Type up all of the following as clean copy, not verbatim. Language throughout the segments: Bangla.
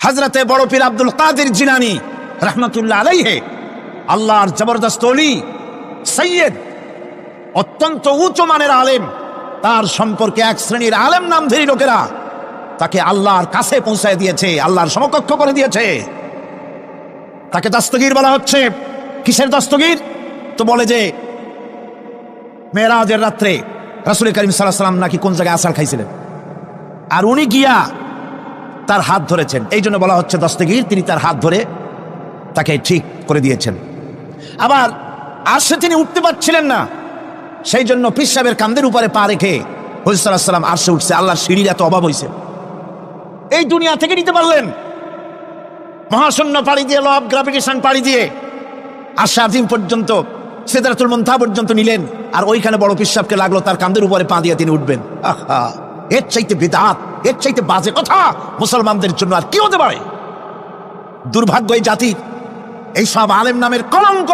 হযরতে বড় পীর আব্দুল কাদের জিলানী রাহমাতুল্লাহ আলাইহি, আল্লাহর জবরদস্ত ওলি, সৈয়দ, অত্যন্ত উচ্চ মানের আলেম। তার সম্পর্কে এক শ্রেণীর আলেম নামধারী লোকেরা তাকে আল্লাহর কাছে পৌঁছায় দিয়েছে, আল্লাহর সমকক্ষ করে দিয়েছে। তাকে দস্তগীর বলা হচ্ছে। কিসের দস্তগীর? তো বলে যে মেরাজের রাত্রে রাসূল করিম সাল্লাল্লাহু আলাইহি ওয়াসাল্লাম নাকি কোন জায়গায় আসার খাইছিলেন, আর উনি গিয়া তার হাত ধরেছেন, এই জন্য বলা হচ্ছে দস্তগীর। তিনি তার হাত ধরে তাকে ঠিক করে দিয়েছেন। আবার আরশে তিনি উঠতে পারছিলেন না, সেই জন্য পীর সাহেবের কাঁধের উপরে পা রেখে হুজুর সাল্লাল্লাহু আলাইহি ওয়াসাল্লাম আরশে উঠছে। আল্লাহর সিঁড়ির এত অভাব হয়েছে, এই দুনিয়া থেকে নিতে পারলেন, মহাশূন্য পাড়ি দিয়ে, ল অফ গ্রাভিটেশন পাড়ি দিয়ে আরশে আজিম পর্যন্ত, সিদরাতুল মুনতাহা পর্যন্ত নিলেন। আর ওইখানে বড় পীর সাহেবকে লাগলো তার কাঁধের উপরে পা দিয়ে তিনি উঠবেন। আহা, এর চাইতে বিদআত, এর চাইতে বাজে কথা মুসলমানদের জন্য আর কি হতে পারে? দুর্ভাগ্য এই জাতির, এই সব আলেম নামের কলঙ্ক,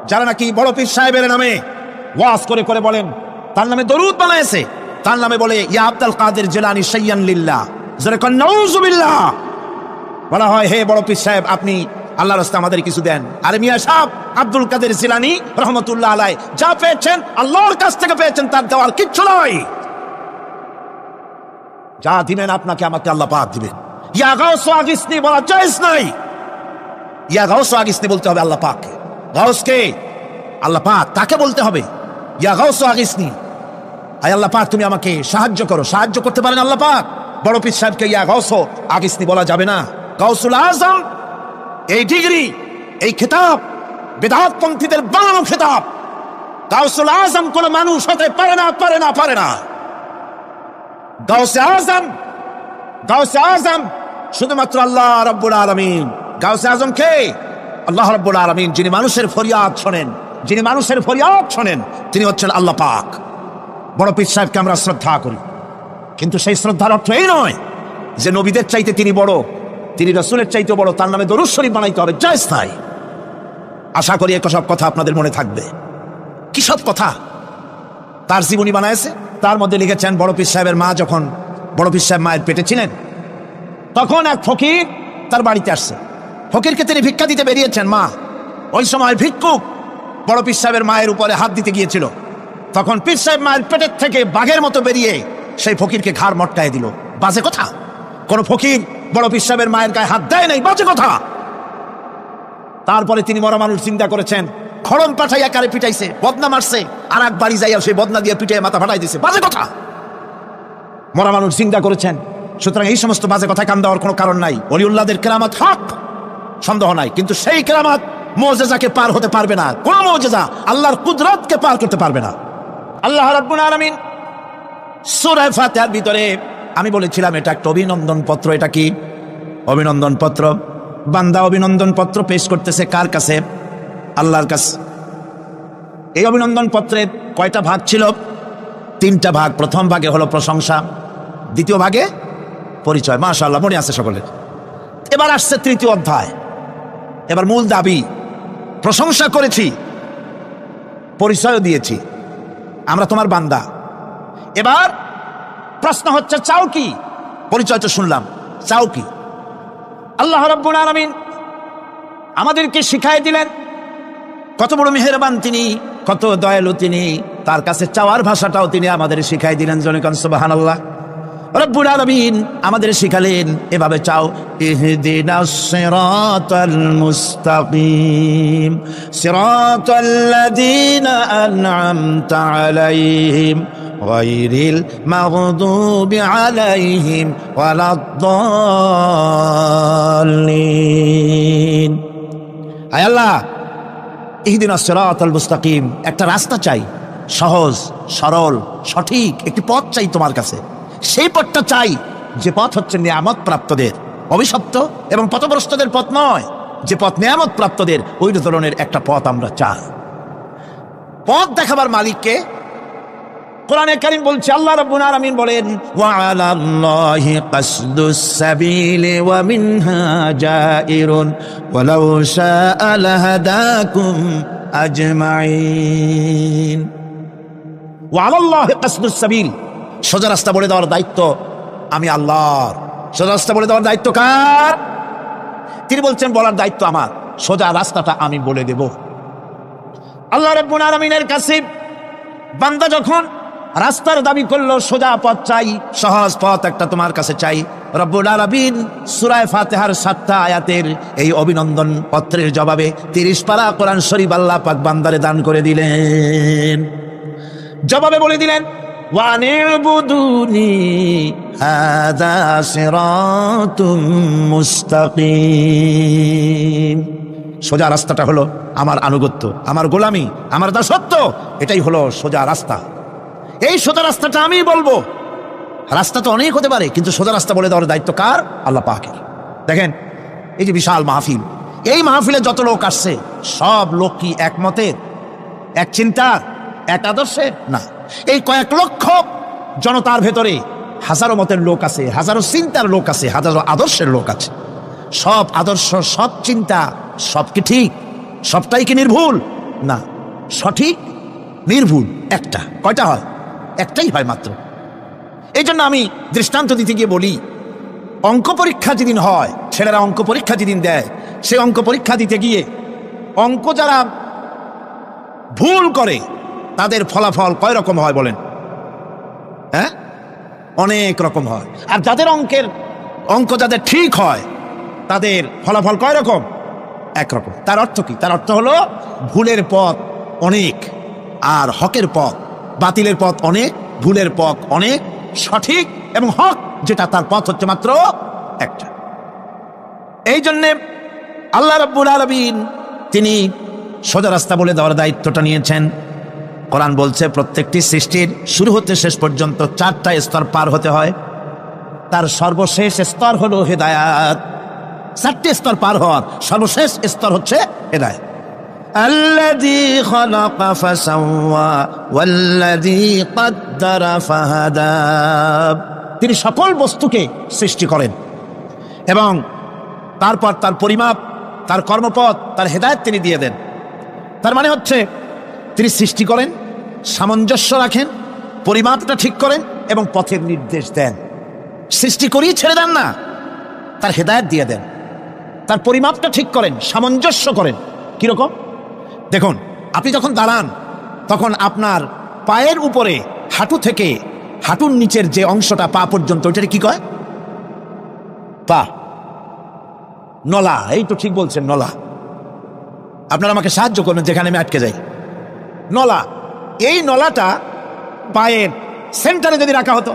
যারা নাকি বড় পীর সাহেবের নামে ওয়াজ করে করে বলেন, তার নামে দরুদ বানায়েছে, তার নামে বলে ইয়া আব্দুল কাদের জিলানী শাইয়ান লিল্লাহ, যারা কন নাউযুবিল্লাহ। বলা হয় হে বড় পীর সাহেব, আপনি আল্লাহর রাস্তায় আমাদের কিছু দেন। আরে মিয়া সাহেব, আব্দুল কাদের জিলানী রহমতুল্লাহ আলাইহি যা পেয়েছেন আল্লাহর কাছ থেকে পেয়েছেন, তার দেওয়ার কিচ্ছু নয়। যা দিবেন আপনাকে আমাকে আল্লাহ পাক দিবেন। ইয়া গাউস আগিসনি বলা জায়েজ নাই, ইয়া গাউস আগিসনি বলতে হবে আল্লাহ পাককে। গাউসকে আল্লাহ পাক, তাকে বলতে হবে ইয়া গাউস আগিসনি, আয় আল্লাহ পাক তুমি আমাকে সাহায্য করো। সাহায্য করতে পারেন আল্লাহ পাক। বড় পীর সাহেবকে ইয়া গাউস আগিসনি বলা যাবে না। গাউসুল আজম, এই ডিগ্রি, এই খেতাব বিদআত পন্থীদের বানানো খেতাব। গাউসুল আজম কোন মানুষ হতে পারে না, পারে না, পারে না। গাউসে আজম, গাউসে আজম শুধুমাত্র আল্লাহ রাব্বুল আলামিন। গাউসে আজম কে? আল্লাহ রাব্বুল আলামিন, যিনি মানুষের ফরিয়াদ শোনেন, যিনি মানুষের ফরিয়াদ শোনেন, তিনি হচ্ছেন আল্লাহ পাক। বড় পীর সাহেবকে আমরা শ্রদ্ধা করি, কিন্তু সেই শ্রদ্ধার অর্থ এই নয় যে নবীদের চাইতে তিনি বড়, তিনি রাসূলের চাইতে বড়, তার নামে দরুদ শরীফ বানাইতে হবে, জায়েজ নাই। আশা করি এসব কথা আপনাদের মনে থাকবে। কি সব কথা তার জীবনী বানায়েছে, তার মধ্যে লিখেছেন বড় পীর সাহেবের মা, যখন বড় পীর সাহেব মায়ের পেটে ছিলেন, তখন এক ফকির তার বাড়িতে আসছে। ফকিরকে তিনি ভিক্ষা দিতে বেরিয়েছেন। মা ওই সময় ভিক্ষুক বড় পীর সাহেবের মায়ের উপরে হাত দিতে গিয়েছিল। তখন পীর সাহেব মায়ের পেটের থেকে বাঘের মতো বেরিয়ে সেই ফকিরকে ঘাড় মটকায় দিল। বাজে কথা। কোন ফকির বড় পীর সাহেবের মায়ের গায়ে হাত দেয় নাই, বাজে কথা। তারপরে তিনি মরা মানুষ চিন্তা করেছেন, খড়ম পাঠাইয়া কারে পিটাইছে, বদনা মারছে, আর এক বাড়ি যাইয়া সেই বদনা দিয়ে পিটাইয়া মাথা ফাটাই দিছে, বাজে কথা। মরা মানুষ চিন্তা করেছেন। সুতরাং এই সমস্ত বাজে কথা কান দেওয়ার কোনো কারণ নাই। ওলিউল্লাহদের কেরামত হক, সন্দেহ নাই, কিন্তু সেই কেরামত মুজিজাকে পার হতে পারবে না। কোন মুজিজা আল্লাহর কুদরতকে পার করতে পারবে না। আল্লাহ রাব্বুল আলামিন সূরা ফাতিহার ভিতরে, আমি বলেছিলাম এটা একটা অভিনন্দন পত্র। এটা কি অভিনন্দন পত্র? বান্দা অভিনন্দন পত্র পেশ করতেছে কার কাছে? আল্লাহর কাছে। এই অভিনন্দন পত্রের কয়টা ভাগ ছিল? 3টা ভাগ। প্রথম ভাগে হলো প্রশংসা, দ্বিতীয় ভাগে পরিচয়। মাশাআল্লাহ, মনে আছে সকলের। এবার আসছে 3য় অধ্যায়। এবার মূল দাবি, প্রশংসা করেছি, পরিচয়ও দিয়েছি, আমরা তোমার বান্দা। এবার প্রশ্ন হচ্ছে, চাও কি? পরিচয় তো শুনলাম, চাও কি? আল্লাহ রাব্বুল আলামিন আমাদেরকে শিখাই দিলেন কত বড় মেহেরবান তিনি, কত দয়ালু তিনি। তার কাছে চাওয়ার ভাষাটাও তিনি আমাদের শিখাই দিলেন। জনগণ সুবহানাল্লাহ। রব্বুল আলামিন আমাদের শিখালেন, এভাবে চাও, ইহদিনাস সিরাতাল মুস্তাকিম সিরাতাল্লাযীনা আন'আমতা আলাইহিম গায়রিল মাগদুবি আলাইহিম ওয়ালাদ-দাল্লিন। আয় আল্লাহ, ইহদিনাস সিরাতাল মুস্তাকিম, একটা রাস্তা চাই, সহজ সরল সঠিক একটি পথ চাই তোমার কাছে। সেই পথটা চাই যে পথ হচ্ছে নিয়ামত প্রাপ্তদের, অভিশপ্ত এবং পথভ্রষ্টদের পথ নয়। যে পথ নিয়ামত প্রাপ্তদের, ওই ধরনের একটা পথ আমরা চাই। পথ দেখাবার মালিককে কোরআনে কারীম বলছে, আল্লাহ রাব্বুল আলামিন বলেন, ওয়া আলাল্লাহি কাসদুস সাবিলি ওয়া মিনহা জাইরুন ওয়ালাউ শাআ লাহাদাকুম আজমাইন। ওয়া আলাল্লাহি কাসদুস সাবিল, সোজা রাস্তা বলে দেওয়ার দায়িত্ব আমি আল্লাহর। সোজা রাস্তা বলে দেওয়ার দায়িত্ব কার? তিনি বলছেন বলার দায়িত্ব আমার, সোজা রাস্তাটা আমি বলে দেব। আল্লাহ রাব্বুল আলামিনের কাছে বান্দা যখন রাস্তার দাবি করলো, সোজা পথ চাই, সহজ পথ একটা তোমার কাছে চাই, রব্বুল আলামিন সূরা ফাতিহার 7টা আয়াতের এই অভিনন্দন পত্রের জবাবে 30 পারা কোরআন শরীফ আল্লাহ পাক বান্দারে দান করে দিলেন। জবাবে বলে দিলেন, ওয়ানিবুদুনি হাযা সিরাতুম মুস্তাকিম। সোজা রাস্তাটা হলো আমার আনুগত্য, আমার গোলামি, আমার দাসত্ব, এটাই হলো সোজা রাস্তা। এই সোজা রাস্তাটা আমি বলবো। রাস্তা তো অনেক হতে পারে, কিন্তু সোজা রাস্তা বলে দেওয়ার দায়িত্ব কার? আল্লাহ পাকের। দেখেন এই যে বিশাল মাহফিল, এই মাহফিলে যত লোক আসছে সব লোক কি একমতের, এক চিন্তার, এক আদর্শের? না। এই কয়েক লক্ষ জনতার ভেতরে হাজারো মতের লোক আছে, হাজারো চিন্তার লোক আছে, হাজারো আদর্শের লোক আছে। সব আদর্শ, সব চিন্তা, সব কি ঠিক? সবটাই কি নির্ভুল? না, সঠিক নির্ভুল একটা। কয়টা হয়? একটাই হয় মাত্র। এই জন্য আমি দৃষ্টান্ত দিতে গিয়ে বলি, অঙ্ক পরীক্ষা যেদিন হয়, ছেলেরা অঙ্ক পরীক্ষা যেদিন দেয়, সে অঙ্ক পরীক্ষা দিতে গিয়ে অঙ্ক যারা ভুল করে তাদের ফলাফল কয় রকম হয় বলেন? হ্যাঁ, অনেক রকম হয়। আর যাদের অঙ্ক যাদের ঠিক হয় তাদের ফলাফল কয় রকম? একরকম। তার অর্থ কি? তার অর্থ হলো ভুলের পথ অনেক আর হকের পথ, বাতিলের পথ অনেক, ভুলের পথ অনেক, সঠিক এবং হক যেটা তার পথ হচ্ছে মাত্র একটা। এই জন্যে আল্লাহ রাব্বুল আলামিন তিনি সোজা রাস্তা বলে দেওয়ার দায়িত্বটা নিয়েছেন। কোরআন বলছে প্রত্যেকটি সৃষ্টির শুরু হতে শেষ পর্যন্ত 4টা স্তর পার হতে হয়। তার সর্বশেষ স্তর হলো হেদায়াত। 4টে স্তর পার হওয়ার সর্বশেষ স্তর হচ্ছে হেদায়াত। আল্লাযী খালাকা ফাসাওয়া ওয়াল্লাযী কদ্দারা ফাহাদা। তিনি সকল বস্তুকে সৃষ্টি করেন এবং তারপর তার পরিমাপ, তার কর্মপথ, তার হেদায়েত তিনি দিয়ে দেন। তার মানে হচ্ছে তিনি সৃষ্টি করেন, সামঞ্জস্য রাখেন, পরিমাপটা ঠিক করেন এবং পথের নির্দেশ দেন। সৃষ্টি করেই ছেড়ে দেন না, তার হেদায়েত দিয়ে দেন। তার পরিমাপটা ঠিক করেন, সামঞ্জস্য করেন। কিরকম? দেখুন, আপনি যখন দাঁড়ান তখন আপনার পায়ের উপরে হাঁটু থেকে হাঁটুর নিচের যে অংশটা পা পর্যন্ত, ওইটাকে কি কয়? পা, নলা। এই তো ঠিক বলছেন, নলা। আপনারা আমাকে সাহায্য করবেন যেখানে আমি আটকে যাই। নলা, এই নলাটা পায়ের সেন্টারে যদি রাখা হতো,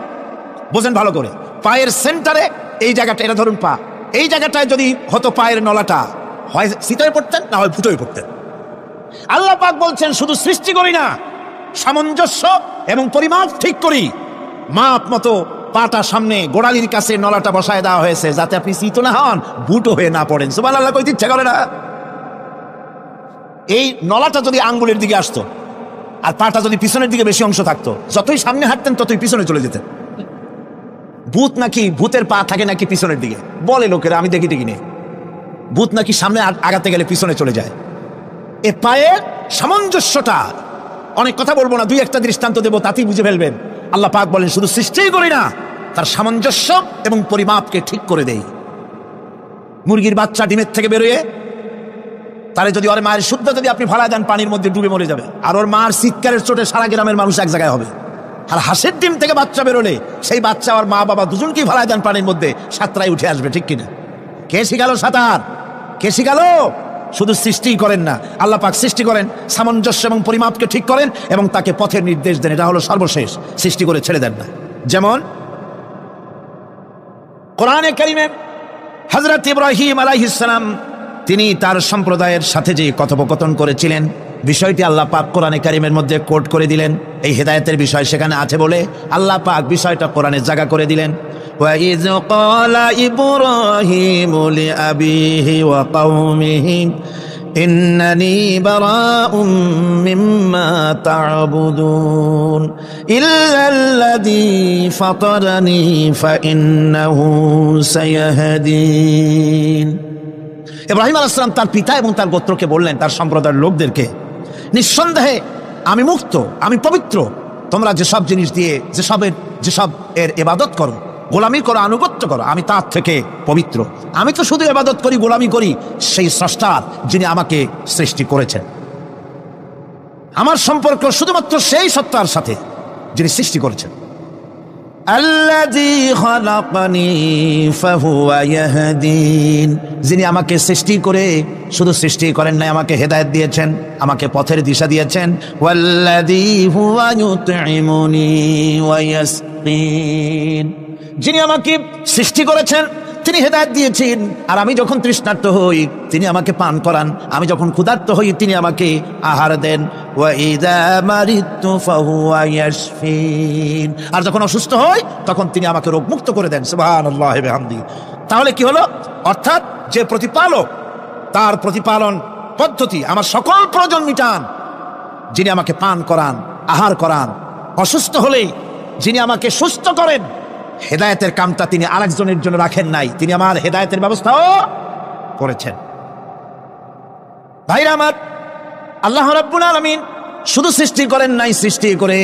বোঝেন ভালো করে, পায়ের সেন্টারে এই জায়গাটা, এটা ধরুন পা, এই জায়গাটায় যদি হতো পায়ের নলাটা, হয় সিতায় পড়তেন না হয় ফুটোয় পড়তেন। আল্লাহ পাক বলছেন শুধু সৃষ্টি করি না, সামঞ্জস্য এবং পরিমাপ ঠিক করি। মাপ মতো পাটা সামনে গোড়ালির কাছে নলাটা বসায় দেওয়া হয়েছে যাতে আপনি চিত না হন, বুটো হয়ে না পড়েন। সুবহানাল্লাহ কইতে ইচ্ছা করে না? এই নলাটা যদি আঙ্গুলের দিকে আসতো আর পাটা যদি পিছনের দিকে বেশি অংশ থাকতো, যতই সামনে হাঁটতেন ততই পিছনে চলে যেতেন। ভূত নাকি, ভূতের পা থাকে নাকি পিছনের দিকে, বলে লোকেরা, আমি দেখি দেখি নেই। ভূত নাকি সামনে আগাতে গেলে পিছনে চলে যায়। এ পায়ের সামঞ্জস্যটা, অনেক কথা বলবো না, 2-1টা দৃষ্টান্ত দেবো, তাতেই বুঝে ফেলবেন। আল্লাহ পাক বলেন শুধু সৃষ্টিই করি না, তার সামঞ্জস্য এবং পরিমাপকে ঠিক করে দেই। মুরগির বাচ্চা ডিমের থেকে বেরোয়, তারে যদি ওর মায়ের শুদ্ধ যদি আপনি ফালায় দেন, পানির মধ্যে ডুবে মরে যাবে। আর ওর মার চিৎকারের চোটে সারা গ্রামের মানুষ এক জায়গায় হবে। আর হাঁসের ডিম থেকে বাচ্চা বেরোলে সেই বাচ্চা আর মা বাবা দুজনকেই ফালায় দেন পানির মধ্যে, সাঁতরায় উঠে আসবে। ঠিক কিনা? কে শিখালো সাঁতার? কে শিখালো? শুধু সৃষ্টি করেন না, আল্লাহ পাক সৃষ্টি করেন, সামঞ্জস্য এবং পরিমাপকে ঠিক করেন এবং তাকে পথের নির্দেশ দেন। এটা হলো সর্বশেষ। সৃষ্টি করে ছেড়ে দেন না। যেমন কোরআনে কারিমে হযরত ইব্রাহিম আলাইহিস সালাম তিনি তার সম্প্রদায়ের সাথে যে কথোপকথন করেছিলেন, বিষয়টি আল্লাহ পাক কোরআনে কারিমের মধ্যে কোট করে দিলেন। এই হেদায়েতের বিষয় সেখানে আছে বলে আল্লাহ পাক বিষয়টা কোরআনে জায়গা করে দিলেন। وَإِذْ قَالَ إِبْرَاهِيمُ لِأَبِيهِ وَقَوْمِهِ إِنَّنِي بَرَاءٌ مِّمَّا تَعْبُدُونَ إِلَّا الَّذِي فَطَرَنِي فَإِنَّهُ سَيَهْدِينِ। ইব্রাহিম আলাইহিস সালাম তার পিতা এবং তার গোত্রকে বললেন, তার সম্প্রদায়ের লোকদেরকে, নিঃসন্দেহে আমি মুক্ত, আমি পবিত্র। তোমরা যেসব জিনিস দিয়ে যেসব এর ইবাদত করো, গোলামি করো, আনুগত্য করো, আমি তার থেকে পবিত্র। আমি তো শুধু ইবাদত করি, গোলামি করি সেই স্রষ্টার, যিনি আমাকে সৃষ্টি করেছেন। আমার সম্পর্ক শুধুমাত্র সেই সত্তার সাথে যিনি সৃষ্টি করেছেন। আল্লাযী খালাকানি ফাহুয়া ইয়াহদিন, যিনি আমাকে সৃষ্টি করে শুধু সৃষ্টি করেন নাই, আমাকে হেদায়েত দিয়েছেন, আমাকে পথের দিশা দিয়েছেন। ওয়াল্লাযী হুয়া ইউতঈমুনি ওয়া ইয়াসকিন, যিনি আমাকে সৃষ্টি করেছেন তিনি হেদায়েত দিয়েছেন, আর আমি যখন তৃষ্ণার্ত হই তিনি আমাকে পান করান, আমি যখন ক্ষুধার্ত হই তিনি আমাকে আহার দেন। ওয়া ইযা মারিদতু ফাহুয়া ইয়াশফিন, আর যখন অসুস্থ হই তখন তিনি আমাকে রোগমুক্ত করে দেন। সুবহানাল্লাহি ওয়া বিহামদিহি। তাহলে কি হলো? অর্থাৎ যে প্রতিপালক, তার প্রতিপালন পদ্ধতি আমার সকল প্রয়োজন মিটান, যিনি আমাকে পান করান, আহার করান, অসুস্থ হলেই যিনি আমাকে সুস্থ করেন। হেদায়েতের কামটা তিনি আরেকজনের জন্য রাখেন নাই, তিনি আমার হেদায়েতের ব্যবস্থাও করেছেন। ভাইরা আমার, আল্লাহ রাব্বুল আলামিন শুধু সৃষ্টি করেন নাই, সৃষ্টি করে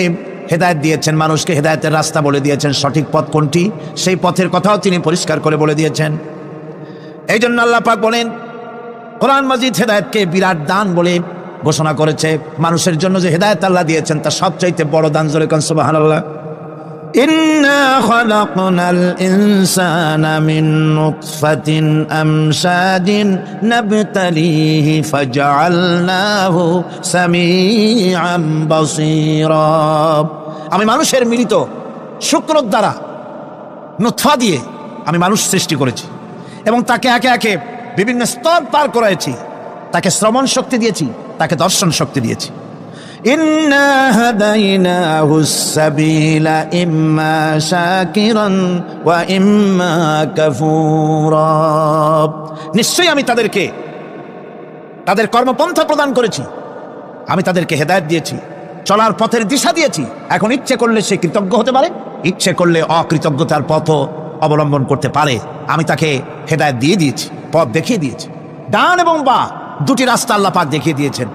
হেদায়েত দিয়েছেন, মানুষকে হেদায়েতের রাস্তা বলে দিয়েছেন। সঠিক পথ কোনটি সেই পথের কথাও তিনি পরিষ্কার করে বলে দিয়েছেন। এই জন্য আল্লাহ পাক বলেন, কোরআন মাজিদ হেদায়েতকে বিরাট দান বলে ঘোষণা করেছে। মানুষের জন্য যে হেদায়েত আল্লাহ দিয়েছেন তা সবচাইতে বড় দান। জোরে কোন সুবহানাল্লাহ। ইন্না খালাকনাল ইনসানা মিন নুতফাতিন আমশাজিন নাবতালিহি ফাজআলনাহু সামিআন বাসীরা, আমি মানুষের মিলিত শুক্রর দ্বারা নুতফা দিয়ে আমি মানুষ সৃষ্টি করেছি এবং তাকে একে একে বিভিন্ন স্তর পার করাইছি। তাকে শ্রবণ শক্তি দিয়েছি, তাকে দর্শন শক্তি দিয়েছি। ইন্না হাদাইনাহুস সাবিলা ইম্মা শাকিরান ওয়া ইম্মা কাফুরা, নিশ্চয়ই আমি তাদেরকে তাদের কর্মপন্থা প্রদান করেছি, আমি তাদেরকে হেদায়েত দিয়েছি, চলার পথের দিশা দিয়েছি। এখন ইচ্ছে করলে সে কৃতজ্ঞ হতে পারে, ইচ্ছে করলে অকৃতজ্ঞতার পথ অবলম্বন করতে পারে। আমি তাকে হেদায়েত দিয়ে দিয়েছি, পথ দেখিয়ে দিয়েছি। ডান এবং বাঁ দুটি রাস্তা আল্লাহ পাক দেখিয়ে দিয়েছেন।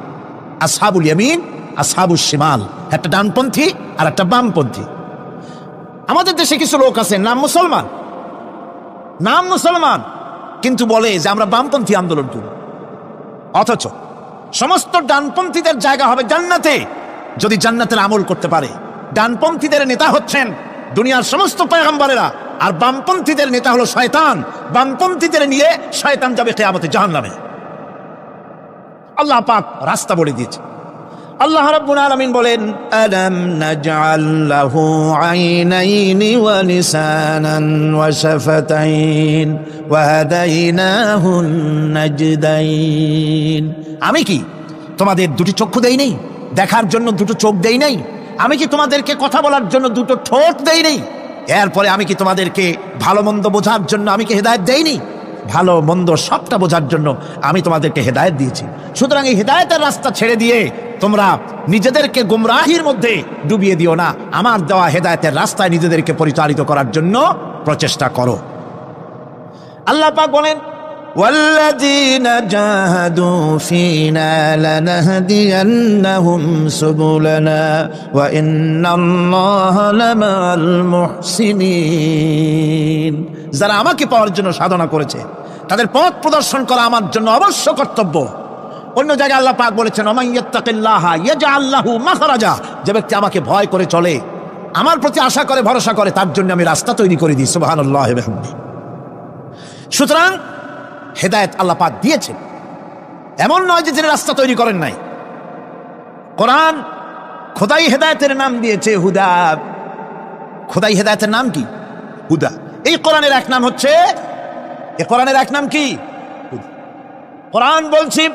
আসহাবুল ইয়ামিন, আসহাবুশ শিমাল, একটা ডানপন্থী আর একটা বামপন্থী। আমাদের দেশে কিছু লোক আছে নাম মুসলমান, কিন্তু বলে যে আমরা বামপন্থী আন্দোলন করি, অথচ সমস্ত ডানপন্থীদের জায়গা হবে জান্নাতে যদি জান্নাতের আমল করতে পারে। ডানপন্থীদের নেতা হচ্ছেন দুনিয়ার সমস্ত পয়গম্বরেরা, আর বামপন্থীদের নেতা হলো শয়তান। বামপন্থীদের নিয়ে শয়তান যাবে কিয়ামতে জাহান্নামে। আল্লাহ পাক রাস্তা বলে দিয়েছে। আল্লাহ রাব্বুল আলামিন বলেন, আলাম নাজআল লাহু আইনাইনি ওয়া লিসানান ওয়া শাফাতাইন ওয়া হাদাইনাহুন নাজদাইন, আমি কি তোমাদের দুটি চক্ষু দেই নাই, দেখার জন্য দুটো চোখ দেই নাই? আমি কি তোমাদেরকে কথা বলার জন্য দুটো ঠোঁট দেই নাই? এরপরে আমি কি তোমাদেরকে ভালো মন্দ বোঝার জন্য আমি কি হেদায়েত দেইনি? ভালো মন্দ সবটা বোঝার জন্য আমি তোমাদেরকে হেদায়েত দিয়েছি। সুতরাং এই হেদায়েতের রাস্তা ছেড়ে দিয়ে তোমরা নিজেদেরকে গুমরাহির মধ্যে ডুবিয়ে দিও না, আমার দেওয়া হেদায়েতের রাস্তায় নিজেদেরকে পরিচালিত করার জন্য প্রচেষ্টা করো। আল্লাহ পাক বলেন, ওয়াল্লাযীনা জাহাদু ফীনা লানাহদিয়ান্নাহুম সুবুলানা ওয়া ইন্নাল্লাহা লামাআল মুহসিনিন, যারা আমাকে পাওয়ার জন্য সাধনা করেছে তাদের পথ প্রদর্শন করা আমার জন্য অবশ্য কর্তব্য। অন্য জায়গায় আল্লাহ পাক বলেছেন, ওয়া মান ইয়াত্তাকিল্লাহা ইয়াজআল লাহু মাখরাজা, যে ব্যক্তি আমাকে ভয় করে চলে, আমার প্রতি আশা করে, ভরসা করে, তার জন্য আমি রাস্তা তৈরি করে দিই। সুবহানাল্লাহি ওয়া বিহামদিহি। সুতরাং হেদায়েত আল্লাহ পাক দিয়েছেন, এমন নয় যে তিনি রাস্তা তৈরি করেন নাই। কোরআন খোদাই হেদায়েতের নাম দিয়েছে হুদা। খোদাই হেদায়েতের নাম কি? হুদা। এই কোরআনের এক নাম হচ্ছে, এই কোরআনের এক নাম কি? কোরআন বলছি,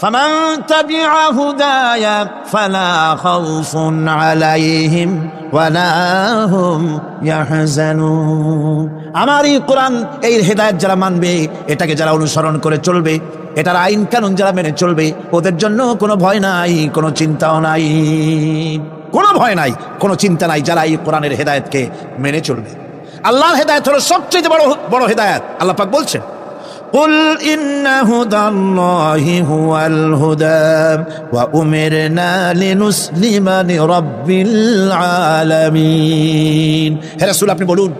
ফামান তাবিআ হুদায়া ফালা খাউফুন আলাইহিম ওয়ালা হুম ইয়াহজানুন। আমার এই কোরআন, এই হেদায়েত যারা মানবে, এটাকে যারা অনুসরণ করে চলবে, এটার আইন কানুন যারা মেনে চলবে, ওদের জন্য কোনো ভয় নাই, কোনো চিন্তাও নাই, কোনো ভয় নাই, কোনো চিন্তা নাই যারা এই কোরআনের হেদায়েতকে মেনে চলবে। আল্লাহর হেদায়েত হলো সবচেয়ে বড় হেদায়েত। আল্লাহ পাক বলছেন, কুল ইন্না হুদাল্লাহি হুয়াল হুদা ওয়া উমিরনা লিনুসলিমা লিরাব্বিল আলামিন। হে রাসূল, আপনি বলুন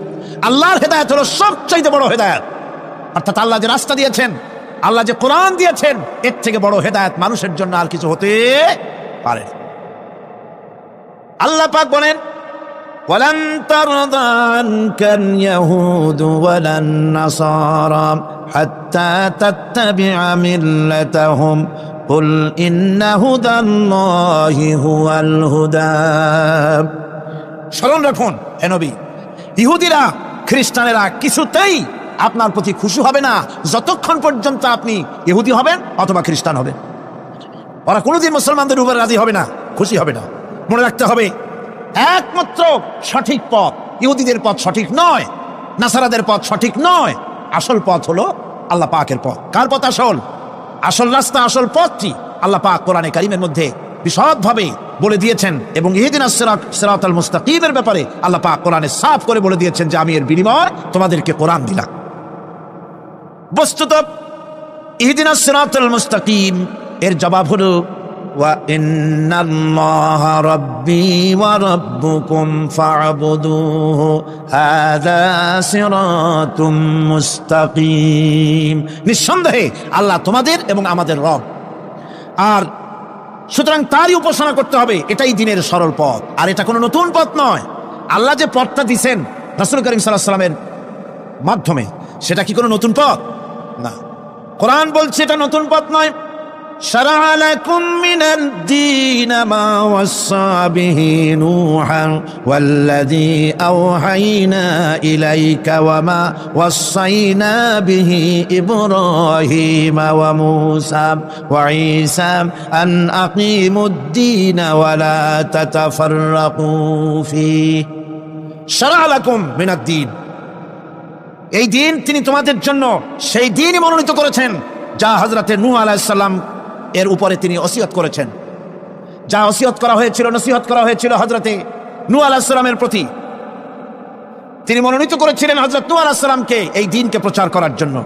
আল্লাহর হেদায়েত হলো সবচাইতে বড় হেদায়েত। অর্থাৎ আল্লাহ যে রাস্তা দিয়েছেন, আল্লাহ যে কোরআন দিয়েছেন, এর থেকে বড় হেদায়েত মানুষের জন্য আর কিছু হতে পারে। আল্লাহ পাক বলেন, ওয়ালান তারদা আনকাল ইয়াহুদু ওয়ালান নাসারা হাত্তা তাত্তাবিআ মিল্লাতাহুম কুল ইন্না হুদাল্লাহি হুয়াল হুদা। স্মরণ রাখুন হে নবী, ইহুদিরা খ্রিস্টানেরা কিছুতেই আপনার প্রতি খুশি হবে না যতক্ষণ পর্যন্ত আপনি ইহুদি হবেন অথবা খ্রিস্টান হবেন। ওরা কোনোদিন মুসলমানদের উপরে রাজি হবে না, খুশি হবে না। মনে রাখতে হবে, একমাত্র সঠিক পথ ইহুদিদের পথ সঠিক নয়, নাসারাদের পথ সঠিক নয়। আসল পথ হলো আল্লাহ পাকের পথ। কার পথ আসল? আসল রাস্তা, আসল পথটি আল্লাহ পাক কোরআনে কারীমের মধ্যে বিশদভাবে বলে দিয়েছেন। এবং ইহদিনাস সিরাতাল মুস্তাকিমের ব্যাপারে আল্লাহ পাক কোরআনে সাফ করে বলে দিয়েছেন যে আমি এর বিনিময় তোমাদেরকে কোরআন দিলাম। বস্তুত ইহদিনাস সিরাতাল মুস্তাকিম এর জবাব হলো ওয়া ইন্নাল্লাহা রাব্বি ওয়া রাব্বুকুম ফা'বুদুহু হাযা সিরাতুম মুস্তাকিম। নিঃসন্দেহে আল্লাহ তোমাদের এবং আমাদের রব, আর সুতরাং তারই উপাসনা করতে হবে, এটাই দ্বীনের সরল পথ। আর এটা কোনো নতুন পথ নয়। আল্লাহ যে পথটা দিয়েছেন রাসূল করিম সাল্লাল্লাহু আলাইহি ওয়াসাল্লামের মাধ্যমে, সেটা কি কোনো নতুন পথ? না, কোরআন বলছে এটা নতুন পথ নয়। শারা'a লাকুম মিনাদ দীন মা ওয়াসসা বিহি নূহান ওয়াল্লাযী আওহাইনা ইলাইকা ওয়া মা ওয়াসাইনা বিহি ইব্রাহিমা ওয়া মূসা ওয়া ঈসা আন আকিমুদ দীন ওয়া লা তাতাফাররাকু ফীহি। শারা'a লাকুম মিনাদ দীন, এই দিন তিনি তোমাদের জন্য সেই দিনই মনোনীত করেছেন যা হযরতে নূহ আলাইহিস সালাম এর উপরে তিনি ওসিয়ত করেছেন। যা ওসিয়ত করা হয়েছিল, নসিহত করা হয়েছিল হযরতে নূহ আলাইহিস সালামের প্রতি, তিনি মনোনীত করেছিলেন হযরত নূহ আলাইহিস সালামকে এই দ্বীনকে প্রচার করার জন্য।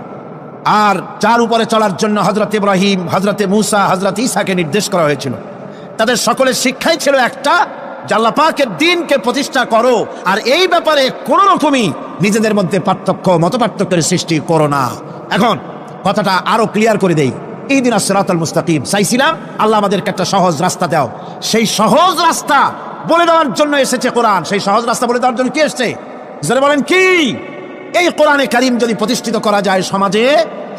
আর যার উপরে চলার জন্য হযরত ইব্রাহিম, হযরতে মূসা, হযরত ঈসাকে নির্দেশ করা হয়েছিল। তাদের সকলের শিক্ষাই ছিল একটা, যে আল্লাহ পাকের দ্বীনকে প্রতিষ্ঠা করো, আর এই ব্যাপারে কোনো রকমই নিজেদের মধ্যে পার্থক্য, মত পার্থক্যের সৃষ্টি করো না। এখন কথাটা আরো ক্লিয়ার করে দেই। ইহদিনাস সিরাতাল মুস্তাকিম চাইছিলাম, আল্লাহ আমাদেরকে একটা সহজ রাস্তা দাও। সেই সহজ রাস্তা বলে দেওয়ার জন্য এসেছে কোরআন। সেই সহজ রাস্তা বলে দেওয়ার জন্য কি এসেছে? যারা বলেন কি, এই কোরআনে কারীম যদি প্রতিষ্ঠিত করা যায় সমাজে,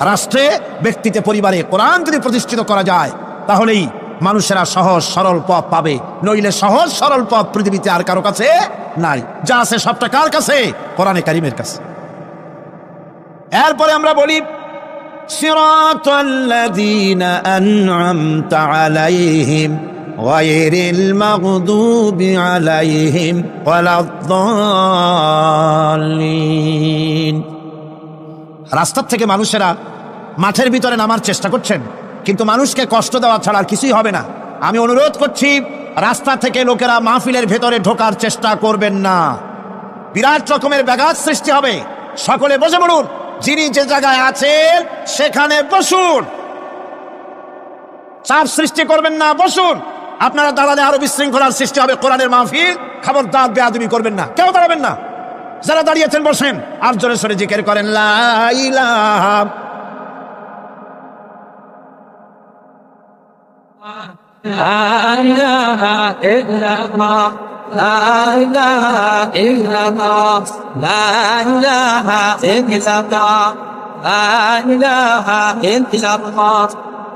রাষ্ট্রে, ব্যক্তিতে, পরিবারে, কোরআন যদি প্রতিষ্ঠিত করা যায়, তাহলেই মানুষেরা সহজ সরল পথ পাবে। নইলে সহজ সরল পথ পৃথিবীতে আর কারো কাছে নাই। যা আছে সবটা কার কাছে? কোরআনে কারীমের কাছে। এরপরে আমরা বলি সিরাতাল্লাযীনা আন'আমতা আলাইহিম গায়রিল মাগদুবি আলাইহিম ওয়ালাদ-দাল্লিন। রাস্তার থেকে মানুষেরা মাঠের ভিতরে নামার চেষ্টা করছেন, কিন্তু মানুষকে কষ্ট দেওয়া ছাড়া আর কিছুই হবে না। আমি অনুরোধ করছি, রাস্তা থেকে লোকেরা মাহফিলের ভেতরে ঢোকার চেষ্টা করবেন না। বিরাট রকমের ব্যাঘাত সৃষ্টি হবে। সকলে বসে পড়ুন, যিনি যে জায়গায় আছেন সেখানে বসুন, চাপ সৃষ্টি করবেন না, বসুন। আপনারা দাঁড়ালে আরো বিশৃঙ্খলার সৃষ্টি হবে। কোরআনের মাহফিল, খবরদার বেয়াদবি করবেন না, কেউ দাঁড়াবেন না। যারা দাঁড়িয়েছেন বসেন, আর জোরে সোরে জিকির করেন লা ইলাহা لا إله إلا الله لا إله إلا الله لا إله إلا الله لا إله إلا الله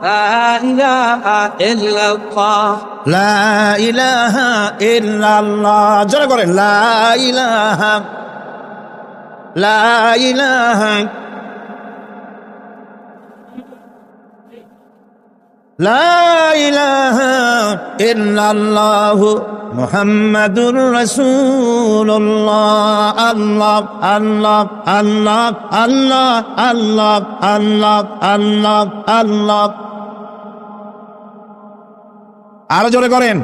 لا إله إلا الله লা ইলাহা ইল্লাল্লাহ। জোরে করেন লা ইলাহা, লা ইলাহা, লা ইলাহা ইল্লাল্লাহু মুহাম্মাদুর রাসূলুল্লাহ। আল্লাহ আল্লাহ আল্লাহ আল্লাহ আল্লাহ আল্লাহ আল্লাহ আল্লাহ। আরো জোরে করেন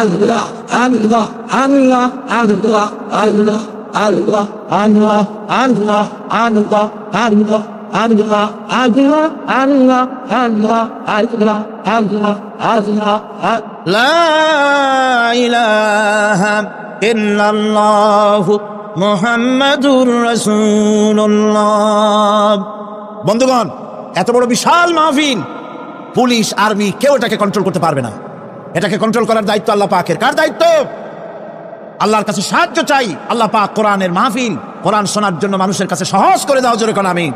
আল্লাহ আল্লাহ আল্লাহ আল্লাহ আল্লাহ আল্লাহ আল্লাহ আল্লাহ আল্লাহ আল্লাহ আল্লাহ আল্লাহ আল্লাহ আল্লাহ আল্লাহ আল্লাহ আল্লাহ। লা ইলাহা ইল্লাল্লাহু মুহাম্মাদুর রাসূলুল্লাহ। বন্ধুগণ, এত বড় বিশাল মাহফিল, পুলিশ আর্মি কেউ এটাকে কন্ট্রোল করতে পারবে না। এটাকে কন্ট্রোল করার দায়িত্ব আল্লাহ পাকের। কার দায়িত্ব? আল্লাহর কাছে সাহায্য চাই। আল্লাহ পাক কোরআনের মাহফিল, কোরআন শোনার জন্য মানুষের কাছে সহজ করে দাও, জোরে কোন আমিন।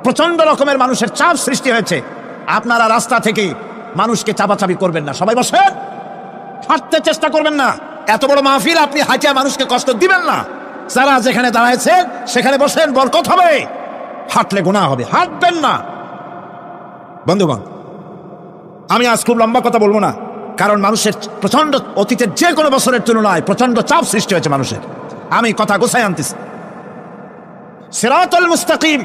প্রচন্ড রকমের মানুষের চাপ সৃষ্টি হয়েছে। আপনারা রাস্তা থেকে মানুষকে চাপাচাপি করবেন না, সবাই বসেন, হাঁটতে চেষ্টা করবেন না। এত বড় মাহফিল, আপনি হাঁটিয়া মানুষকে কষ্ট দিবেন না। যারা যেখানে দাঁড়াইছে সেখানে বসেন, বরকত হবে। হাঁটলে গুনাহ হবে, হাঁটবেন না। বন্ধুগণ, আমি আজ খুব লম্বা কথা বলবো না, কারণ মানুষের প্রচন্ড, অতীতের যে কোনো বছরের তুলনায় প্রচন্ড চাপ সৃষ্টি হয়েছে মানুষের। আমি কথা গোছাই আনতেছি। সিরাতুল মুস্তাকিম,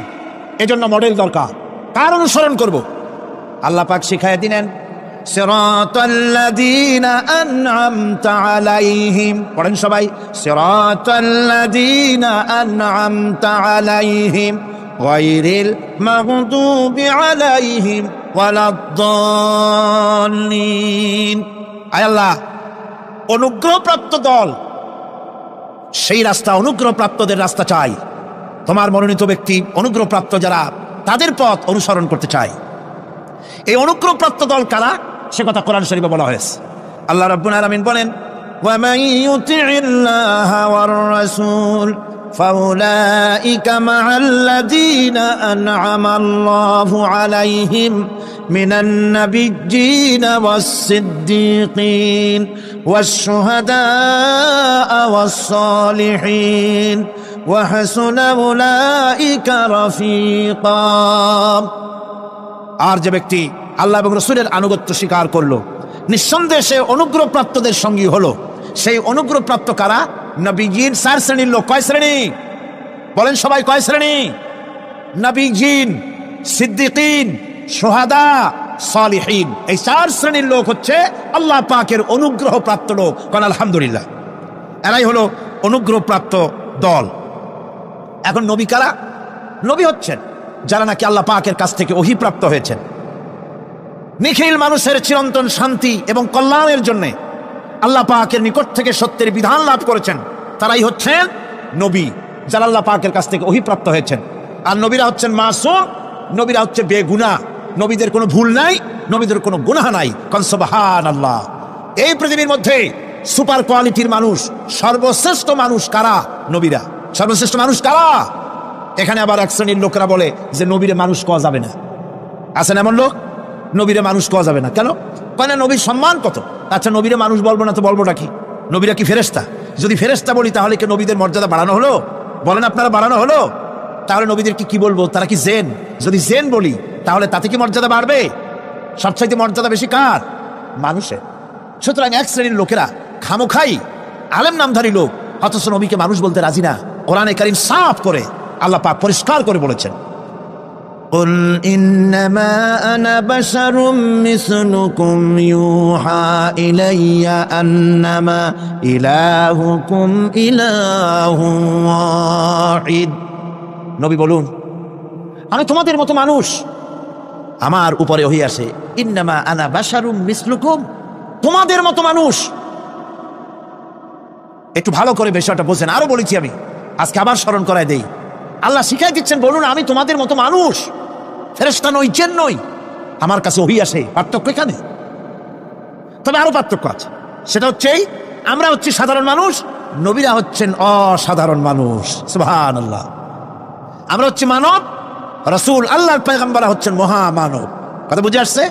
এজন্য মডেল দরকার। কার অনুসরণ করব? আল্লাহ পাক শিখায় দিলেন, সিরাতাল্লাযীনা আন'আমতা আলাইহিম। পড়েন সবাই, সিরাতাল্লাযীনা আন'আমতা আলাইহিম গায়রিল মাগদুবি আলাইহিম ওয়ালাদ-দাল্লিন। আয় আল্লাহ, অনুগ্রহপ্রাপ্ত দল, সেই রাস্তা, অনুগ্রহপ্রাপ্তদের রাস্তা চাই। তোমার মনোনীত ব্যক্তি, অনুগ্রহপ্রাপ্ত যারা, তাদের পথ অনুসরণ করতে চাই। এই অনুগ্রহপ্রাপ্ত দল কারা, সে কথা কোরআন শরীফে বলা হয়েছে। আল্লাহ রাব্বুল আলামিন বলেন, ওয়ামান ইউতি'িল্লাহা ওয়ার রাসূল ফাউলাইকা মা'আল্লাযীনা আন'আমাল্লাহু আলাইহিম মিনান নাবিয়্যিনা ওয়াস-সিদ্দীকিন ওয়াশ-শুহাদা'a ওয়াস-সালিহিন ওয়া হাসুনা উলাইকা রাফীকা। আর যে ব্যক্তি আল্লাহ এবং রাসূলের আনুগত্য স্বীকার করলো, নিঃসন্দেহে সে অনুগ্রহপ্রাপ্তদের সঙ্গী হলো। সেই অনুগ্রহপ্রাপ্ত কারা? নবীজিন 4 শ্রেণীর লোক। কয় শ্রেণী? বলেন সবাই, কয় শ্রেণী? নবীজিন, সিদ্দিকিন, শুহাদা, সালিহিন। এই 4 শ্রেণীর লোক হচ্ছে আল্লাহ পাকের অনুগ্রহপ্রাপ্ত লোক। কারণ আলহামদুলিল্লাহ, এরাই হলো অনুগ্রহপ্রাপ্ত দল। এখন নবী কারা? নবী হচ্ছেন যারা নাকি আল্লাহ পাকের কাছ থেকে ওহীপ্রাপ্ত হয়েছেন, নিখিল মানুষের চিরন্তন শান্তি এবং কল্যাণের জন্য আল্লাহ পাকের নিকট থেকে সত্যের বিধান লাভ করেছেন। তারাই হচ্ছেন নবী, যারা আল্লাহ পাকের কাছ থেকে ওহীপ্রাপ্ত হয়েছেন। আর নবীরা হচ্ছেন মাসুম, নবীরা হচ্ছে বেগুনাহ, নবীদের কোনো ভুল নাই, নবীদের কোনো গুনাহ নাই। কারণ সুবহানাল্লাহ, এই পৃথিবীর মধ্যে সুপার কোয়ালিটির মানুষ, সর্বশ্রেষ্ঠ মানুষ কারা? নবীরা। সর্বশ্রেষ্ঠ মানুষ কারা? এখানে আবার এক শ্রেণীর লোকেরা বলে যে নবীরে মানুষ কওয়া যাবে না। আছেন এমন লোক, নবীরে মানুষ কওয়া যাবে না। কেন? কেন? নবীর সম্মান কত। আচ্ছা, নবীরে মানুষ বলবো না তো বলবোটা কি? নবীরা কি ফেরেশতা? যদি ফেরেশতা বলি তাহলে কি নবীদের মর্যাদা বাড়ানো হলো? বলেন আপনারা, বাড়ানো হলো? তাহলে নবীদের কি বলবো? তারা কি জেন? যদি জেন বলি তাহলে তাতে কি মর্যাদা বাড়বে? সবচাইতে মর্যাদা বেশি কার? মানুষের। সুতরাং এক শ্রেণীর লোকেরা খামোখাই আলেম নামধারী লোক, অথচ নবীকে মানুষ বলতে রাজি না। কোরআনে কারীম সাফ করে আল্লাহ পাক পরিষ্কার করে বলেছেন, কুল ইন্নামা আনা বাশারুম মিসলুকুম ইউহা ইলাইয়া আন্নামা ইলাহুকুম ইলাহুন ওয়াহিদ। নবী বলুন, আমি তোমাদের মতো মানুষ, আমার উপরে ওহী আসে। ইন্নামা আনা বাশারুম মিসলুকুম, তোমাদের মতো মানুষ। একটু ভালো করে বিষয়টা বোঝেন। আরো বলেছি আমি, আজকে আবার স্মরণ করায় দেই। আল্লাহ শিখাই দিচ্ছেন, বলুন আমি তোমাদের মতো মানুষ, ফেরেশতা নই, জিন নই, আমার কাছে ওহী আসে। পার্থক্য এখানে। তবে আরো পার্থক্য আছে, সেটা হচ্ছে আমরা হচ্ছি সাধারণ মানুষ, নবীরা হচ্ছেন অসাধারণ মানুষ। সুবহানাল্লাহ। আমরা হচ্ছি মানব, রাসূল আল্লাহর পয়গম্বর হচ্ছেন মহামানব। কথা বুঝে আসছে?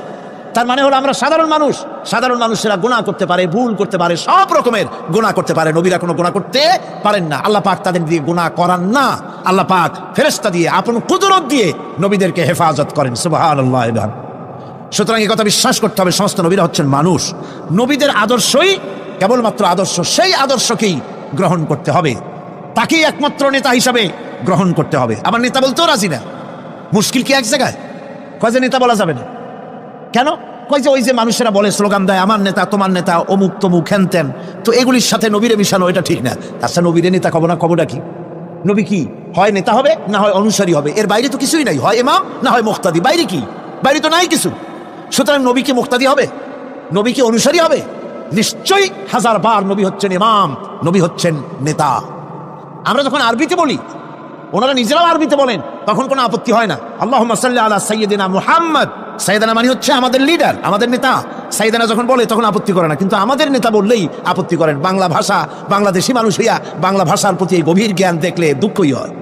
তার মানে হলো আমরা সাধারণ মানুষ। সাধারণ মানুষেরা গুনাহ করতে পারে, ভুল করতে পারে, সব রকমের গুনাহ করতে পারে। নবীরা কোনো গুনাহ করতে পারেন না। আল্লাহ পাক তাদের দিয়ে গুনাহ করান না। আল্লাহ পাক ফেরেশতা দিয়ে, আপন কুদরত দিয়ে নবীদেরকে হেফাজত করেন। সুবহানাল্লাহ। সুতরাং এই কথা বিশ্বাস করতে হবে, সমস্ত নবীরা হচ্ছেন মানুষ। নবীদের আদর্শই কেবলমাত্র আদর্শ, সেই আদর্শকেই গ্রহণ করতে হবে, তাকেই একমাত্র নেতা হিসাবে গ্রহণ করতে হবে। আবার নেতা বলতেও রাজি না। মুশকিল কি এক জায়গায়? কয় যে নেতা বলা যাবে না। কেন? কয় যে ওই যে মানুষেরা বলে, স্লোগান দেয়, আমার নেতা, তোমার নেতা, অমুক তমুক, হ্যান ত্যান। তো এগুলির সাথে নবীরে মিশানো এটা ঠিক না। তাছাড়া নবীরে নেতা কব না, কবটা কি? নবী কি হয় নেতা হবে, না হয় অনুসারী হবে, এর বাইরে তো কিছুই নাই। হয় ইমাম, না হয় মুক্তাদি। বাইরে কি? বাইরে তো নাই কিছু। সুতরাং নবী কি মুক্তাদি হবে? নবী কি অনুসারী হবে? নিশ্চয়ই 1000 বার নবী হচ্ছেন ইমাম, নবী হচ্ছেন নেতা। আমরা যখন আরবিতে বলি, ওনারা নিজেরাও আরবিতে বলেন, তখন কোনো আপত্তি হয় না। আল্লাহুম্মা সাল্লি আলা সাইয়্যিদিনা মুহাম্মদ, সাইয়েদানা মানে হচ্ছে আমাদের লিডার, আমাদের নেতা। সাইয়েদানা যখন বলে তখন আপত্তি করে না, কিন্তু আমাদের নেতা বললেই আপত্তি করেন। বাংলা ভাষা, বাংলাদেশি মানুষ হইয়া বাংলা ভাষার প্রতি এই গভীর জ্ঞান দেখলে দুঃখই হয়।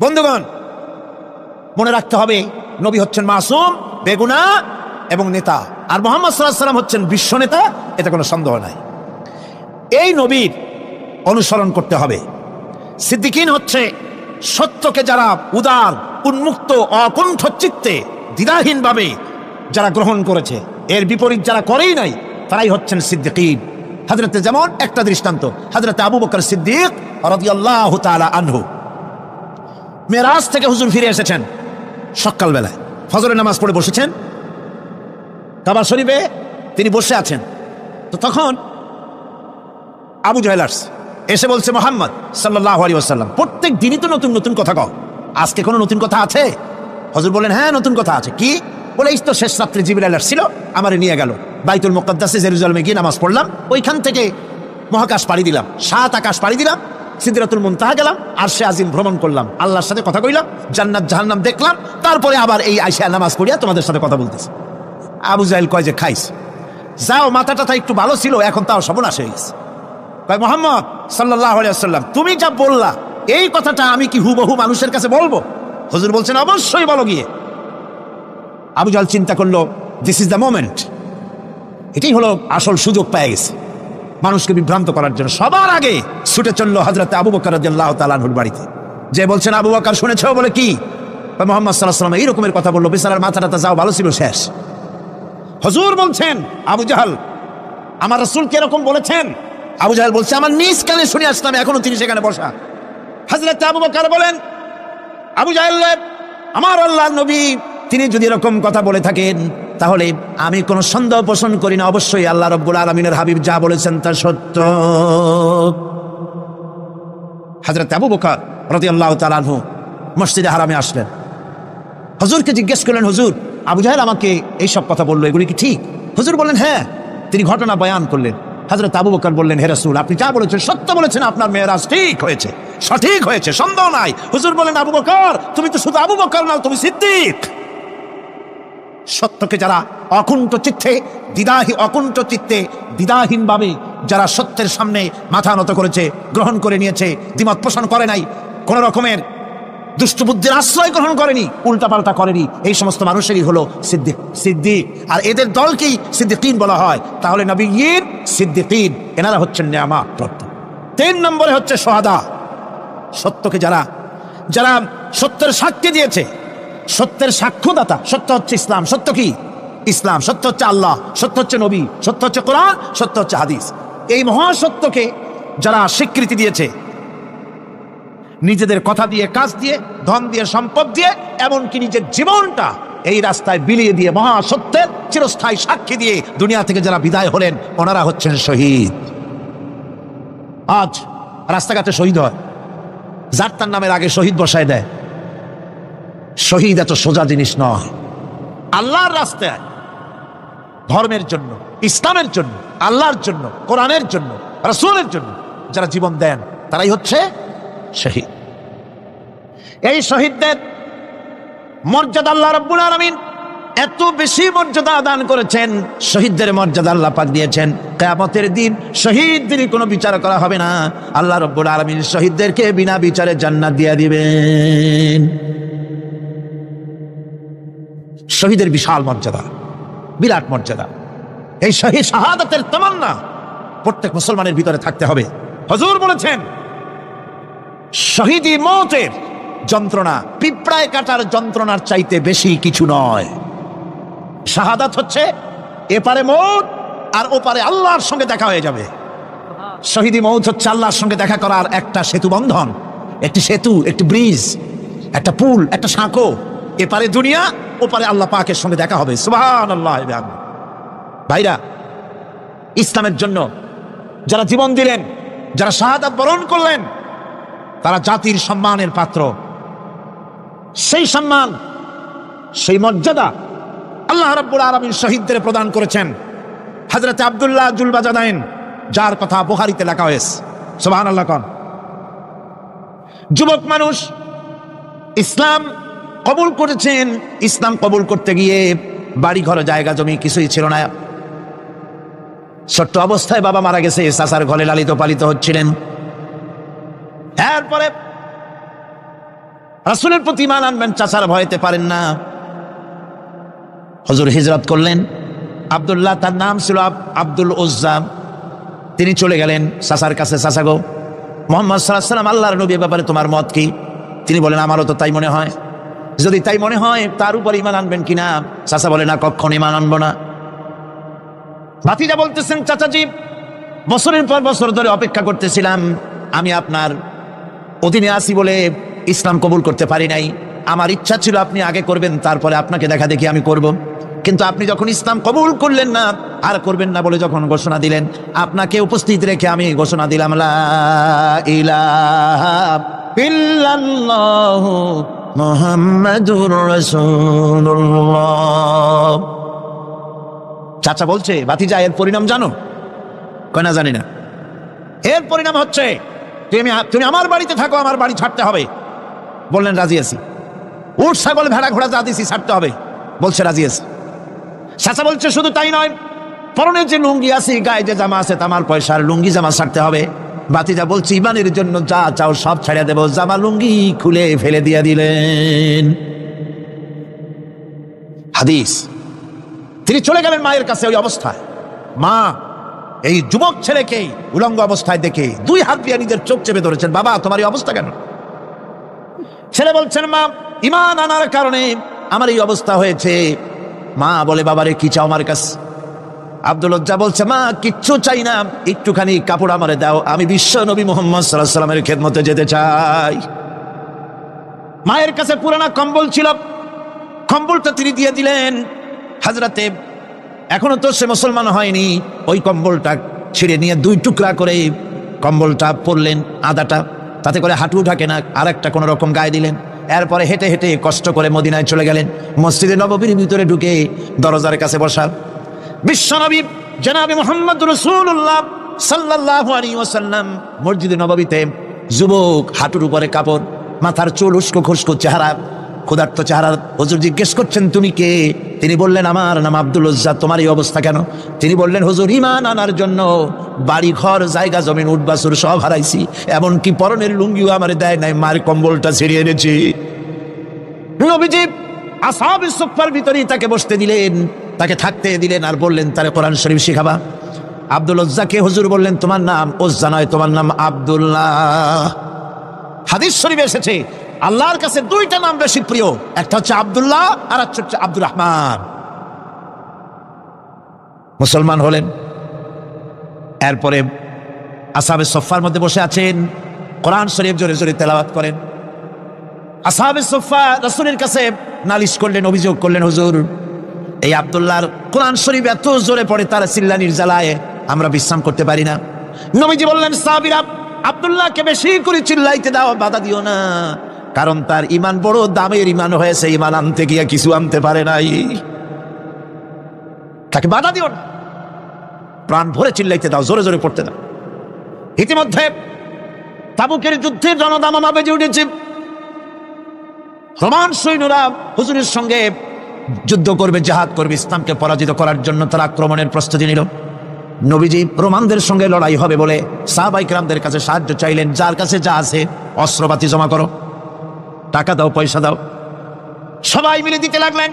বন্ধুগণ, মনে রাখতে হবে, নবী হচ্ছেন মাসুম, বেগুনাহ এবং নেতা, আর মুহাম্মদ সাল্লাল্লাহু আলাইহি ওয়াসাল্লাম হচ্ছেন বিশ্ব নেতা, এতে কোনো সন্দেহ নাই। এই নবীর অনুসরণ করতে হবে। সিদ্দিকিন হচ্ছে সত্যকে যারা উদার, উন্মুক্ত, অকুণ্ঠ চিত্তে, দ্বিধাহীনভাবে যারা গ্রহণ করেছে, এর বিপরীত যারা করেই নাই, তারাই হচ্ছেন সিদ্দিকিন। হযরতে, যেমন একটা দৃষ্টান্ত, হযরতে আবু বকর সিদ্দিক রাদিয়াল্লাহু তাআলা আনহু, মেরাজ থেকে হুজুর ফিরে এসেছেন সকালবেলায়, ফজরের নামাজ পড়ে বসেছেন কাবা শরীফে, তিনি বসে আছেন। তো তখন আবু জাহেল এসে বলছে, মুহাম্মদ সাল্লাল্লাহু আলাইহি ওয়াসাল্লাম, প্রত্যেক দিনই তো নতুন নতুন কথা কও, আজকে কোনো নতুন কথা আছে? হুজুর বলেন, হ্যাঁ নতুন কথা আছে। কি? বলে, এই তো শেষ রাত্রে জিবরাইল আসছিল, আমারে নিয়ে গেল বাইতুল মুকাদ্দাসে, জেরুজালেমে গিয়ে নামাজ পড়লাম, ওইখান থেকে মহাকাশ পাড়ি দিলাম, 7 আকাশ পাড়ি দিলাম, সিদরাতুল মুনতাহা গেলাম, আরশে আজিম ভ্রমণ করলাম, আল্লাহর সাথে কথা কইলাম, জান্নাত জাহান্নাম দেখলাম, তারপরে আবার এই আইসা নামাজ পড়িয়া তোমাদের সাথে কথা বলতেছি। আবু জাহেল কয় যে, খাইস, যাও, মাথাটা একটু ভালো ছিল, এখন তাও সর্বনাশ হয়ে গেছে। কয়, মুহাম্মদ সাল্লাল্লাহু আলাইহি ওয়াসাল্লাম, তুমি যা বললা এই কথাটা আমি কি হুবহু মানুষের কাছে বলবো? হুজুর বলছেন, অবশ্যই বলো গিয়ে। আবু জাহেল চিন্তা করলো, দিস ইজ দ্য মোমেন্ট, এটাই হলো আসল সুযোগ পেয়ে গেছে মানুষকে বিভ্রান্ত করার জন্য। সবার আগে ছুটে চললো হযরতে আবু বকর রাদিয়াল্লাহু তাআলা আনহুর বাড়িতে, যে বলছেন, আবু বকর শুনেছো? বলে, কি? মুহাম্মদ সাল্লাল্লাহু আলাইহি ওয়াসাল্লাম এই রকমের কথা বললো, বেচারার মাথাটা যাও ভালো ছিল, শেষ। হুজুর বলছেন, আবু জাহেল, আমার রাসূল কি এরকম বলেছেন? আবু জাহেল বলছে, আমার নিজ কানে শুনে আসলাম, এখনো তিনি সেখানে বসা। হযরত আবু বকর বলেন, আবু জাহেল, আমার আল্লাহর নবী তিনি যদি এরকম কথা বলে থাকেন, তাহলে আমি কোনো সন্দেহ পোষণ করি না, অবশ্যই আল্লাহ রাব্বুল আলামিনের হাবিব যা বলেছেন তা সত্য। হযরত আবু বকর রাদিয়াল্লাহু তাআলা আনহু মসজিদে হারামে আসলেন, হুজুরকে জিজ্ঞেস করলেন, হুজুর, আবু জাহেল আমাকে এইসব কথা বললো, এগুলি কি ঠিক? হুজুর বললেন, হ্যাঁ। তিনি ঘটনা বয়ান করলেন। হযরত আবু বকর বললেন, হে রাসূল, আপনি যা বলেছেন সত্য বলেছেন, আপনার মেরাজ ঠিক হয়েছে, সঠিক হয়েছে, সন্দেহ নাই। হুজুর বলেন, আবু বকর, তুমি তো শুধু আবু বকর নাও, তুমি সিদ্দিক। সত্যকে যারা অকুণ্ঠ চিত্তে, অকুণ্ঠ চিত্তে, দ্বিধাহীনভাবে যারা সত্যের সামনে মাথা নত করেছে, গ্রহণ করে নিয়েছে, দ্বিমত পোষণ করে নাই, কোন রকমের দুষ্টবুদ্ধির আশ্রয় গ্রহণ করেনি, উল্টাপাল্টা করেনি, এই সমস্ত মানুষেরই হলো সিদ্দিক। আর এদের দলকেই সিদ্দিকিন বলা হয়। তাহলে নবিয়্যিন, সিদ্দিকিন, এনারা হচ্ছেন নেয়ামত প্রাপ্ত। 3 নম্বরে হচ্ছে শুহাদা, সত্যকে যারা সত্যের সাক্ষী দিয়েছে, সত্যের সাক্ষ্যদাতা। সত্য হচ্ছে ইসলাম। সত্য কি? ইসলাম। সত্য হচ্ছে আল্লাহ, সত্য হচ্ছে নবী, সত্য হচ্ছে কোরআন, সত্য হচ্ছে হাদিস। এই মহাসত্যকে যারা স্বীকৃতি দিয়েছে, নিজেদের কথা দিয়ে, কাজ দিয়ে, ধন দিয়ে, সম্পদ দিয়ে, এমনকি নিজের জীবনটা এই রাস্তায় বিলিয়ে দিয়ে, মহাসত্যের চিরস্থায়ী সাক্ষী দিয়ে দুনিয়া থেকে যারা বিদায় হলেন, ওনারা হচ্ছেন শহীদ। আজ রাস্তাঘাটে শহীদ হয়, যার তার নামের আগে শহীদ বসায় দেয়। শহীদ এত সোজা জিনিস নয়। আল্লাহর রাস্তায়, ধর্মের জন্য, ইসলামের জন্য, আল্লাহর জন্য, কোরআনের জন্য, রাসূলের জন্য যারা জীবন দেন, তারাই হচ্ছে শহীদ। এই শহীদদের মর্যাদা আল্লাহ রাব্বুল আলামিন এত বেশি মর্যাদা দান করেছেন, শহীদদের মর্যাদা আল্লাহ পাক দিয়েছেন। কিয়ামতের দিন শহীদদের কোনো বিচার করা হবে না, আল্লাহ রাব্বুল আলামিন শহীদদেরকে বিনা বিচারে জান্নাত দিয়ে দিবেন। শহীদের বিশাল মর্যাদা, বিরাট মর্যাদা। এই শহীদ শাহাদাতের তামান্না প্রত্যেক মুসলমানের ভিতরে থাকতে হবে। হুজুর বলেছেন, শহীদি মওতের যন্ত্রণা পিঁপড়ায় কাটার যন্ত্রণার চাইতে বেশি কিছু নয়। শাহাদাত হচ্ছে এপারে মওত আর ওপারে আল্লাহর সঙ্গে দেখা হয়ে যাবে। শহীদি মওত হচ্ছে আল্লাহর সঙ্গে দেখা করার একটা সেতু বন্ধন, একটি সেতু, একটি ব্রিজ, একটা পুল, একটা সাঁকো। এপারে দুনিয়া, ওপারে আল্লাহ পাকের সঙ্গে দেখা হবে। সুবহানাল্লাহ। ভাইরা, ইসলামের জন্য যারা জীবন দিলেন, যারা শাহাদাত বরণ করলেন, তারা জাতির সম্মানের পাত্র। সেই সম্মান, সেই মর্যাদা আল্লাহ রাব্বুল আলামিন শহীদদের প্রদান করেছেন। হযরত আব্দুল্লাহ জুলবাজাদাইন, যার কথা বুখারীতে লেখা হয়েছে, সুবহানাল্লাহ কোন যুবক মানুষ ইসলাম কবুল করেছেন। ইসলাম কবুল করতে গিয়ে বাড়ি ঘর জায়গা জমি কিছুই ছিল না। ছোট্ট অবস্থায় বাবা মারা গেছে, চাচার ঘরে লালিত পালিত হচ্ছিলেন। এরপরে রাসূলের প্রতি ঈমান আনবেন, চাচার ভয়তে পারেন না। হুজুর হিজরত করলেন। আব্দুল্লাহ তার নাম ছিল, আব্দুল উজ্জা। তিনি চলে গেলেন চাচার কাছে। চাচা গো, মুহাম্মদ সাল্লাল্লাহু আলাইহি ওয়াসাল্লাম আল্লাহর নবীর ব্যাপারে তোমার মত কি? তিনি বলেন আমারও তো তাই মনে হয়। যদি তাই মনে হয় তার উপর ঈমান আনবেন কিনা? চাচা বলে না, কখনো ঈমান আনবো না। ভাতিজা বলতেছেন চাচাজি, বছরের পর বছর ধরে অপেক্ষা করতেছিলাম, আমি আপনার অধীনে আছি বলে ইসলাম কবুল করতে পারি নাই। আমার ইচ্ছা ছিল আপনি আগে করবেন, তারপরে আপনাকে দেখা দেখি আমি করব। কিন্তু আপনি যখন ইসলাম কবুল করলেন না, আর করবেন না বলে যখন ঘোষণা দিলেন, আপনাকে উপস্থিত রেখে আমি ঘোষণা দিলাম লা ইলাহা ইল্লাল্লাহু মুহাম্মাদুর রাসূলুল্লাহ। চাচা বলছে, ভাতিজা এর পরিণাম জানো? কয় না, জানি না। এর পরিণাম হচ্ছে তুমি আমার বাড়িতে থাকো, আমার বাড়ি ছাড়তে হবে। বললেন রাজি আছি। উট ছাগল ভেড়া ঘোড়া যা দিছি ছাড়তে হবে, বলছে রাজি আছি। চাচা বলছে শুধু তাই নয়, পরনে যে লুঙ্গি আছে, গায়ে যে জামা আছে, তামার পয়সার লুঙ্গি জামা ছাড়তে হবে। ভাতিজা বলছে ঈমানের জন্য যা চাও সব ছাড়িয়ে দেব। জামা লুঙ্গি খুলে ফেলে দিয়ে দিলেন। হাদিস। তিনি চলে গেলেন মায়ের কাছে ওই অবস্থায়। মা এই যুবক ছেলেকে উলঙ্গ অবস্থায় দেখে দুই হাত দিয়ে নিজের চোখ চেপে ধরেছেন। বাবা, তোমার এই অবস্থা কেন? ছেলে বলছেন, মা ঈমান আনার কারণে আমার এই অবস্থা হয়েছে। মা বলে, বাবারে কি চাও আমার কাছে? আব্দুল উজ্জা বলছে, মা কিচ্ছু চাই না, একটুখানি কাপড় আমারে দাও, আমি বিশ্ব নবী মুহাম্মদ সাল্লাল্লাহু আলাইহি ওয়াসাল্লামের খেদমতে যেতে চাই। মায়ের কাছে পুরানা কম্বল ছিল, কম্বলটা তিনি দিয়ে দিলেন। হযরতে এখনো তো সে মুসলমান হয়নি, ওই কম্বলটা ছিঁড়ে নিয়ে দুই টুকরা করে কম্বলটা পরলেন, আদাটা তাতে করে হাঁটু ঢাকে না, আর একটা কোনো রকম গায়ে দিলেন। এরপরে হেঁটে হেঁটে কষ্ট করে মদিনায় চলে গেলেন। মসজিদে নববীর ভিতরে ঢুকে দরজার কাছে বসা বিশ্বনবী জনাবে মুহাম্মদ রাসূলুল্লাহ সাল্লাল্লাহু আলাইহি ওয়াসাল্লাম মসজিদে নববীতে, যুবক, হাঁটুর উপরে কাপড়, মাথার চুল উস্কো খুস্কো চেহারা, ক্ষুধার্ত চেহারা। হুজুর জিজ্ঞেস করছেন, তুমি কে? তিনি বললেন, আমার নাম আব্দুল উজ্জা। তোমার এই অবস্থা কেন? তিনি বললেন, হুজুর ঈমান আনার জন্য বাড়ি ঘর জায়গা জমিন উট বাছুর সব হারাইছি, এমনকি পরনের লুঙ্গিও আমার দেয় নাই, মার কম্বলটা ছিঁড়ে এনেছি। নবীজি আসহাবে সুফফার ভিতরেই তাকে বসতে দিলেন, তাকে থাকতে দিলেন, আর বললেন তারে কোরআন শরীফ শিখাবা। আব্দুল উজ্জাকে হুজুর বললেন, তোমার নাম উজ্জা নয়, তোমার নাম আব্দুল্লাহ। হাদিস শরীফে এসেছে আল্লাহর কাছে দুইটা নাম বেশি প্রিয়, একটা হচ্ছে আব্দুল্লাহ আর একটা হচ্ছে আব্দুর রহমান। মুসলমান হলেন। এরপরে আসহাবে সুফফার মধ্যে বসে আছেন, কোরআন শরীফ জোরে জোরে তেলাওয়াত করেন। আসহাবে সুফফা রাসূলের কাছে নালিশ করলেন, অভিযোগ করলেন, হুজুর এই আব্দুল্লাহর কোরআন শরীফ এত জোরে পড়ে, তার চিল্লানির জ্বালায় আমরা বিশ্রাম করতে পারি না। নবীজি বললেন, সাহাবীরা আব্দুল্লাহকে বেশি করে চিল্লাইতে দাও, বাধা দিও না, কারণ তার ঈমান বড় দামের ঈমান হয়েছে, ঈমান আনতে গিয়ে কিছু আনতে পারে নাই, তাকে বাধা দিও না, প্রাণ ভরে চিল্লাইতে দাও, জোরে জোরে পড়তে দাও। ইতিমধ্যে তাবুকের যুদ্ধের রণদামামা বেজে উঠেছে। রোমান সৈন্যরা হুজুরের সঙ্গে যুদ্ধ করবে, জিহাদ করবে, ইসলামকে পরাজিত করার জন্য তারা আক্রমণের প্রস্তুতি নিল। নবীজি রোমানদের সঙ্গে লড়াই হবে বলে সাহাবায়ে কেরামদের কাছে সাহায্য চাইলেন, যার কাছে যা আছে অস্ত্রপাতি জমা করো, টাকা দাও, পয়সা দাও। সবাই মিলে দিতে লাগলেন।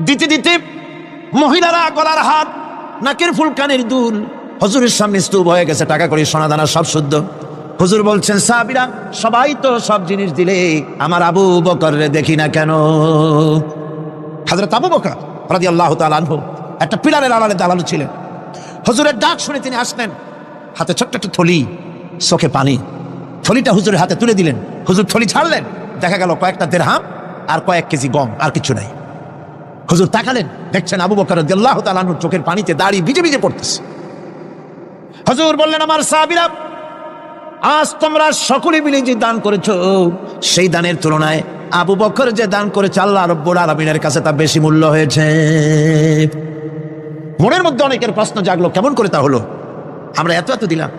দিতে দিতে মহিলারা গলার হাত, নাকের ফুল, কানের দুল হুজুরের সামনে স্তূপ হয়ে গেছে, টাকা করে সোনাদানা সব শুদ্ধ। হুজুর বলছেন, সাহাবীরা সবাই তো সব জিনিস দিলে, আমার আবু বকররে দেখি না কেন? হযরত আবু বকর রাদিয়াল্লাহু তাআলা আনহু একটা পিলারের আড়ালে দাঁড়ানো ছিলেন। হুজুরের ডাক শুনে তিনি আসলেন, হাতে ছোট্ট একটা থলি, চোখে পানি। থলিটা হুজুরের হাতে তুলে দিলেন। হুজুর থলি ছাড়লেন, দেখা গেল কয়েকটা দিরহাম আর কয়েক কেজি গম, আর কিছু নাই। হুজুর তাকালেন, দেখছেন আবু বকর রাদিয়াল্লাহু তাআলা আনহুর চোখের পানিতে দাড়ি ভিজে ভিজে পড়তেছে। হুজুর বললেন, আমার সাহাবীরা আজ তোমরা সকলে মিলে যে দান করেছো, সেই দানের তুলনায় আবু বকর যে দান করেছে আল্লাহ রাব্বুল আলামিনের কাছে তা বেশি মূল্য হয়েছে। মনের মধ্যে অনেকের প্রশ্ন জাগলো, কেমন করে তা হলো? আমরা এত এত দিলাম,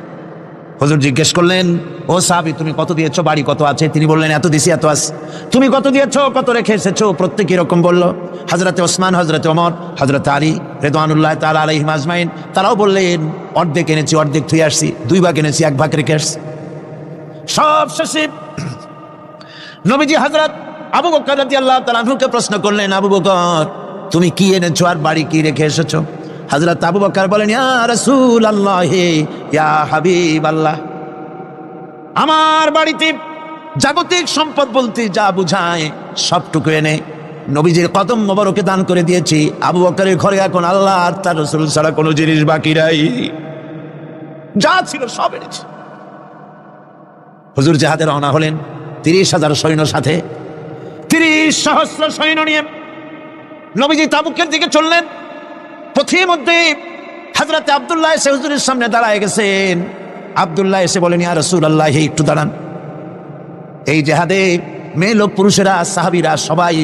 হুজুর জিজ্ঞেস করলেন, ও সাহাবী তুমি কত দিয়েছো, বাড়ি কত আছে? তিনি বললেন এত দিছি, এত আছে। তুমি কত দিয়েছো, কত রেখে এসেছো? প্রত্যেকে এরকম বলল। হযরতে ওসমান, হযরতে ওমর, হযরতে আলী রিদওয়ানুল্লাহ তাআলা আলাইহিম আজমাইন তারাও বললেন অর্ধেক এনেছি, অর্ধেক থুয়ে আসছি, 2 ভাগ এনেছি, 1 ভাগ রেখে আসছি। সব শেষে নবীজি হযরত আবু বকর রাদিয়াল্লাহু তাআলা আনহুকে প্রশ্ন করলেন, আবু বকর তুমি কি এনেছো আর বাড়ি কি রেখে এসেছো? হযরত আবু বকর বলেন, ইয়া রাসূলুল্লাহ, ইয়া হাবিবাল্লাহ, আমার বাড়িতে জাগতিক সম্পদ বলতে যা বুঝায় সবটুকু এনে নবীজির কদম মোবারকে দান করে দিয়েছি। আবু বকরের ঘরে এখন আল্লাহ আর তার রাসূল ছাড়া কোনো জিনিস বাকি নাই, যা ছিল সব এনেছে। হুজুর জিহাদে রওনা হলেন 30,000 সৈন্য সাথে, 30 সহস্র সৈন্য নিয়ে নবীজি তাবুকের দিকে চললেন। পথের মধ্যে হযরত আব্দুল্লাহ এসে হুজুরের সামনে দাঁড়ায় গেছেন। আব্দুল্লাহ এসে বলেন, ইয়া রাসূলুল্লাহ, একটু দাঁড়ান। এই জিহাদে মেয়ে লোক পুরুষেরা সাহাবীরা সবাই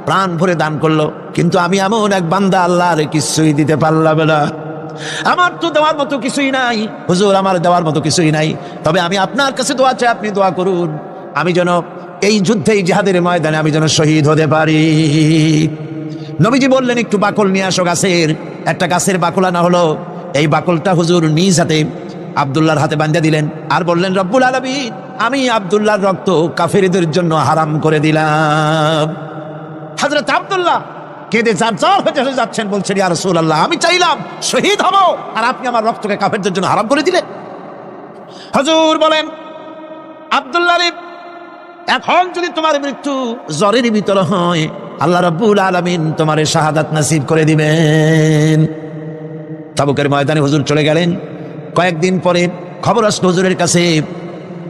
প্রাণ ভরে দান করলো, কিন্তু আমি এমন এক বান্দা, আল্লাহর কিছুই দিতে পারলাম না। আমার তো দেওয়ার মতো কিছুই নাই হুজুর, আমার দেওয়ার মতো কিছুই নাই। তবে আমি আপনার কাছে দোয়া চাই, আপনি দোয়া করুন আমি যেন এই যুদ্ধে, এই জিহাদের ময়দানে আমি যেন শহীদ হতে পারি। নবীজি বললেন, একটু বাকল নিয়ে আসো গাছের। একটা গাছের বাকল আনা হলো। এই বাকলটা হুজুর নিজ হাতে আব্দুল্লাহর হাতে বাঁধা দিলেন আর বললেন, রব্বুল আলামিন, আমি আব্দুল্লাহর রক্ত কাফেরদের জন্য হারাম করে দিলাম। হযরত আব্দুল্লাহ কেঁদে জারজার হয়ে যাচ্ছেন, বলছেন, ইয়া রাসূলুল্লাহ, আমি চাইলাম শহীদ হব আর আপনি আমার রক্তকে কাফেরদের জন্য হারাম করে দিলেন। হুজুর বলেন, আব্দুল্লাহ রে, এখন যদি তোমার মৃত্যু জ্বরের ভিতরে হয়, আল্লাহ রাব্বুল আলামিন তোমারে শাহাদাত নসিব করে দিবেন। তাবুকের ময়দানে হুজুর চলে গেলেন। কয়েকদিন পরে খবর আসলো হুজুরের কাছে,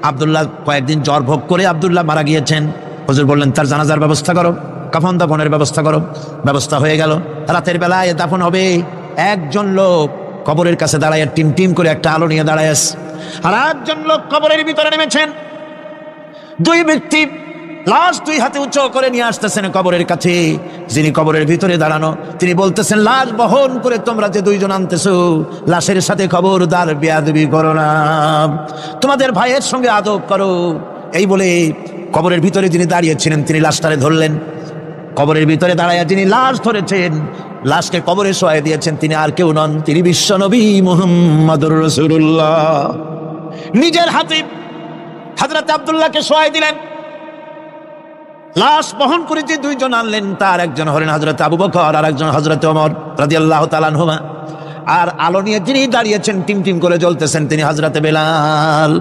আব্দুল্লাহ কয়েকদিন জ্বর ভোগ করে আব্দুল্লাহ মারা গিয়েছেন। হুজুর বললেন, তার জানাজার ব্যবস্থা করো, কাফন দাফনের ব্যবস্থা করো। ব্যবস্থা হয়ে গেল। রাতের বেলায় দাফন হবে। একজন লোক কবরের কাছে দাঁড়ায় টিম টিম করে একটা আলো নিয়ে দাঁড়ায় আছে, আর একজন লোক কবরের ভিতরে নেমেছেন। 2 ব্যক্তি লাশ 2 হাতে উঁচু করে নিয়ে আসতেছেন কবরের কাছে। যিনি কবরের ভিতরে দাঁড়ানো তিনি বলতেছেন, লাশ বহন করে তোমরা যে 2 জন আনতেছো, লাশের সাথে খবরদার বেয়াদবি করো না, তোমাদের ভাইয়ের সঙ্গে আদব করো। এই বলে কবরের ভিতরে যিনি দাঁড়িয়েছিলেন তিনি লাশটারে ধরলেন। কবরের ভিতরে দাঁড়াইয়া যিনি লাশ ধরেছেন, লাশকে কবরে শোয়াই দিয়েছেন, তিনি আর কেউ নন, তিনি বিশ্বনবী মুহাম্মদুর রাসূলুল্লাহ। নিজের হাতে হযরত আব্দুল্লাহকে শোয়াই দিলেন। লাশ বহন করে যে 2 জন আনলেন, তার একজন হলেন হযরত আবু বকর আর একজন হযরত ওমর রাদিয়াল্লাহু তাআলা আনহুমা। আর আলো নিয়ে যিনি দাঁড়িয়েছেন, টিম টিম করে জ্বলতেছেন, তিনি হযরত বেলাল।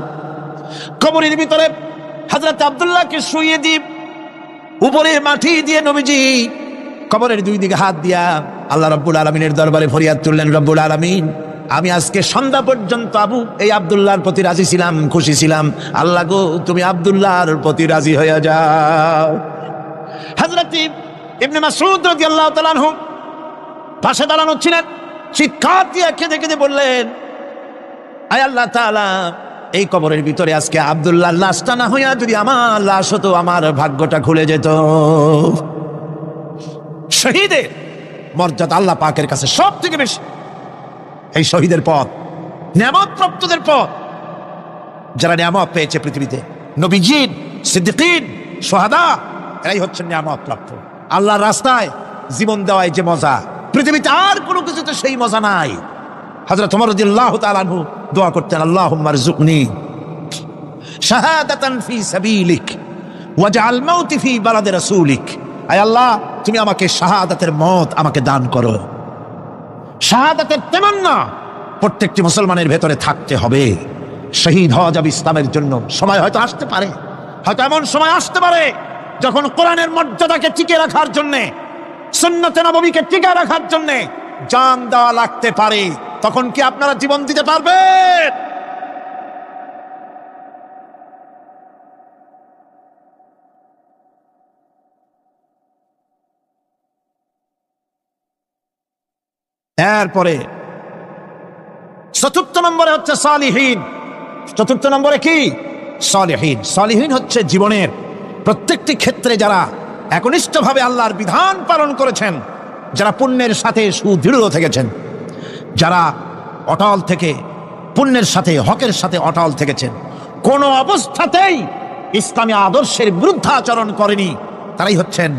কবরের ভিতরে হযরত আব্দুল্লাহকে শুইয়ে দিয়ে উপরে মাটি দিয়ে নবীজি কবরের 2 দিকে হাত দিয়া আল্লাহ রাব্বুল আলামিনের দরবারে ফরিয়াদ তুললেন, রব্বুল আলামিন, আমি আজকে সন্ধ্যা পর্যন্ত এই আব্দুল্লাহর প্রতি রাজি ছিলাম, খুশি ছিলাম। আল্লাহ গো, তুমি আব্দুল্লাহর প্রতি রাজি হয়ে যাও। হযরত ইবনে মাসউদ রাদিয়াল্লাহু তাআলা আনহু পাশে দাঁড়ানো ছিলেন। চিৎকার দিয়ে কেঁদে কেঁদে বললেন, আয় আল্লাহ তাআলা, এই কবরের ভিতরে আজকে আব্দুল্লাহর লাশটা না হইয়া যদি আমার লাশ হতো, আমার ভাগ্যটা খুলে যেত। শহীদের মর্যাদা আল্লাহ পাকের কাছে সব থেকে বেশি। এই শহীদের পথ নিয়ামত প্রাপ্তদের পথ, যারা নিয়ামত পেয়েছে পৃথিবীতে, নবীজিন, সিদ্দিকিন, শুহাদা, এরাই হচ্ছেন নিয়ামত প্রাপ্ত। আল্লাহর রাস্তায় জীবন দেওয়ায় যে মজা, পৃথিবীতে আর কোনো কিছুতে সেই মজা নাই। হযরত ওমর রাদিয়াল্লাহু তাআলা আনহু দোয়া করতেন, আল্লাহুম্মা রযুকনি শাহাদাতান ফি সাবিলিক ওয়াজআল মাউতি ফি বালাদি রাসূলিক। আয় আল্লাহ, তুমি আমাকে শাহাদাতের মত আমাকে দান করো। শাহাদাতের তামান্না প্রত্যেকটি মুসলমানের ভেতরে থাকতে হবে। শহীদ হওয়া যাবে ইসলামের জন্য। সময় হয়তো আসতে পারে, হয়তো এমন সময় আসতে পারে যখন কোরআনের মর্যাদাকে টিকে রাখার জন্যে, সুন্নতে নববীকে টিকে রাখার জন্যে জান দেওয়া লাগতে পারে। তখন কি আপনারা জীবন দিতে পারবেন? এরপরে 4th নম্বরে হচ্ছে সালিহিন। 4th নম্বরে কি? সালিহিন। সালিহিন হচ্ছে জীবনের প্রত্যেকটি ক্ষেত্রে যারা একনিষ্ঠভাবে আল্লাহর বিধান পালন করেছেন, যারা পুণ্যের সাথে সুদৃঢ় থেকেছেন, যারা অটল থেকে পুণ্যের সাথে হকের সাথে অটল থেকেছেন, কোন অবস্থাতেই ইসলামী আদর্শের বিরুদ্ধাচরণ করেনি, তারাই হচ্ছেন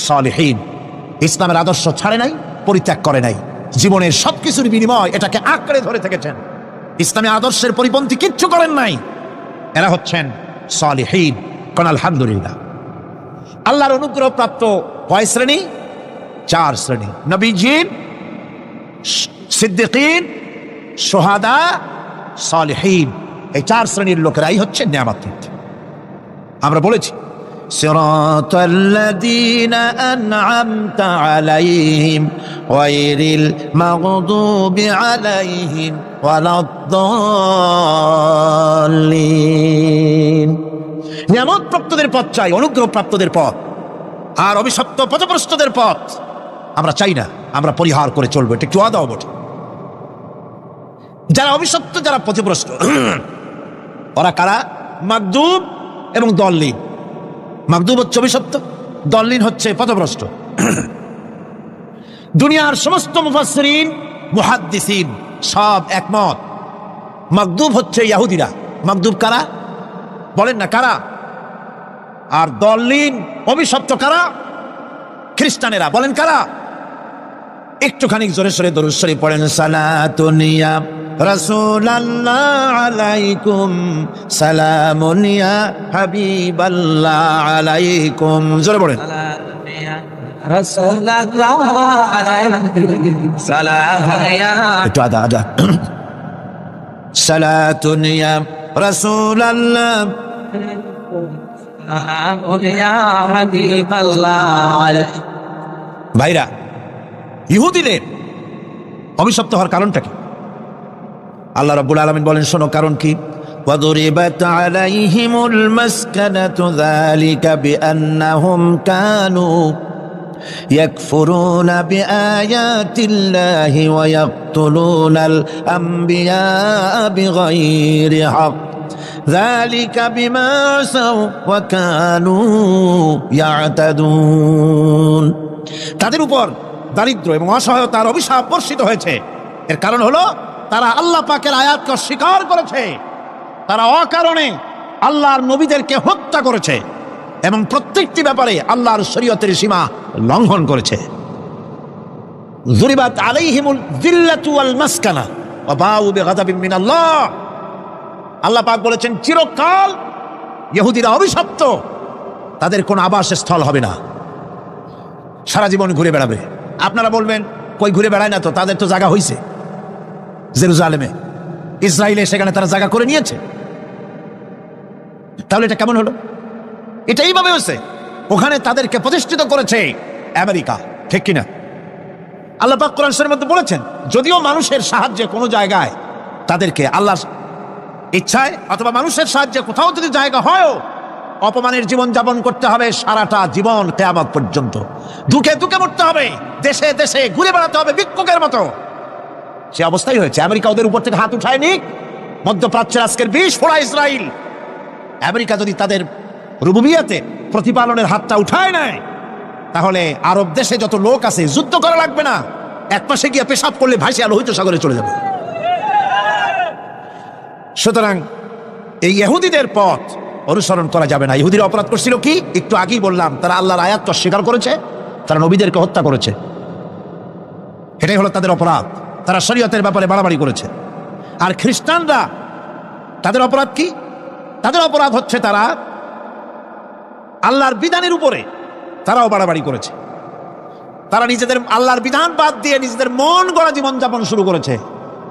সালেহীন। ইসলামের আদর্শ ছাড়ে নাই, পরিত্যাগ করে নাই, জীবনের সবকিছুর বিনিময় এটাকে আঁকড়ে ধরে থেকেছেন, ইসলামী আদর্শের পরিপন্থী কিচ্ছু করেন নাই। এরা হচ্ছেন সালেহীন। কোন আলহামদুলিল্লাহ। আল্লাহর অনুগ্রহ প্রাপ্ত কয় শ্রেণী? 4 শ্রেণী। নবীজিন, সিদ্দিকিন, শুহাদা, সালেহীন। এই 4 শ্রেণীর লোকেরাই হচ্ছে নিয়ামত। আমরা বলেছি সিরাতাল্লাযীনা আন'আমতা আলাইহিম গায়রিল মাগদুবি আলাইহিম ওয়ালাদ-দাল্লিন। নিয়ামত প্রাপ্তদের পথ চাই, অনুগ্রহ প্রাপ্তদের পথ, আর অভিশপ্ত পথভ্রষ্টদের পথ আমরা চাই না, আমরা পরিহার করে চলবো। এটা একটু আদাও বটে। যারা অভিশপ্ত, যারা পথভ্রষ্ট, ওরা কারা? মাগদুব এবং দল্লিন। মাগদুব হচ্ছে অভিশপ্ত, দল্লিন হচ্ছে পথভ্রষ্ট। দুনিয়ার সমস্ত মুফাসসিরিন, মুহাদ্দিসিন সব একমত, মাগদুব হচ্ছে ইহুদিরা। মাগদুব কারা? বলেন না কারা? আর দল্লিন, অভিশপ্ত কারা? খ্রিস্টানেরা। বলেন কারা? একটুখানি জোরে সোরে দরুদ শরীফ পড়েন। সালাতুন ইয়া রাসূলাল্লাহ আলাইকুম, সালামুন ইয়া হাবিবাল্লাহ আলাইকুম। জোরে পড়েন। একটু আদা। সালাতুন ইয়া রাসূলাল্লাহ ভাইরা, ইহুদিদের অভিশপ্ত হওয়ার কারণটা কি? আল্লাহ রাব্বুল আলামিন বলেন, শোনো কারণ কি। وَضُرِبَتْ عَلَيْهِمُ الْمَسْكَنَةُ ذَلِكَ بِأَنَّهُمْ كَانُوا يَكْفُرُونَ بِآيَاتِ اللَّهِ وَيَقْتُلُونَ الْأَنْبِيَاءَ بِغَيْرِ حَقٍّ ذَلِكَ بِمَا عَصَوْا وَكَانُوا يَعْتَدُونَ। তাদের উপর দারিদ্র এবং অসহায়তার অভিশাপ বর্ষিত হয়েছে। এর কারণ হলো তারা আল্লাহ পাকের আয়াতকে অস্বীকার করেছে, তারা অকারণে আল্লাহর নবীদেরকে হত্যা করেছে এবং প্রত্যেকটি ব্যাপারে আল্লাহর শরীয়তের সীমা লঙ্ঘন করেছে। যুরিবাত আলাইহিমুল যিল্লাতু ওয়াল মাসকানা ওয়া বাউ বিগাযাবিন মিনাল্লাহ। আল্লাহ পাক বলেছেন, চিরকাল ইহুদিরা অভিশপ্ত, তাদের কোনো আবাসস্থল হবে না, সারা জীবন ঘুরে বেড়াবে। আপনারা বলবেন, কই ঘুরে বেড়ায় না তো, তাদের তো জায়গা হয়েছে জেরুজালেমে, ইসরায়েলে, সেখানে তারা জায়গা করে নিয়েছে। তাহলে এটা কেমন হলো? এটা এইভাবে হয়েছে, ওখানে তাদেরকে প্রতিষ্ঠিত করেছে আমেরিকা, ঠিক কিনা? আল্লাহ পাক কোরআন শরীফের মধ্যে বলেছেন, যদিও মানুষের সাহায্যে কোনো জায়গায় তাদেরকে আল্লাহর ইচ্ছায় অথবা মানুষের সাহায্যে কোথাও যদি জায়গা হয়, অপমানের জীবন যাপন করতে হবে সারাটা জীবন, কিয়ামত পর্যন্ত দুঃখে দুঃখে মরতে হবে, দেশে দেশে ঘুরে বেড়াতে হবে ভিক্ষুকের মতো। সে অবস্থাই হয়েছে। আমেরিকা ওদের উপর থেকে হাত উঠায়নি। মধ্যপ্রাচ্যের আজকের 20 ফোড়া ইসরায়েল, আমেরিকা যদি তাদের রুবুবিয়াতে প্রতিপালনের হাতটা উঠায় নেয়, তাহলে আরব দেশে যত লোক আছে যুদ্ধ করা লাগবে না, এক পাশে গিয়ে পেশাব করলে ভাসিয়া লোহিত সাগরে চলে যাবে। সুতরাং এই ইহুদিদের পথ অনুসরণ করা যাবে না। ইহুদিরা অপরাধ করছিল কি? একটু আগেই বললাম, তারা আল্লাহর আয়াত অস্বীকার করেছে, তারা নবীদেরকে হত্যা করেছে, এটাই হলো তাদের অপরাধ। তারা শরীয়তের ব্যাপারে বাড়াবাড়ি করেছে। আর খ্রিস্টানরা, তাদের অপরাধ কি? তাদের অপরাধ হচ্ছে তারা আল্লাহর বিধানের উপরে তারাও বাড়াবাড়ি করেছে। তারা নিজেদের আল্লাহর বিধান বাদ দিয়ে নিজেদের মন গড়া জীবনযাপন শুরু করেছে।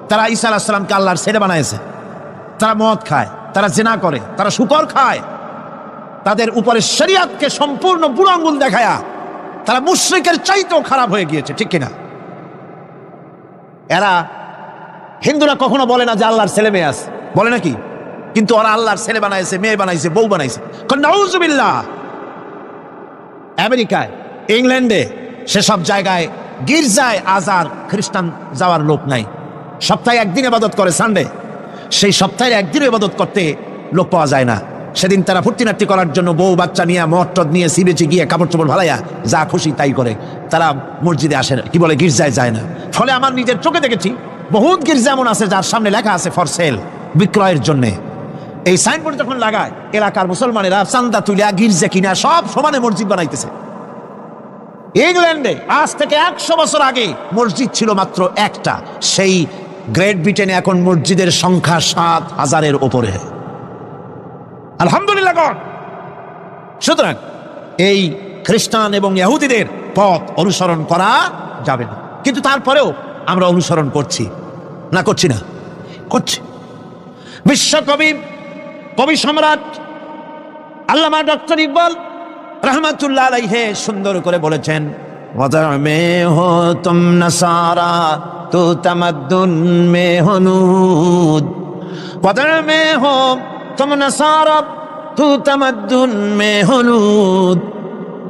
তারা ঈসা আলাইহিস সালামকে আল্লাহর ছেলে বানাইছে। তারা মদ খায়, তারা জিনা করে, তারা শুকর খায়, তাদের উপরে শরিয়তকে সম্পূর্ণ বুড়ো আঙ্গুল দেখায়া তারা মুশরিকের চাইতেও খারাপ হয়ে গিয়েছে, ঠিক কিনা? এরা, হিন্দুরা কখনো বলে না যে আল্লাহর ছেলে মেয়ে আছে, বলে নাকি? কিন্তু ওরা আল্লাহর ছেলে বানাইছে, মেয়ে বানাইছে, বউ বানাইছে। নাউজুবিল্লাহ। আমেরিকায়, ইংল্যান্ডে, সেসব জায়গায় গির্জায় আজ আর খ্রিস্টান যাওয়ার লোক নাই। সপ্তাহে একদিন ইবাদত করে, সানডে। সেই সপ্তাহে একদিন ইবাদত করতে লোক পাওয়া যায় না। সেদিন তারা ফুর্তিনাট্টি করার জন্য বউ বাচ্চা নিয়ে, মদ টদ নিয়ে, সিবেচে গিয়ে কাপড় চোপড় ভালাইয়া যা খুশি তাই করে। তারা মসজিদে আসে না, কি বলে, গির্জায় যায় না। ফলে আমার নিজের চোখে দেখেছি বহুত গির্জা এমন আছে যার সামনে লেখা আছে ফর সেল, বিক্রয়ের জন্য। এই সাইনবোর্ড যখন লাগায়, এলাকার মুসলমানেরা চান্দা তুলিয়া গির্জা কিনা সব সমানে মসজিদ বানাইতেছে। ইংল্যান্ডে আজ থেকে 100 বছর আগে মসজিদ ছিল মাত্র একটা। সেই গ্রেট ব্রিটেনে এখন মসজিদের সংখ্যা 7,000-এর উপরে। আলহামদুলিল্লাহ। সুতরাং এই খ্রিস্টান এবং ইহুদিদের পথ অনুসরণ করা যাবে না, কিন্তু তারপরেও আমরা অনুসরণ করছি না, করছি না? করছি। বিশ্বকবি, কবি সম্রাট আল্লামা ডক্টর ইকবাল रहमतुल्लाह अलैहि सुंदर করে বলেছেন, वदर में हो तुम नसारा तो तमद्दुन में हो नूद, वदर में हो तुम नसारा तो तमद्दुन में हो नूद,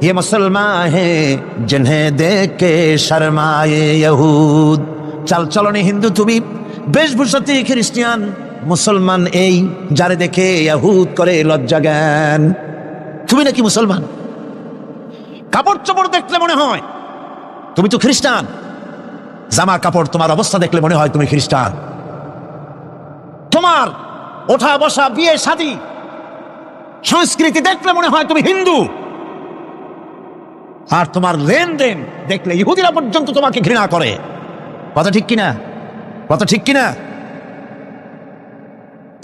ये मुसलमान है जिन्हें देख के शर्माए यहूद। चल चलने हिंदू তুমি, বেশভূষাতে খ্রিস্টান, মুসলমান এই যারে দেখে ইহুদ করে লজ্জা জ্ঞান। তুমি নাকি মুসলমান? কাপড় চোপড় দেখলে মনে হয় তুমি তো খ্রিস্টান, জামা কাপড় তোমার অবস্থা দেখলে মনে হয় তুমি খ্রিস্টান, তোমার ওঠা বসা বিয়ে শাদী সংস্কৃতি দেখলে মনে হয় তুমি হিন্দু, আর তোমার লেনদেন দেখলে ইহুদিরা পর্যন্ত তোমাকে ঘৃণা করে। কথা ঠিক কিনা? কথা ঠিক কিনা?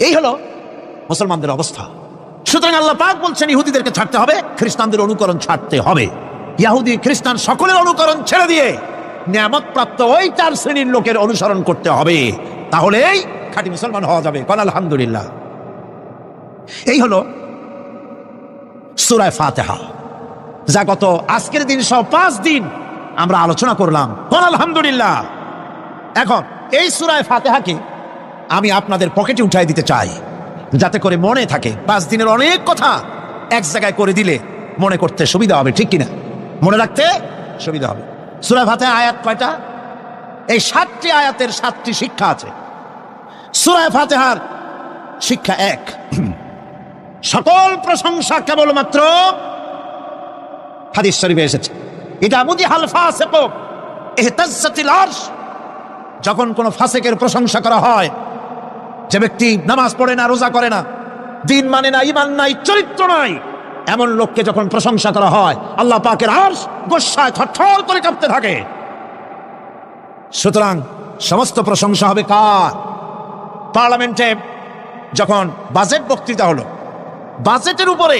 এই হলো মুসলমানদের অবস্থা। সুতরাং আল্লাহ পাক বলছেন ইহুদিদেরকে ছাড়তে হবে, খ্রিস্টানদের অনুকরণ ছাড়তে হবে। ইহুদি খ্রিস্টান সকলের অনুকরণ ছেড়ে দিয়ে নিয়ামত প্রাপ্ত ওই 4 শ্রেণীর লোকের অনুসরণ করতে হবে, তাহলেই খাঁটি মুসলমান হওয়া যাবে। কোন আলহামদুলিল্লাহ। এই হলো সূরা ফাতিহা, যা গত আজকের দিন সহ 5 দিন আমরা আলোচনা করলাম। কোন আলহামদুলিল্লাহ। এখন এই সূরা ফাতিহাকে আমি আপনাদের পকেটে উঠাই দিতে চাই, যাতে করে মনে থাকে। 5 দিনের অনেক কথা এক জায়গায় করে দিলে মনে করতে সুবিধা হবে, ঠিক কিনা? মনে রাখতে সুবিধা হবে। সূরা ফাতিহা আয়াত কয়টা? এই 7টি আয়াতের 7টি শিক্ষা আছে। সূরা ফাতিহার শিক্ষা 1, সকল প্রশংসা কেবলমাত্র, হাদিস শরীফে এসেছে, এটা মুদিহাল ফাসিক ইহতাজ্জাতিল আরশ, যখন কোন ফাসিকের প্রশংসা করা হয়, যে ব্যক্তি নামাজ পড়ে না, রোজা করে না, দিন মানে না, ঈমান নাই, চরিত্র নাই, এমন লোককে যখন প্রশংসা করা হয়, আল্লাহ পাকের আরশ গোসায় থরথর করে কাঁপতে থাকে। সুতরাং সমস্ত প্রশংসা হবে কার? পার্লামেন্টে যখন বাজেট বক্তৃতা হলো, বাজেটের উপরে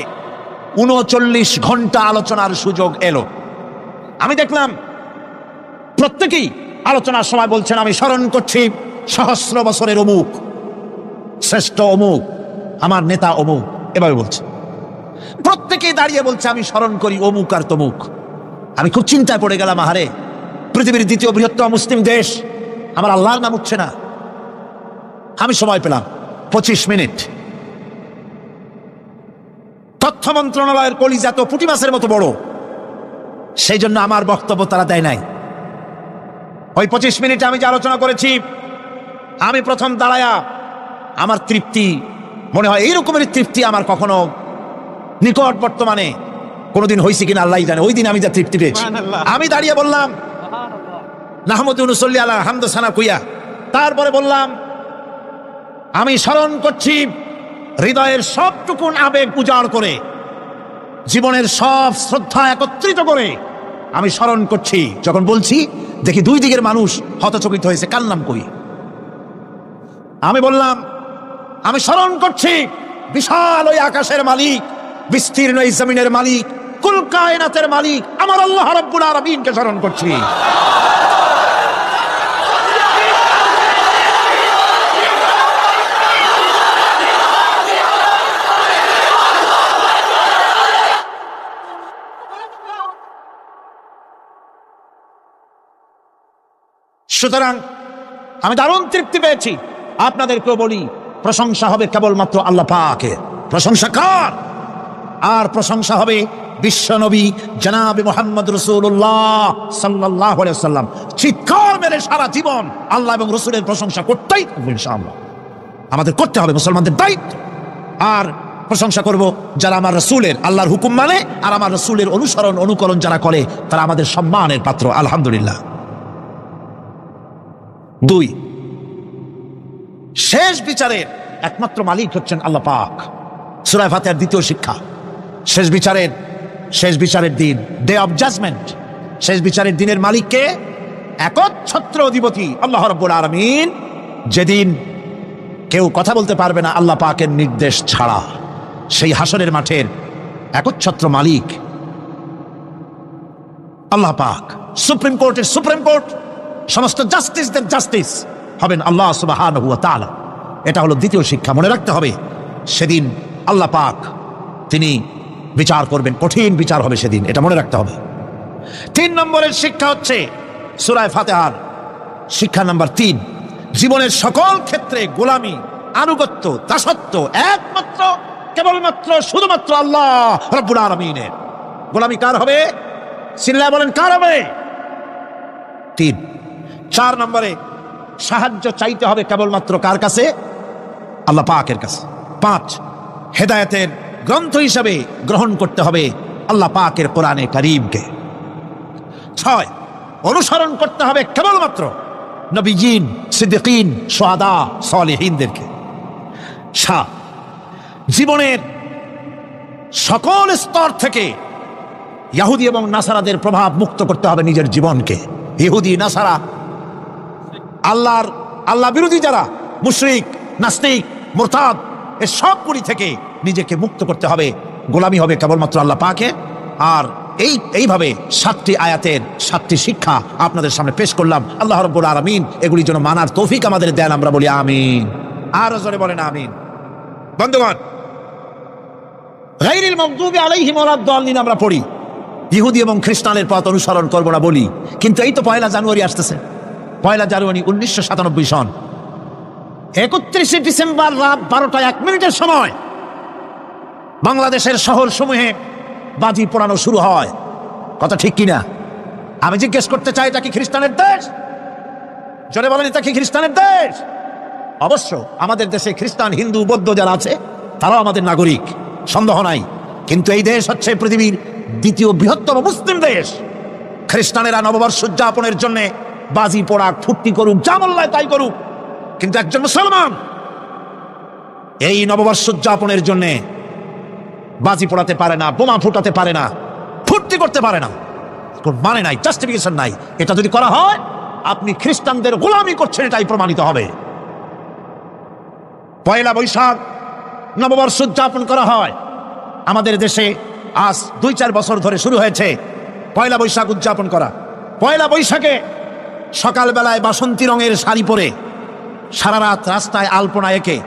39 ঘন্টা আলোচনার সুযোগ এলো। আমি দেখলাম প্রত্যেকেই আলোচনার সময় বলছেন, আমি স্মরণ করছি সহস্র বছরের অমুক, শ্রেষ্ঠ অমুক, আমার নেতা অমুক, এভাবে বলছে। প্রত্যেকেই দাঁড়িয়ে বলছে আমি স্মরণ করি অমুক আর তমুক। আমি খুব চিন্তায় পড়ে গেলাম, আহারে, পৃথিবীর 2য় বৃহত্তম মুসলিম দেশ, আমার আল্লাহর নাম উঠছে না। আমি সময় পেলাম 25 মিনিট। তথ্য মন্ত্রণালয়ের কলিজা তো পুঁটি মাছের মতো বড়, সেই জন্য আমার বক্তব্য তারা দেয় নাই। ওই 25 মিনিটে আমি যে আলোচনা করেছি, আমি প্রথম দাঁড়ায়া আমার তৃপ্তি, মনে হয় এই রকমের তৃপ্তি আমার কখনো নিকট বর্তমানে কোনোদিন হয়েছে কিনা আল্লাহ জানে। ওই দিন আমি যা তৃপ্তি পেয়েছি, আমি দাঁড়িয়ে বললাম নাহমাদু নুসাল্লি আলা হামদ সানা কুইয়া, তারপরে বললাম আমি স্মরণ করছি হৃদয়ের সবটুকুন আবেগ উজাড় করে, জীবনের সব শ্রদ্ধা একত্রিত করে আমি স্মরণ করছি। যখন বলছি দেখি 2 দিকের মানুষ হতচকিত হয়েছে, কার নাম কই? আমি বললাম আমি স্মরণ করছি বিশাল ওই আকাশের মালিক, বিস্তীর্ণ এই জমিনের মালিক, কুল কায়নাতের মালিক আমার আল্লাহ রাব্বুল আলামিনকে স্মরণ করছি। সুতরাং আমি দারুণ তৃপ্তি পেয়েছি। আপনাদেরকেও বলি, প্রশংসা হবে কেবলমাত্র আল্লাহ পাকের। প্রশংসা কার? আর প্রশংসা হবে বিশ্বনবী জনাবে মুহাম্মদ রাসূলুল্লাহ সাল্লাল্লাহু আলাইহি ওয়াসাল্লাম। চিৎকার মেরে সারা জীবন আল্লাহ এবং রাসূলের প্রশংসা করতেই থাকবো ইনশাআল্লাহ। আমাদের করতে হবে, মুসলমানদের দায়িত্ব। আর প্রশংসা করব যারা আমার রাসূলের, আল্লাহর হুকুম মানে আর আমার রাসূলের অনুকরণ যারা করে, তারা আমাদের সম্মানের পাত্র। আলহামদুলিল্লাহ। 2, শেষ বিচারের একমাত্র মালিক হচ্ছেন আল্লাহ পাক। সূরা ফাতিহার দ্বিতীয় শিক্ষা, শেষ বিচারের দিন, ডে অফ জাজমেন্ট, শেষ বিচারের দিনের মালিককে একচ্ছত্র অধিপতি আল্লাহ রাব্বুল আলামিন। যেদিন কেউ কথা বলতে পারবে না আল্লাহ পাকের নির্দেশ ছাড়া, সেই হাসরের মাঠের একচ্ছত্র মালিক আল্লাহ পাক। সুপ্রিম কোর্টের সুপ্রিম কোর্ট, সমস্ত জাস্টিসদের জাস্টিস হবেন আল্লাহ সুবহানাহু ওয়া তাআলা। এটা হলো দ্বিতীয় শিক্ষা, মনে রাখতে হবে। সেদিন আল্লাহ পাক তিনি বিচার করবেন, কঠিন বিচার হবে সেদিন, এটা মনে রাখতে হবে। 3 নম্বরের শিক্ষা হচ্ছে সূরা ফাতিহার শিক্ষা নাম্বার 3, জীবনের সকল ক্ষেত্রে গোলামি, আনুগত্য, দাসত্ব একমাত্র কেবলমাত্র শুধুমাত্র আল্লাহ রাব্বুল আলামিনের। গোলামি কার হবে? চিল্লায় বলেন, কার হবে? 3। 4 নম্বরে সাহায্য চাইতে হবে কেবলমাত্র কার কাছে? আল্লাহ পাকের কাছে। 5, হেদায়েতের গ্রন্থ হিসাবে গ্রহণ করতে হবে আল্লাহ পাকের কোরআনে কারীমকে। 6, অনুসরণ করতে হবে কেবলমাত্র নবীজিন, সিদ্দিকিন, শুহাদা, সালেহিনদেরকে। 7, জীবনের সকল স্তর থেকে ইহুদি এবং নাসারাদের প্রভাব মুক্ত করতে হবে নিজের জীবনকে। ইহুদি, নাসারা, আল্লাহ বিরোধী যারা মুশরিক, নাস্তিক, মুরতাদ, এর সবগুলি থেকে নিজেকে মুক্ত করতে হবে। গোলামি হবে কেবলমাত্র আল্লাহ পাকে। আর এইভাবে 7টি আয়াতের 7টি শিক্ষা আপনাদের সামনে পেশ করলাম। আল্লাহ রাব্বুল আলামিন এগুলির জন্য মানার তৌফিক আমাদের দেন, আমরা বলি আমিন। আরো জোরে বলেন আমিন। বন্ধুগণ, গায়রিল মাগদুবি আলাইহিম ওয়ালাদ-দাল্লিন আমরা পড়ি, ইহুদি এবং খ্রিস্টানের পথ অনুসরণ করব না বলি, কিন্তু এই তো 1 জানুয়ারি আসতেছে। 1 জানুয়ারি 1997 সন, 31 ডিসেম্বর রাত 12টা 1 মিনিটের সময় বাংলাদেশের শহর সমূহে বাজি পোড়ানো শুরু হয়। কথা ঠিক কিনা? আমি জিজ্ঞেস করতে চাই, এটা কি খ্রিস্টানের দেশ? জোরে বলেন, এটা কি খ্রিস্টানের দেশ? অবশ্য আমাদের দেশে খ্রিস্টান, হিন্দু, বৌদ্ধ যারা আছে তারাও আমাদের নাগরিক, সন্দেহ নাই। কিন্তু এই দেশ হচ্ছে পৃথিবীর 2য় বৃহত্তম মুসলিম দেশ। খ্রিস্টানেরা নববর্ষ উদযাপনের জন্য বাজি পোড়াক, ফুর্তি করুক, যা মল্লায় তাই করুক, কিন্তু একজন মুসলমান এই নববর্ষ উদযাপনের জন্য বাজি পোড়াতে পারে না, বোমা ফুটাতে পারে না, ফুর্তি করতে পারে না। মানে নাই, জাস্টিফিকেশন নাই। এটা যদি করা হয় আপনি খ্রিস্টানদের গোলামি করছেন, এটাই প্রমাণিত হবে। 1 বৈশাখ নববর্ষ উদযাপন করা হয় আমাদের দেশে, আজ 2-4 বছর ধরে শুরু হয়েছে 1 বৈশাখ উদযাপন করা। 1 বৈশাখে সকালবেলায় বাসন্তী রঙের শাড়ি পরে সারা রাত রাস্তায় আলপনা এঁকে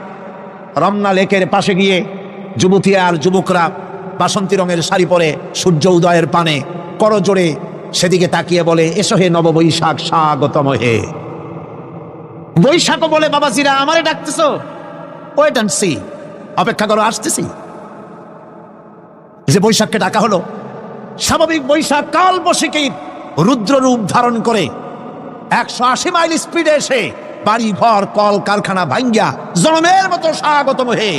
রমনা লেকের পাশে গিয়ে যুবতী আর যুবকরা বাসন্তী রঙের শাড়ি পরে সূর্য উদয়ের পানে করজোড়ে সেদিকে তাকিয়ে বলে, এসো হে নববৈশাখ স্বাগতম হে। বৈশাখ বলে, বাবাজিরা আমারে ডাকতেছো? ওয়েট এন্ড সি, অপেক্ষা করো, আসতেছি। যে বৈশাখকে ডাকা হলো, স্বাভাবিক বৈশাখ কাল বৈশাখীর রুদ্র রূপ ধারণ করে 180 মাইল স্পিডে এসে বাড়ি ঘর কল কারখানা ভাঙ্গিয়া জনমের মতো স্বাগতম হে।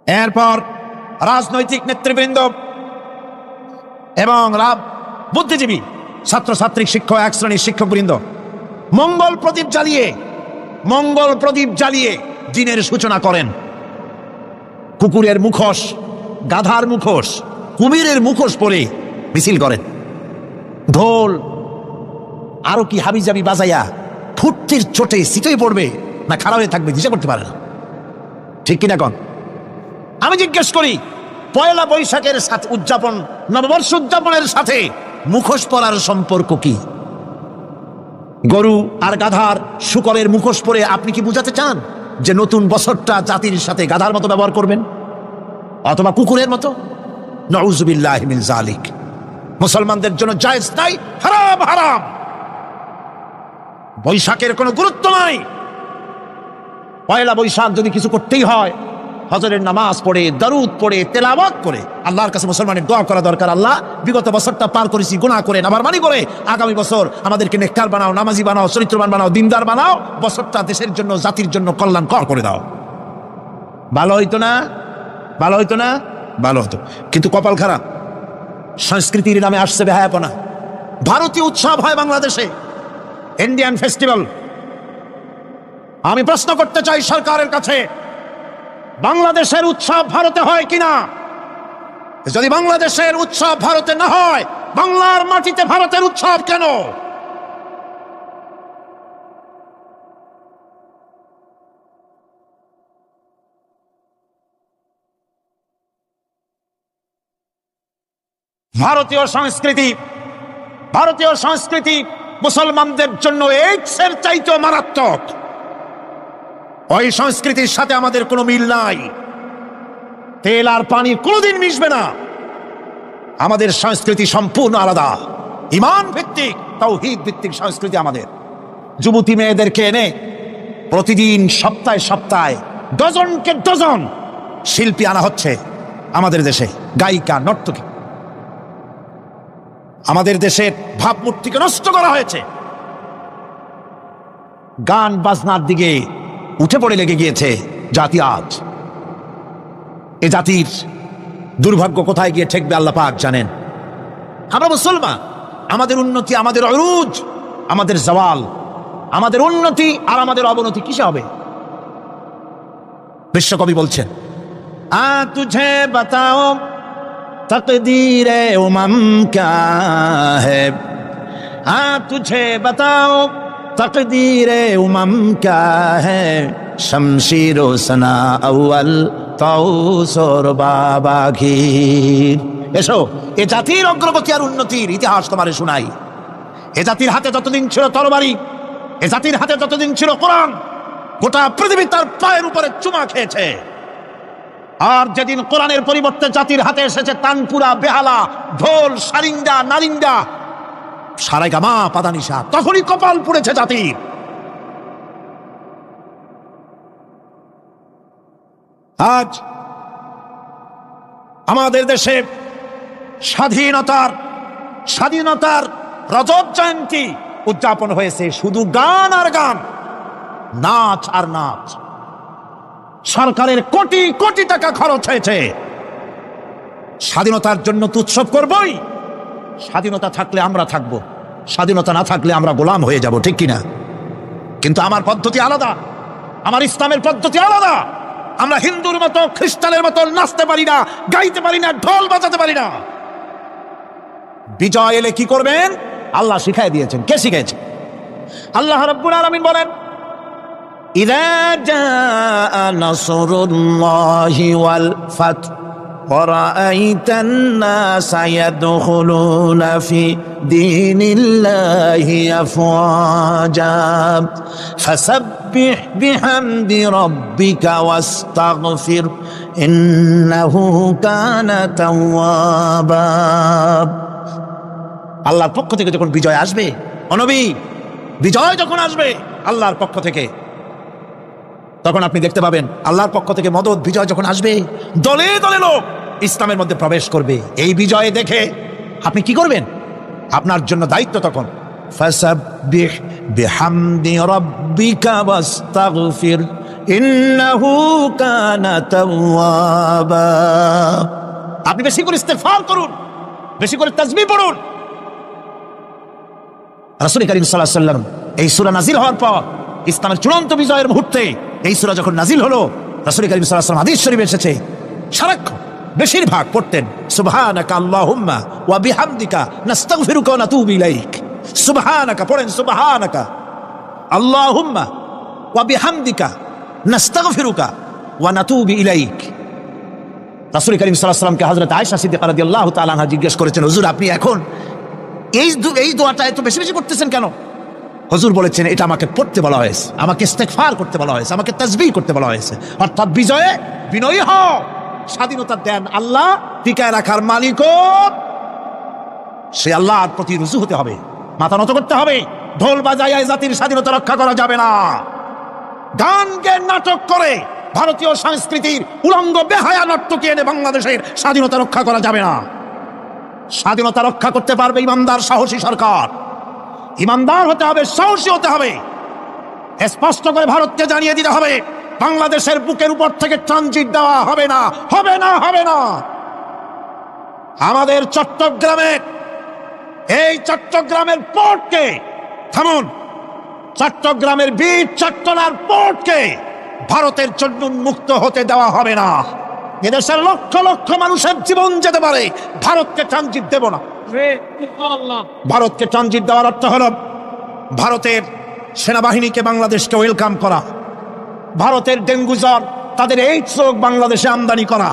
এরপর রাজনৈতিক নেতৃবৃন্দ এবং বুদ্ধিজীবী, ছাত্রছাত্রী, শিক্ষক, 1 শ্রেণীর শিক্ষকবৃন্দ মঙ্গল প্রদীপ জ্বালিয়ে দিনের সূচনা করেন। কুকুরের মুখোশ, গাধার মুখোশ, কুমিরের মুখোশ পরে মিছিল করেন। ঢোল আরো কি হাবিজাবি বাজাইয়া ফুর্তির চোটে সিটেই পড়বে না খারাপ হয়ে থাকবে, দিশা করতে পারে না। ঠিক কিনা কন? আমি জিজ্ঞেস করি, 1 বৈশাখের সাথে উদযাপন, নববর্ষ উদযাপনের সাথে মুখোশ পরার সম্পর্ক কি? গরু আর গাধার শুকরের মুখোশ পরে আপনি কি বুঝাতে চান যে নতুন বছরটা জাতির সাথে গাধার মতো ব্যবহার করবেন অথবা কুকুরের মতো? নাউযুবিল্লাহি মিন যালিক। মুসলমানদের জন্য জায়েজ নাই, হারাম হারাম। বৈশাখের কোনো গুরুত্ব নাই। 1 বৈশাখ যদি কিছু করতেই হয়, হজরের নামাজ পড়ে, দরুদ পড়ে, তেলাওয়াত করে আল্লাহর কাছে মুসলমানের দোয়া করা দরকার। আল্লাহ, বিগত বছরটা পার করেছি গুনাহ করে, নাফরমানি করে, আগামী বছর আমাদেরকে নেককার বানাও, নামাজি বানাও, চরিত্রবান বানাও, দিনদার বানাও, বছরটা দেশের জন্য, জাতির জন্য কল্যাণকর করে দাও। ভালো হইতো না? ভালো হইতো না? ভালো হতো। কিন্তু কপাল খারাপ, সংস্কৃতির নামে আসছে বেহায়াপনা। ভারতীয় উৎসব হয় বাংলাদেশে, ইন্ডিয়ান ফেস্টিভ্যাল। আমি প্রশ্ন করতে চাই সরকারের কাছে, বাংলাদেশের উৎসব ভারতে হয় কিনা? যদি বাংলাদেশের উৎসব ভারতে না হয়, বাংলার মাটিতে ভারতের উৎসব কেন? ভারতীয় সংস্কৃতি মুসলমানদের জন্য এইডসের চাইতেও মারাত্মক। ওই সংস্কৃতির সাথে আমাদের কোনো মিল নাই। তেল আর পানি কোনোদিন মিশবে না। আমাদের সংস্কৃতি সম্পূর্ণ আলাদা, ঈমান ভিত্তিক, তাওহীদ ভিত্তিক সংস্কৃতি আমাদের। যুবতী মেয়েদেরকে এনে প্রতিদিন সপ্তাহে সপ্তাহে ডজনকে ডজন শিল্পী আনা হচ্ছে আমাদের দেশে, গায়িকা, নর্তকী। আমাদের দেশের ভাবমূর্তিকে নষ্ট করা হয়েছে। গান বাজনার দিকে উঠে পড়ে লেগে গিয়েছে জাতি আজ। এ জাতির দুর্ভাগ্য কোথায় গিয়ে ঠেকবে আল্লাহ পাক জানেন। আমরা মুসলমান, আমাদের উন্নতি, আমাদের অরুজ, আমাদের জওয়াল, আমাদের উন্নতি আর আমাদের অবনতি কিসে হবে? বিশ্বকবি বলছেন, তুঝে বাতাও तकदीर उमम क्या है, तुझे बताओ तकदीर उमम क्या है, शमशीर सना अव्वल तौसर बाबा घीर। এসো, এ জাতির অগ্রগতি আর উন্নতির ইতিহাস তোমারে শোনাই। এ জাতির হাতে যতদিন ছিল তরবারি, এ জাতির হাতে যতদিন ছিল কোরআন, গোটা পৃথিবী তার পায়ের উপরে চুমা খেয়েছে। আর যেদিন কোরআনের পরিবর্তে জাতির হাতে এসেছে তানপুরা, বেহালা, ঢোল, সারিন্দা, নারিন্দা, সারেগামা, পাদানিসা, তখনই কপাল পুড়েছে জাতির। আজ আমাদের দেশে স্বাধীনতার রজত জয়ন্তী উদযাপন হয়েছে, শুধু গান আর গান, নাচ আর নাচ। সরকারের কোটি কোটি টাকা খরচ হয়েছে। স্বাধীনতার জন্য তো উৎসব করবই। স্বাধীনতা থাকলে আমরা থাকব, স্বাধীনতা না থাকলে আমরা গোলাম হয়ে যাব, ঠিক কিনা? কিন্তু আমার পদ্ধতি আলাদা, আমার ইসলামের পদ্ধতি আলাদা। আমরা হিন্দুর মতো, খ্রিস্টানের মতো নাচতে পারি না, গাইতে পারি না, ঢোল বাজাতে পারি না। বিজয় এলে কি করবেন আল্লাহ শিখাই দিয়েছেন। কে শিখাইছে? আল্লাহ রাব্বুল আলামিন বলেন, إذا جاء نصر الله والفتح ورأيت الناس يدخلون في دين الله أفواجا فسبح بحمد ربك واستغفر إنه كان توابا। আল্লাহর পক্ষ থেকে যখন বিজয় আসবে, ও নবী, বিজয় যখন আসবে আল্লাহর পক্ষ থেকে, তখন আপনি দেখতে পাবেন আল্লাহর পক্ষ থেকে মদদ, বিজয় যখন আসবে, দলে দলে লোক ইসলামের মধ্যে প্রবেশ করবে। এই বিজয় দেখে আপনি কি করবেন? আপনার জন্য দায়িত্ব তখন, ফাসাব্বিহ বিহামদি রাব্বিকা ওয়াস্তাগফির ইন্নাহু কানা তাওয়াবা। আপনি বেশি করে ইস্তেগফার করুন, বেশি করে তাসবিহ পড়ুন। রাসূল করিম সাল্লাল্লাহু আলাইহি ওয়াসাল্লাম এই সূরা নাযিল হওয়ার পর, ইসলামের চূড়ান্ত বিজয়ের মুহূর্তে এই সূরা যখন নাযিল হলো, রাসূল করিম সাল্লাল্লাহু আলাইহি ওয়াসাল্লাম হাদিস শরীফে এসেছে, সারাক্ষণ বেশিরভাগ পড়তেন সুবহানাকা আল্লাহুম্মা ওয়া বিহামদিকা নাস্তাগফিরুকা ওয়া নাতুবু ইলাইক। সুবহানাকা পড়েন, সুবহানাকা আল্লাহুম্মা ওয়া বিহামদিকা নাস্তাগফিরুকা ওয়া নাতুবু ইলাইক। রাসূল করিম সাল্লাল্লাহু আলাইহি ওয়াসাল্লামকে হযরত আয়েশা সিদ্দিকা রাদিয়াল্লাহু তাআলা আনহা জিজ্ঞেস করেছেন, হুজুর আপনি এখন এই দোয়াটা এত বেশি বেশি করতেছেন কেন? হুজুর বলেছেন, এটা আমাকে পড়তে বলা হয়েছে, আমাকে ইস্তেগফার করতে বলা হয়েছে, আমাকে তাসবিহ করতে বলা হয়েছে। অর্থাৎ বিজয়ে বিনয়ী হও। স্বাধীনতা দেন আল্লাহ, টিকায় রাখার মালিকও সে আল্লাহর প্রতি রুজু হতে হবে, মাথা নত করতে হবে। ঢোল বাজায় জাতির স্বাধীনতা রক্ষা করা যাবে না। গানকে নাটক করে ভারতীয় সংস্কৃতির উলঙ্গ বেহায়া নর্তকী এনে বাংলাদেশের স্বাধীনতা রক্ষা করা যাবে না। স্বাধীনতা রক্ষা করতে পারবে ইমানদার সাহসী সরকার। ইমানদার হতে হবে, সাহসী হতে হবে। স্পষ্ট করে ভারতকে জানিয়ে দিতে হবে, বাংলাদেশের বুকের উপর থেকে ট্রানজিট দেওয়া হবে না, হবে না, হবে না। আমাদের চট্টগ্রামের পোর্টকে থামুন, চট্টগ্রামের বীর চট্টলার পোর্টকে ভারতের জন্য উন্মুক্ত হতে দেওয়া হবে না। এদেশের লক্ষ লক্ষ মানুষের জীবন যেতে পারে, ভারতকে ট্রানজিট দেব না। ভারতকে ট্রানজিট দেওয়ার অর্থ হল ভারতের সেনাবাহিনীকে বাংলাদেশকে ওয়েলকাম করা, ভারতের ডেঙ্গু জ্বর তাদের এইডস রোগ বাংলাদেশে আমদানি করা,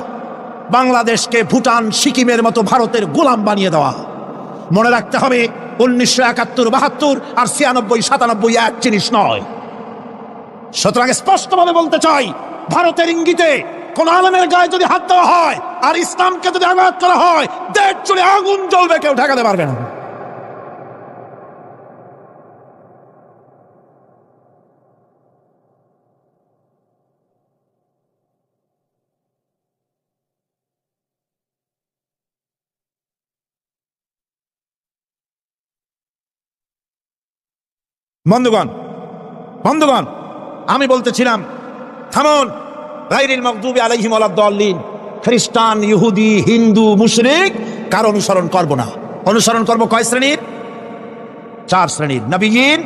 বাংলাদেশকে ভুটান সিকিমের মতো ভারতের গোলাম বানিয়ে দেওয়া। মনে রাখতে হবে 1971, 72 আর 96, 97 এক জিনিস নয়। সুতরাং স্পষ্টভাবে বলতে চাই, ভারতের ইঙ্গিতে কোন আলেমের গায়ে যদি হাত দেওয়া হয় আর ইসলামকে যদি আঘাত করা হয়, দেশ জুড়ে আগুন জ্বলবে, কেউ ঠেকাতে পারবে না। বন্ধুগণ, বন্ধুগণ, আমি বলতেছিলাম থামুন। গায়রিল মাগদুবি আলাইহিম ওয়ালাদ-দাল্লিন, খ্রিস্টান, ইহুদি, হিন্দু, মুশরিক কার অনুসরণ করব না। অনুসরণ করব কয় শ্রেণীর? 4 শ্রেণীর, নবিয়্যিন,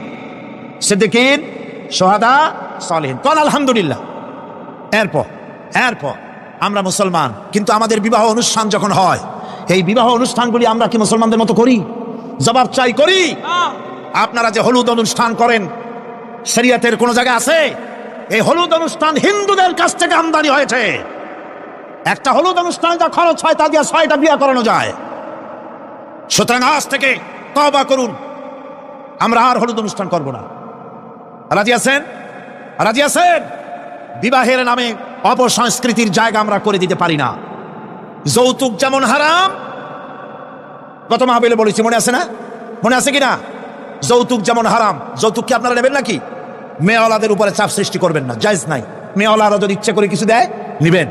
সিদ্দিকিন, শুহাদা, সালেহিন। কোন আলহামদুলিল্লাহ। এরপর আমরা মুসলমান, কিন্তু আমাদের বিবাহ অনুষ্ঠান যখন হয়, এই বিবাহ অনুষ্ঠানগুলি আমরা কি মুসলমানদের মতো করি? জবাব চাই, করি? আপনারা যে হলুদ অনুষ্ঠান করেন, শরীয়তের কোন জায়গায় আছে? এই হলুদ অনুষ্ঠান হিন্দুদের কাছ থেকে আমদানি হয়েছে। একটা হলুদ অনুষ্ঠানে যা খরচ হয় তা দিয়ে 6টা বিয়ে করানো যায়। সুতরাং আজ থেকে তওবা করুন, আমরা আর হলুদ অনুষ্ঠান করব না। রাজি আছেন? রাজি আছেন? বিবাহের নামে অপসংস্কৃতির জায়গা আমরা করে দিতে পারি না। যৌতুক যেমন হারাম, গত মাহফিলে বলেছি, মনে আছে না? মনে আছে কিনা? যৌতুক যেমন হারাম, যৌতুক কি আপনারা নেবেন নাকি? মেয়েওয়ালাদের উপরে চাপ সৃষ্টি করবেন না, জায়েজ নাই। মেয়েওয়ালারা যদি ইচ্ছে করে কিছু দেয়, নিবেন।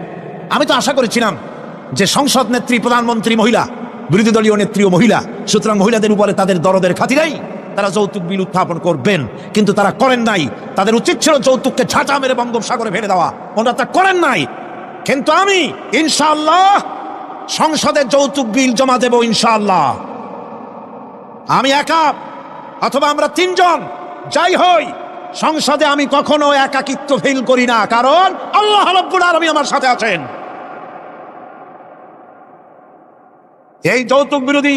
আমি তো আশা করেছিলাম যে সংসদ নেত্রী, প্রধানমন্ত্রী মহিলা, বিরোধী দলীয় নেত্রীও মহিলা, সুতরাং মহিলাদের উপরে তাদের দরদের খাতিরেই তারা যৌতুক বিল উত্থাপন করবেন, কিন্তু তারা করেন নাই। তাদের উচিত ছিল যৌতুককে ঝাঁটা মেরে বঙ্গোপসাগরে ফেলে দেওয়া, ওনারা তা করেন নাই। কিন্তু আমি ইনশাআল্লাহ সংসদে যৌতুক বিল জমা দেব ইনশাআল্লাহ। আমি একা অথবা আমরা 3 জন যাই হই, সংসদে আমি কখনো একাকিত্ব ফিল করি না, কারণ আল্লাহ রাব্বুল আলামিন আমার সাথে আছেন। এই যৌতুক বিরোধী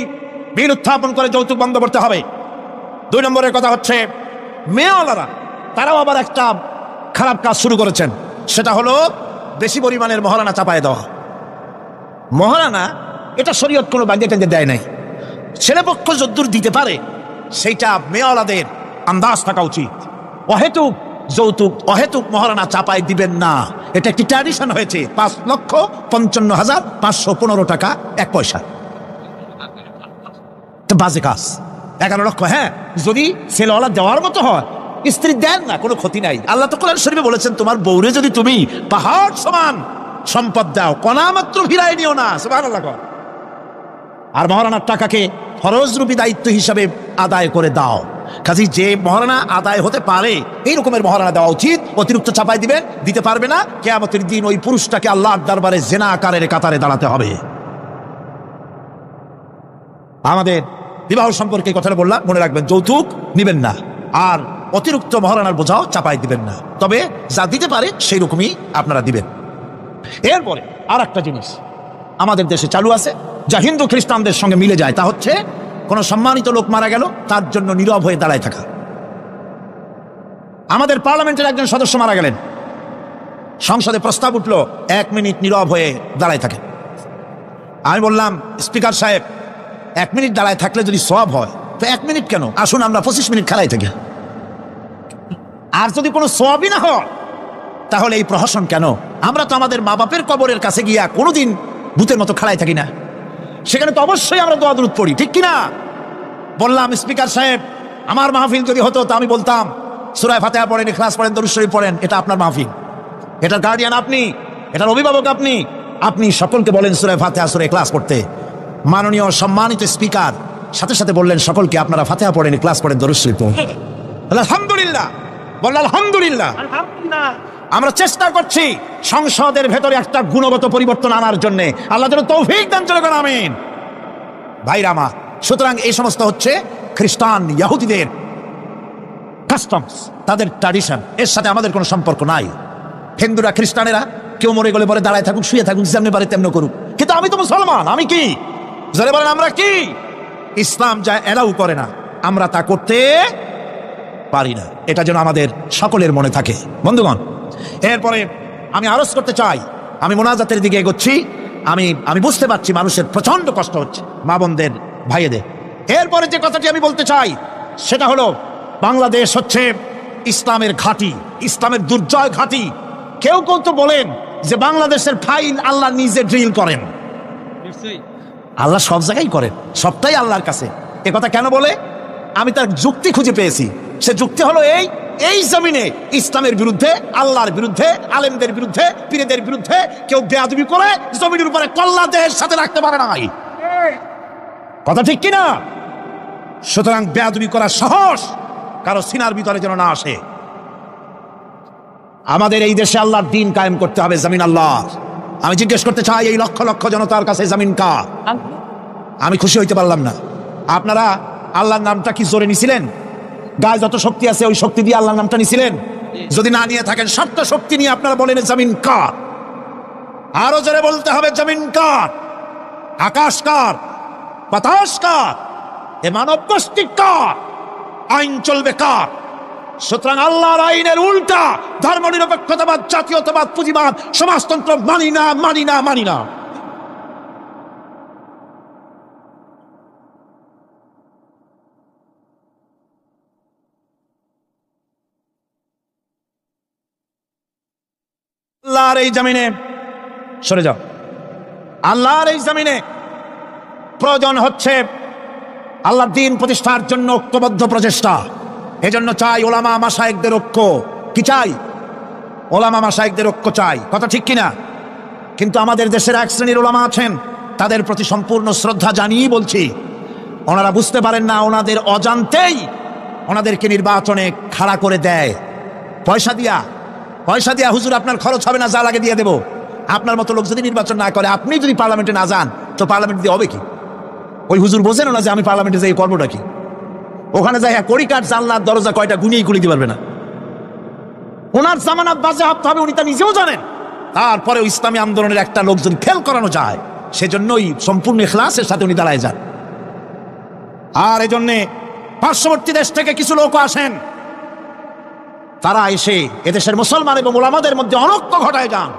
বিল উত্থাপন করে যৌতুক বন্ধ করতে হবে। 2 নম্বরের কথা হচ্ছে, মেয়েওয়ালারা তারাও আবার একটা খারাপ কাজ শুরু করেছেন, সেটা হলো বেশি পরিমাণের মহারানা চাপায় দেওয়া। মহারানা এটা শরীয়ত কোনো বাধ্যে দেয় নাই। ছেলেপক্ষ যদ্দূর দিতে পারে সেইটা মেয়েওয়ালাদের আন্দাজ থাকা উচিত। অহেতুক যৌতুক, অহেতুক মহারানা চাপাই দিবেন না। এটা একটি ট্র্যাডিশন হয়েছে। 5,55,515 টাকা 1 পয়সা, বাজে কাজ। 11 লক্ষ, হ্যাঁ, যদি ছেলেওয়ালা দেওয়ার মতো হয়, স্ত্রী দেন না, কোনো ক্ষতি নাই। আল্লাহ তো কোরআন শরীফে বলেছেন, তোমার বউরে যদি তুমি পাহাড় সমান সম্পদ দাও, কণা মাত্র ফিরাই নিও না। সুবহানাল্লাহ। আর মহারানার টাকাকে ফরজরূপী দায়িত্ব হিসাবে আদায় করে দাও। কাজে যে মহারানা আদায় হতে পারে এই রকমের মহারানা দেওয়া উচিত। অতিরিক্ত চাপাই দিবেন, দিতে পারবে না, কিয়ামতের দিন ওই পুরুষটাকে আল্লাহর দরবারে জিনা আকারের কাতারে দাঁড়াতে হবে। আমাদের বিবাহ সম্পর্কে কথাটা বললাম, মনে রাখবেন, যৌতুক নিবেন না, আর অতিরিক্ত মহারানার বোঝাও চাপাই দিবেন না। তবে যা দিতে পারে সেই রকমই আপনারা দিবেন। এরপরে আর একটা জিনিস আমাদের দেশে চালু আছে, যা হিন্দু খ্রিস্টানদের সঙ্গে মিলে যায়, তা হচ্ছে কোনো সম্মানিত লোক মারা গেল, তার জন্য নীরব হয়ে দাঁড়ায় থাকা। আমাদের পার্লামেন্টের একজন সদস্য মারা গেলেন, সংসদে প্রস্তাব উঠল 1 মিনিট নীরব হয়ে দাঁড়ায় থাকে। আমি বললাম, স্পিকার সাহেব, 1 মিনিট দাঁড়ায় থাকলে যদি সওয়াব হয়, তো 1 মিনিট কেন, আসুন আমরা 25 মিনিট খেলায় থাকি। আর যদি কোনো সওয়াবই না হয়, তাহলে এই প্রহসন কেন? আমরা তো আমাদের মা বাপের কবরের কাছে গিয়া কোনোদিন ভূতের মতো খেলায় থাকি না, সেখানে তো অবশ্যই আমরা দোয়া দুরূদ পড়ি, ঠিক কিনা? বললাম, স্পিকার সাহেব, আমার মাহফিল যদি হতো তা আমি বলতাম সূরা ফাতিহা পড়েন, ইখলাস পড়েন, দরুদ শরীফ পড়েন। এটা আপনার মাহফিল, এটার গার্ডিয়ান আপনি, এটার অভিভাবক আপনি। আপনি সকলকে বলেন সূরা ফাতিহা, সূরা ইখলাস পড়তে। মাননীয় সম্মানিত স্পিকার সাথে সাথে বললেন, সকলকে আপনারা ফাতিহা পড়েন, ইখলাস পড়েন, দরুদ শরীফ পড়েন। আলহামদুলিল্লাহ, বললেন আলহামদুলিল্লাহ। আমরা চেষ্টা করছি সংসদের ভেতরে একটা গুণগত পরিবর্তন আনার জন্য। আল্লাহ যেন তৌফিক দান করে, আমিন। ভাইরা আমার, সুতরাং এই সমস্ত হচ্ছে খ্রিস্টান, ইহুদিদের কাস্টমস, তাদের ট্র্যাডিশন, এর সাথে আমাদের কোনো সম্পর্ক নাই। হিন্দুরা খ্রিস্টানেরা কেউ মরে গেলে পরে দাঁড়ায় থাকুক, শুয়ে থাকুক, যেমনি পারে তেমনি করুক, কিন্তু আমি তো মুসলমান, আমি কি জোরে বলেন আমরা কি? ইসলাম যা এলাও করে না আমরা তা করতে পারি না। এটা যেন আমাদের সকলের মনে থাকে বন্ধুগণ। এরপরে আমি আরজ করতে চাই, আমি মোনাজাতের দিকে এগোচ্ছি। আমি বুঝতে পারছি মানুষের প্রচন্ড কষ্ট হচ্ছে, মা বোনদের, ভাইয়েদের। এরপরে যে কথাটি আমি বলতে চাই সেটা হলো, বাংলাদেশ হচ্ছে ইসলামের ঘাঁটি, ইসলামের দুর্জয় ঘাঁটি। কেউ কেউ তো বলেন যে বাংলাদেশের ফাইল আল্লাহ নিজে ড্রিল করেন। আল্লাহ সব জায়গায় করেন, সবটাই আল্লাহর কাছে। এ কথা কেন বলে? আমি তার যুক্তি খুঁজে পেয়েছি। সে যুক্তি হলো এই জমিনে ইসলামের বিরুদ্ধে, আল্লাহর বিরুদ্ধে, আলেমদের বিরুদ্ধে, পীরদের বিরুদ্ধে কেউ বেয়াদবি করে জমিনের উপরে কল্লা দেহের সাথে রাখতে পারে নাই। কথা ঠিক কিনা? সুতরাং বেয়াদবি করার সাহস কারো সিনার ভিতরে যেন না আসে। আমাদের এই দেশে আল্লাহর দ্বীন কায়েম করতে হবে, জমিন আল্লাহ। আমি জিজ্ঞেস করতে চাই, এই লক্ষ লক্ষ জনতার কাছে জমিন কার? আমি খুশি হইতে পারলাম না। আপনারা আল্লাহর নামটা কি জোরে নিছিলেন? গায়ে যত শক্তি আছে ওই শক্তি দিয়ে আল্লাহর নামটা নিছিলেন? যদি না নিয়ে থাকেন, সবটা শক্তি নিয়ে আপনারা বলেন জমিন কার? আরো জোরে বলতে হবে জমিন কার, আকাশ কার, বাতাস কার, এ মানব গোষ্ঠী কার, আইন চলবে কার? সুতরাং আল্লাহর আইনের উল্টা ধর্মনিরপেক্ষতাবাদ, জাতীয়তাবাদ, পুঁজিবাদ, সমাজতন্ত্র মানি না, মানি না, মানি না। আল্লাহর এই জমিনে সরে যাও। আল্লাহর এই জমিনে প্রয়োজন হচ্ছে আল্লাহর দ্বীন প্রতিষ্ঠার জন্য ঐক্যবদ্ধ প্রচেষ্টা। এজন্য চাই ওলামা মাশায়েখদের ঐক্য। কি চাই? ওলামা মাশায়েখদের ঐক্য চাই। কথা ঠিক কিনা? কিন্তু আমাদের দেশের এক শ্রেণীর ওলামা আছেন, তাদের প্রতি সম্পূর্ণ শ্রদ্ধা জানিয়ে বলছি, ওনারা বুঝতে পারেন না, ওনাদের অজান্তেই ওনাদেরকে নির্বাচনে খাড়া করে দেয় পয়সা দিয়া। হুজুর আপনার খরচ হবে না, যা লাগে দিয়ে দেবো। আপনার মতো লোক যদি নির্বাচন না করে, আপনি যদি পার্লামেন্টে না যান, তো পার্লামেন্ট দিয়ে হবে কি? ওই হুজুর বোঝেন না যে আমি পার্লামেন্টে যাই করবোটা কি? ওখানে যাই কড়ি কাঠ, জানলার দরজা কয়টা গুনিয়ে খুলে দিতে পারবে না। ওনার জামানাত বাজে হাত হবে, উনি তা নিজেও জানেন। তারপরে ইসলামী আন্দোলনের একটা লোকজন ফেল করানো যায়, সেজন্যই সম্পূর্ণ ইখলাসের সাথে উনি দাঁড়ায় যান। আর এই জন্যে পার্শ্ববর্তী দেশ থেকে কিছু লোক আসেন, তারা এসে এদেশের মুসলমান এবং ওলামাদের মধ্যে অনৈক্য ঘটায় যান।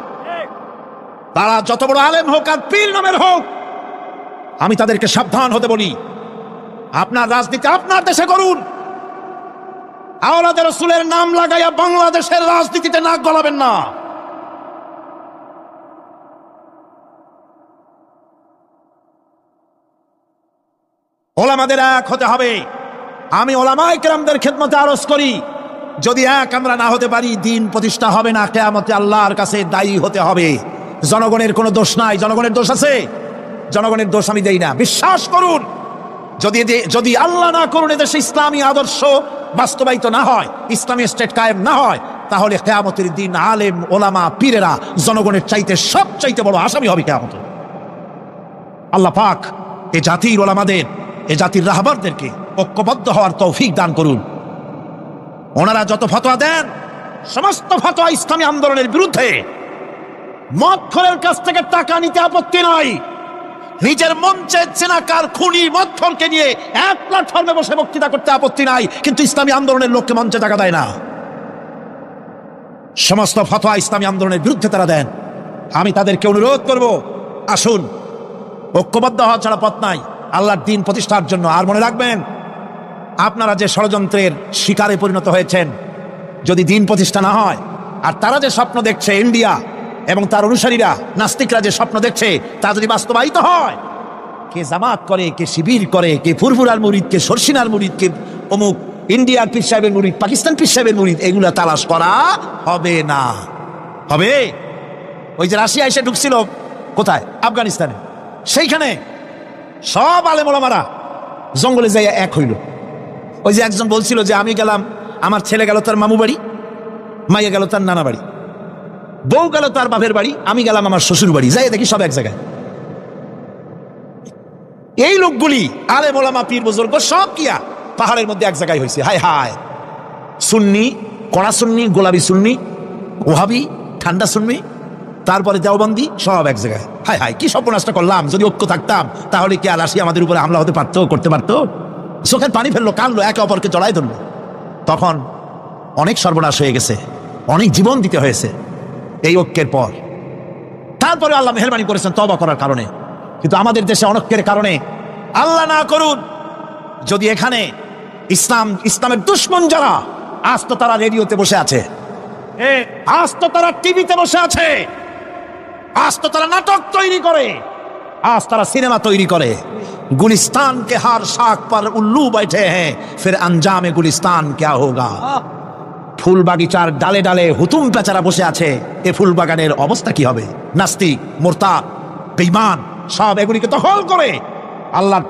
তারা যত বড় আলেম হোক আর পীর নামের হোক, আমি তাদেরকে সাবধান হতে বলি, আপনার রাজনীতি আপনার দেশে করুন। আওলাদের রাসূলের নাম লাগাইয়া বাংলাদেশের রাজনীতিতে নাক গলাবেন না। ওলামাদের এক হতে হবে। আমি ওলামায়ে কেরামদের খেদমতে আরজ করি, যদি এক আমরা না হতে পারি, দ্বীন প্রতিষ্ঠা হবে না। কিয়ামতে আল্লাহর কাছে দায়ী হতে হবে। জনগণের কোনো দোষ নাই। জনগণের দোষ আছে? জনগণের দোষ আমি দেই না। বিশ্বাস করুন, যদি আল্লাহ না করুন এদেশে ইসলামী আদর্শ বাস্তবায়িত না হয়, ইসলামী স্টেট কায়েম না হয়, তাহলে কিয়ামতের দিন আলেম, ওলামা, পীরেরা জনগণের চাইতে সবচাইতে বড় আসামি হবে কিয়ামতে। আল্লাহ পাক এ জাতির ওলামাদের, এ জাতির রাহবারদেরকে ঐক্যবদ্ধ হওয়ার তৌফিক দান করুন। ওনারা যত ফতোয়া দেন, সমস্ত ফতোয়া ইসলামী আন্দোলনের বিরুদ্ধে। মদখোরের কাছ থেকে টাকা নিতে আপত্তি নাই, নিজের মঞ্চে চেনাকার খুনি মদখোরকে নিয়ে এক প্ল্যাটফর্মে বসে বক্তৃতা করতে আপত্তি নাই, কিন্তু ইসলামী আন্দোলনের লোককে মঞ্চে টাকা দেয় না। সমস্ত ফতোয়া ইসলামী আন্দোলনের বিরুদ্ধে তারা দেন। আমি তাদেরকে অনুরোধ করব, আসুন, ঐক্যবদ্ধ হওয়া ছাড়া পথ নাই আল্লাহর দ্বীন প্রতিষ্ঠার জন্য। আর মনে রাখবেন, আপনারা যে ষড়যন্ত্রের শিকারে পরিণত হয়েছেন, যদি দ্বীন প্রতিষ্ঠা না হয়, আর তারা যে স্বপ্ন দেখছে, ইন্ডিয়া এবং তার অনুসারীরা, নাস্তিকরা যে স্বপ্ন দেখছে, তা যদি বাস্তবায়িত হয়, কে জামাত করে, কে শিবির করে, কে ফুরফুরার মুরিদ, কে সরসিনার মুরিদ, কে অমুক ইন্ডিয়ার পীর সাহেবের মুরিদ, পাকিস্তান পীর সাহেবের মুরিদ, এগুলা তালাশ করা হবে না। হবে ওই যে রাশিয়া এসে ঢুকছিল কোথায়? আফগানিস্তানে। সেইখানে সব আলেম ওলামারা জঙ্গলে যাই এক হইল। ওই যে একজন বলছিল যে আমি গেলাম, আমার ছেলে গেল তার মামু বাড়ি, মাইয়া গেল তার নানা বাড়ি, বউ গেল তার বাপের বাড়ি, আমি গেলাম আমার শ্বশুর বাড়ি, যাই দেখি সব এক জায়গায়। এই লোকগুলি আলেম ওলামা পীর বুজুর্গ সব কিয়া পাহাড়ের মধ্যে এক জায়গায় হয়েছে। হায় হায়, সুন্নি, কড়া সুন্নি, গোলাপি সুন্নি, ওহাবি, ঠান্ডা সুন্নি, তারপরে দেওবন্দি, সব এক জায়গায়। হায় হায়, কি সর্বনাশটা করলাম! যদি ঐক্য থাকতাম তাহলে কি আলাসি আমাদের উপরে হামলা হতে পারতো, করতে পারতো? চোখের পানি ফেললো, কানলো, একে অপরকে জড়াই ধরলো। তখন অনেক সর্বনাশ হয়ে গেছে, অনেক জীবন দিতে হয়েছে এই ঐক্যের পর। তারপরে আল্লাহ মেহেরবানি করেছেন তওবা করার কারণে। কিন্তু আমাদের দেশে অনৈক্যের কারণে, আল্লাহ না করুন, যদি এখানে ইসলামের দুশ্মন যারা, আজ তো তারা রেডিওতে বসে আছে, আজ তো তারা টিভিতে বসে আছে, আজ তো তারা নাটক তৈরি করে, আজ তারা সিনেমা তৈরি করে। গুলিস্তান কে হার শাখ पर उल्लू बैठे हैं, फिर अंजाम गुलिस्तान क्या होगा। ফুল বাগিচার ডালে ডালে হুতুম পেচারা বসে আছে, এ ফুল বাগানের অবস্থা কি হবে? নাস্তিক, মুরতাদ, বেঈমান সব এগুলিকে দখল করে আল্লাহর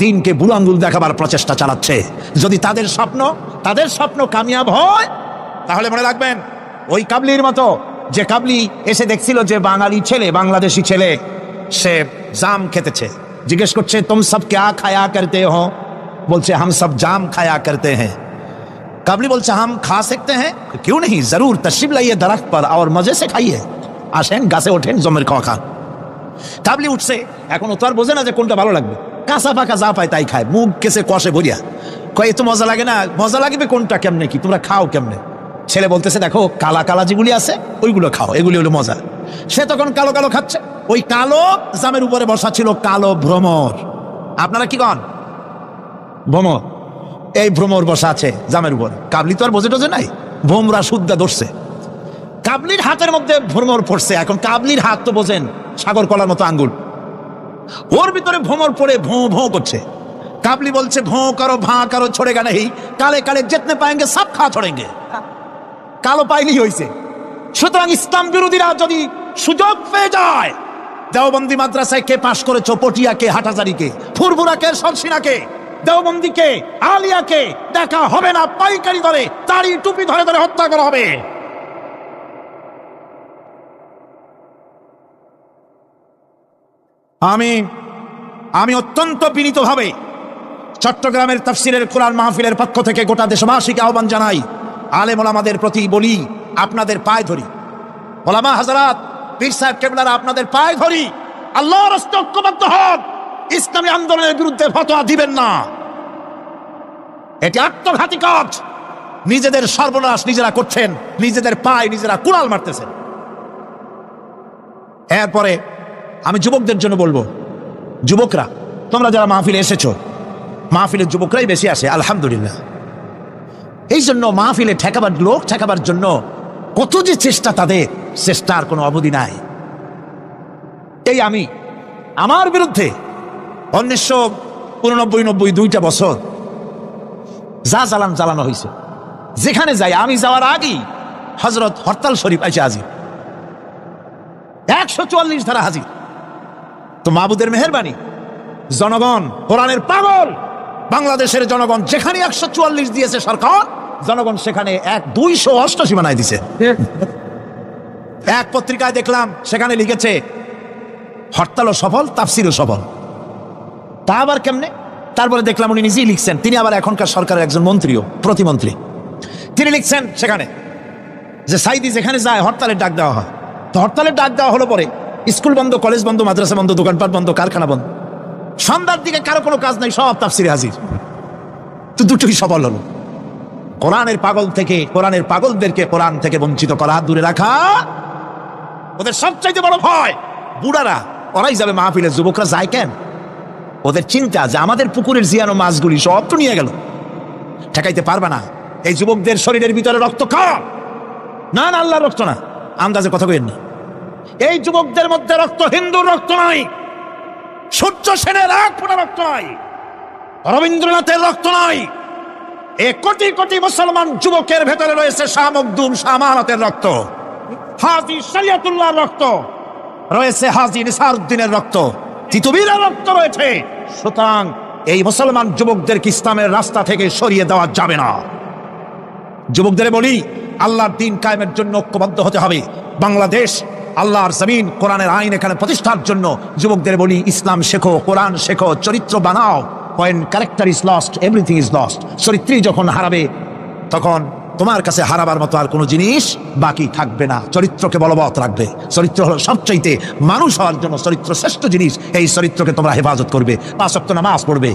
দিনকে বুড়ো আঙ্গুল দেখাবার প্রচেষ্টা চালাচ্ছে। যদি তাদের স্বপ্ন কামিয়াব হয়, তাহলে মনে রাখবেন ওই কাবলির মতো, যে কাবলি এসে দেখছিল যে বাঙালি ছেলে, বাংলাদেশি ছেলে, সে জাম খেতেছে, জিজ্ঞেস করছে তুম সব ক্যা খায়া করতে হো? বলছে হাম সব জাম খায়া করতে হ্যাঁ। কাবলি বলছে হাম খা सकते हैं, क्यों नहीं, जरूर तशरीफ लाइए दरख्त पर और मजे से खाइए। আসেন, গাছে ওঠেন, জমের খাওয়া খান। কাবলি উঠছে, এখন ও তো আর বোঝে না যে কোনটা ভালো লাগবে, কাঁচা পাকা যা পায় তাই খায়, মুখ কেসে কষে ভরিয়া কয় এত মজা লাগে না, মজা লাগবে কোনটা, কেমনে কি, তোমরা খাও কেমনে? ছেলে বলতেছে দেখো কালা কালা যেগুলি আছে ওইগুলো খাও, এগুলি হলো মজা। সে তখন কালো কালো খাচ্ছে। ওই কালো জামের উপরে বসা ছিল কালো ভ্রমর। আপনারা কি কন? ভ্রমর। এই ভ্রমর বসা আছে জামের উপর। কাবলি তো আর বোঝে টোঝে নাই, ভোমরা শুদ্ধা ধরছে। কাবলির হাতের মধ্যে ভ্রমর পড়ছে। এখন কাবলির হাত তো বোঝেন সাগর কলার মতো আঙ্গুল, ওর ভিতরে ভ্রমর পড়ে ভোঁ ভোঁ করছে। কাবলি বলছে ভোঁ করো, ভাঁ করো, छोड़ेगा नहीं, কালে কালে जितने पाएंगे सब खा छोड़ेंगे। কালো পাইলেই হয়েছে। সুতরাং ইসলাম বিরোধীরা যদি সুযোগ পেয়ে যায়, দেওবন্দি মাদ্রাসায় কে পাশ করেছো, পটিয়াকে, হাটাজারিকে, ফুরফুরাকে, সরসিনাকে, দেওবন্দিকে, আলিয়াকে দেখা হবে না, পাইকারি ধরে দাড়ি টুপি ধরে ধরে হত্যা করা হবে। আমি অত্যন্ত বিনীতভাবে চট্টগ্রামের তাফসীরের কোরআন মাহফিলের পক্ষ থেকে গোটা দেশবাসীকে আহ্বান জানাই, আলেম ওলামাদের প্রতি বলি, আপনাদের পায়ে ধরি, ওলামা হাজরাত, পীর সাহেব কেবলারা, আপনাদের পায়ে ধরি, আল্লাহর রাস্তায় ঐক্যবদ্ধ হন, ইসলামী আন্দোলনের বিরুদ্ধে ফতোয়া দিবেন না। এটি আত্মঘাতী কাজ। নিজেদের সর্বনাশ নিজেরা করছেন, নিজেদের পায়ে নিজেরা কুড়াল মারতেছেন। এরপরে আমি যুবকদের জন্য বলবো, যুবকরা তোমরা যারা মাহফিলে এসেছো, মাহফিলের যুবকরাই বেশি আসে আলহামদুলিল্লাহ। এই জন্য মাহফিলে লোক ঠেকাবার জন্য কত যে চেষ্টা, তাদের চেষ্টার কোনো অবধি নাই। এই আমি আমার বিরুদ্ধে 1989-90 2টা বছর যা জ্বালানো হয়েছে, যেখানে যাই, আমি যাওয়ার আগেই হযরত হরতাল শরীফ এসে হাজির, 144 ধারা হাজির। তো মাহবুদের মেহেরবানি, জনগণ কোরআনের পাগল, বাংলাদেশের জনগণ যেখানে 144 দিয়েছে সরকার, জনগণ সেখানে 288 বানায় দিছে। এক পত্রিকায় দেখলাম সেখানে লিখেছে হরতালও সফল, তাফসীরও সফল। তা আবার কেমনে? তারপরে দেখলাম উনি নিজেই লিখছেন, তিনি আবার এখনকার সরকারের একজন মন্ত্রীও, প্রতিমন্ত্রী। তিনি লিখছেন সেখানে যে সাইদি যেখানে যায় হরতালের ডাক দেওয়া হয়। তো হরতালের ডাক দেওয়া হলো পরে স্কুল বন্ধ, কলেজ বন্ধ, মাদ্রাসা বন্ধ, দোকানপাট বন্ধ, কারখানা বন্ধ, সন্ধ্যার দিকে কারো কোনো কাজ নাই, সব তাফসীরে হাজির। তো দুটোই সফল হলো। কোরআনের পাগল থেকে, কোরআনের পাগলদেরকে কোরআন থেকে বঞ্চিত করা, দূরে রাখা ওদের সবচাইতে বড় ভয়। বুড়ারা ওরাই যাবে মাহফিলে, যুবকরা যায় কেন? ওদের চিন্তা যে আমাদের পুকুরের জিয়ানো মাছগুলি সব তো নিয়ে গেল, ঠেকাইতে পারবে না। এই যুবকদের শরীরের ভিতরে রক্ত কার? না না, আল্লাহর রক্ত না, আন্দাজে কথা কইেন না। এই যুবকদের মধ্যে রক্ত হিন্দুর রক্ত নাই, সূর্য সেনের এক ফোঁটা রক্ত নাই, রবীন্দ্রনাথের রক্ত নাই। এ কোটি কোটি মুসলমান যুবকের ভেতরে রয়েছে শাহ মখদুম, শাহ আমানতের রক্ত, হাজী শরিয়তুল্লাহর রক্ত রয়েছে, হাজী নিসারউদ্দিনের রক্ত, তিতুমীরের রক্ত রয়েছে। সুতরাং এই মুসলমান যুবকদেরকে ইসলামের রাস্তা থেকে সরিয়ে দেওয়া যাবে না। যুবকদের বলি, আল্লাহর দ্বীন কায়েমের জন্য ঐক্যবদ্ধ হতে হবে। বাংলাদেশ আল্লাহর জমিন, কোরআনের আইন এখানে প্রতিষ্ঠার জন্য যুবকদের বলি, ইসলাম শেখো, কোরআন শেখো, চরিত্র বানাও। When character is lost, everything is lost. চরিত্রই যখন হারাবে তখন তোমার কাছে হারাবার মতো আর কোনো জিনিস বাকি থাকবে না। চরিত্রকে বলবৎ রাখবে। চরিত্র হলো সবচাইতে মানুষ হওয়ার জন্য চরিত্র শ্রেষ্ঠ জিনিস। এই চরিত্রকে তোমরা হেফাজত করবে, 5 ওয়াক্ত নামাজ পড়বে,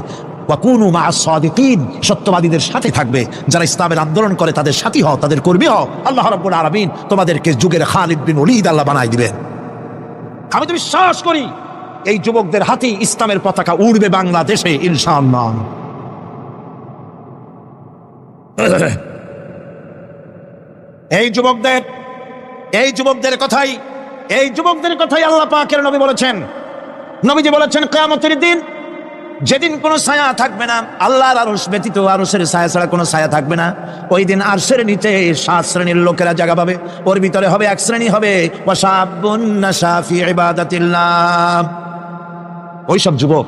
ওয়াকুনু মা'আস সাদিকিন, সত্যবাদীদের সাথে থাকবে। যারা ইসলামের আন্দোলন করে তাদের সাথী হও, তাদের কর্মী হও। আল্লাহ রাব্বুল আলামিন তোমাদেরকে যুগের খালিদ বিন ওলীদ আল্লাহ বানাই দিবেন। আমি তো বিশ্বাস করি এই যুবকদের হাতে ইসলামের পতাকা উড়বে বাংলাদেশে ইনশাআল্লাহ। এই যুবকদের কথাই আল্লাহ পাকের নবী বলেছেন। নবীজি বলেছেন, কিয়ামতের দিন যেদিন কোনো ছায়া থাকবে না, আল্লাহর আরশ ব্যতীত আরশের ছায়া ছাড়া কোনো ছায়া থাকবে না, ওই দিন আরশের নিচে 7 শ্রেণীর লোকেরা জায়গা পাবে। ওর ভিতরে হবে 1 শ্রেণী হবে ওয়াশাবুন নাশা ফি ইবাদাতিল্লাহ, ওই সব যুবক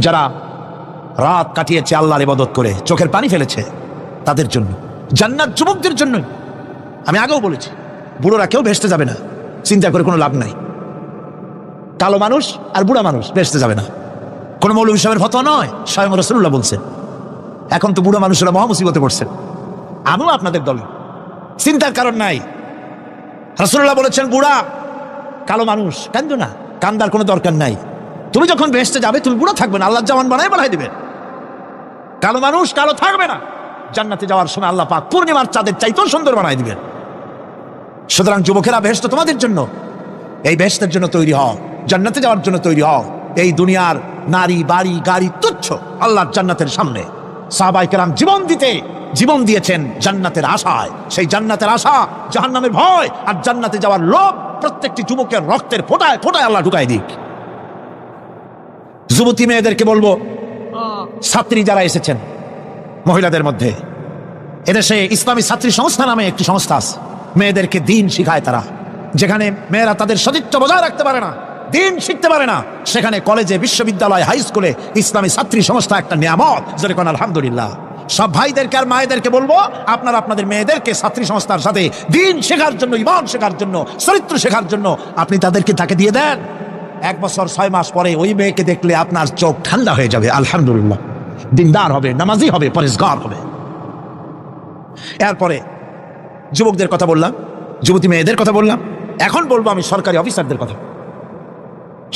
যারা রাত কাটিয়েছে আল্লাহর ইবাদত করে, চোখের পানি ফেলেছে, তাদের জন্য জান্নাত যুবকদের জন্য। আমি আগেও বলেছি, বুড়োরা কেউ বেহেশতে যাবে না, চিন্তা করে কোনো লাভ নাই। কালো মানুষ আর বুড়া মানুষ বেহেশতে যাবে না, কোন মৌলভী সাহেবের ফতোয়া নয়, স্বয়ং রাসূলুল্লাহ বলছেন। এখন তো বুড়া মানুষেরা মহা মুসিবতে পড়ছেন, আমিও আপনাদের দলে, চিন্তার কারণ নাই। রাসূলুল্লাহ বলেছেন, বুড়া কালো মানুষ কান্দো না, কান্দার কোনো দরকার নাই। তুমি যখন বেহেশতে যাবে তুমি বুড়া থাকবে না, আল্লাহ জামান বানাই দিবেন। কালো মানুষ কালো থাকবে না, জান্নাতে যাওয়ার সময় আল্লাহ পাক পূর্ণিমার চাঁদের চাইতেও সুন্দর বানাই দিবেন। সুতরাং যুবকেরা, বেহেশত তোমাদের জন্য, এই বেহেশতের জন্য তৈরি হও, জান্নাতে যাওয়ার জন্য তৈরি হও। এই দুনিয়ার নারী বাড়ি গাড়ি তুচ্ছ আল্লাহর জান্নাতের সামনে। সাহাবায়ে কেরাম জীবন দিয়েছেন জান্নাতের আশায়। সেই জান্নাতের আশা, জাহান্নামের ভয় আর জান্নাতে যাওয়ার লোভ প্রত্যেকটি যুবকের রক্তের ফোঁটায় ফোঁটায় আল্লাহ ঢুকাই দিক। যুবতী মেয়েদেরকে বলবো, ছাত্রী যারা এসেছেন মহিলাদের মধ্যে, এদেশে ইসলামী ছাত্রী সংস্থা নামে একটি সংস্থা আছে। মেয়েদেরকে দ্বীন শিখায় তারা। যেখানে মেয়েরা তাদের সতীত্ব বজায় রাখতে পারে না, দ্বীন শিখতে পারে না, সেখানে কলেজে, বিশ্ববিদ্যালয়, হাই স্কুলে ইসলামী ছাত্রী সংস্থা একটা নিয়ামত। যেরকম আলহামদুলিল্লাহ। সব ভাইদেরকে আর মায়েদেরকে বলবো, আপনারা আপনাদের মেয়েদেরকে ছাত্রী সংস্থার সাথে দ্বীন শেখার জন্য, ঈমান শেখার জন্য, চরিত্র শেখার জন্য আপনি তাকে দিয়ে দেন। 1 বছর 6 মাস পরে ওই মেয়েকে দেখলে আপনার চোখ ঠান্ডা হয়ে যাবে। আলহামদুলিল্লাহ, দিনদার হবে, নামাজি হবে, পরেজগার হবে। এরপরে যুবকদের কথা বললাম, যুবতী মেয়েদের কথা বললাম। এখন বলবো আমি সরকারি অফিসারদের কথা।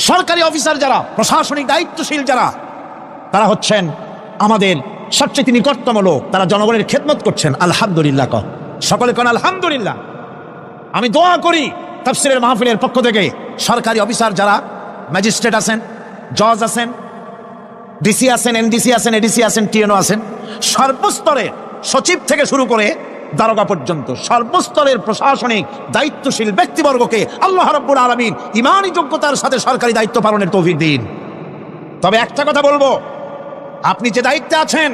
সরকারি অফিসার যারা, প্রশাসনিক দায়িত্বশীল যারা, তারা হচ্ছেন আমাদের সবচেয়ে নিকটতম লোক। তারা জনগণের খেদমত করছেন। আলহামদুলিল্লাহ কহ, সকলে কোন আলহামদুলিল্লাহ। আমি দোয়া করি তাফসীরের মাহফিলের পক্ষ থেকে সরকারি অফিসার যারা, ম্যাজিস্ট্রেট আছেন, জজ আছেন, ডিসি আছেন, এনডিসি আছেন, এডিসি আছেন, টিএনও আছেন, সর্বস্তরের সচিব থেকে শুরু করে দারোগা পর্যন্ত সর্বস্তরের প্রশাসনিক দায়িত্বশীল ব্যক্তিবর্গকে আল্লাহ রাব্বুল আলামিন ঈমানী যোগ্যতার সাথে সরকারি দায়িত্ব পালনের তৌফিক দিন। তবে একটা কথা বলবো, আপনি যে দায়িত্বে আছেন,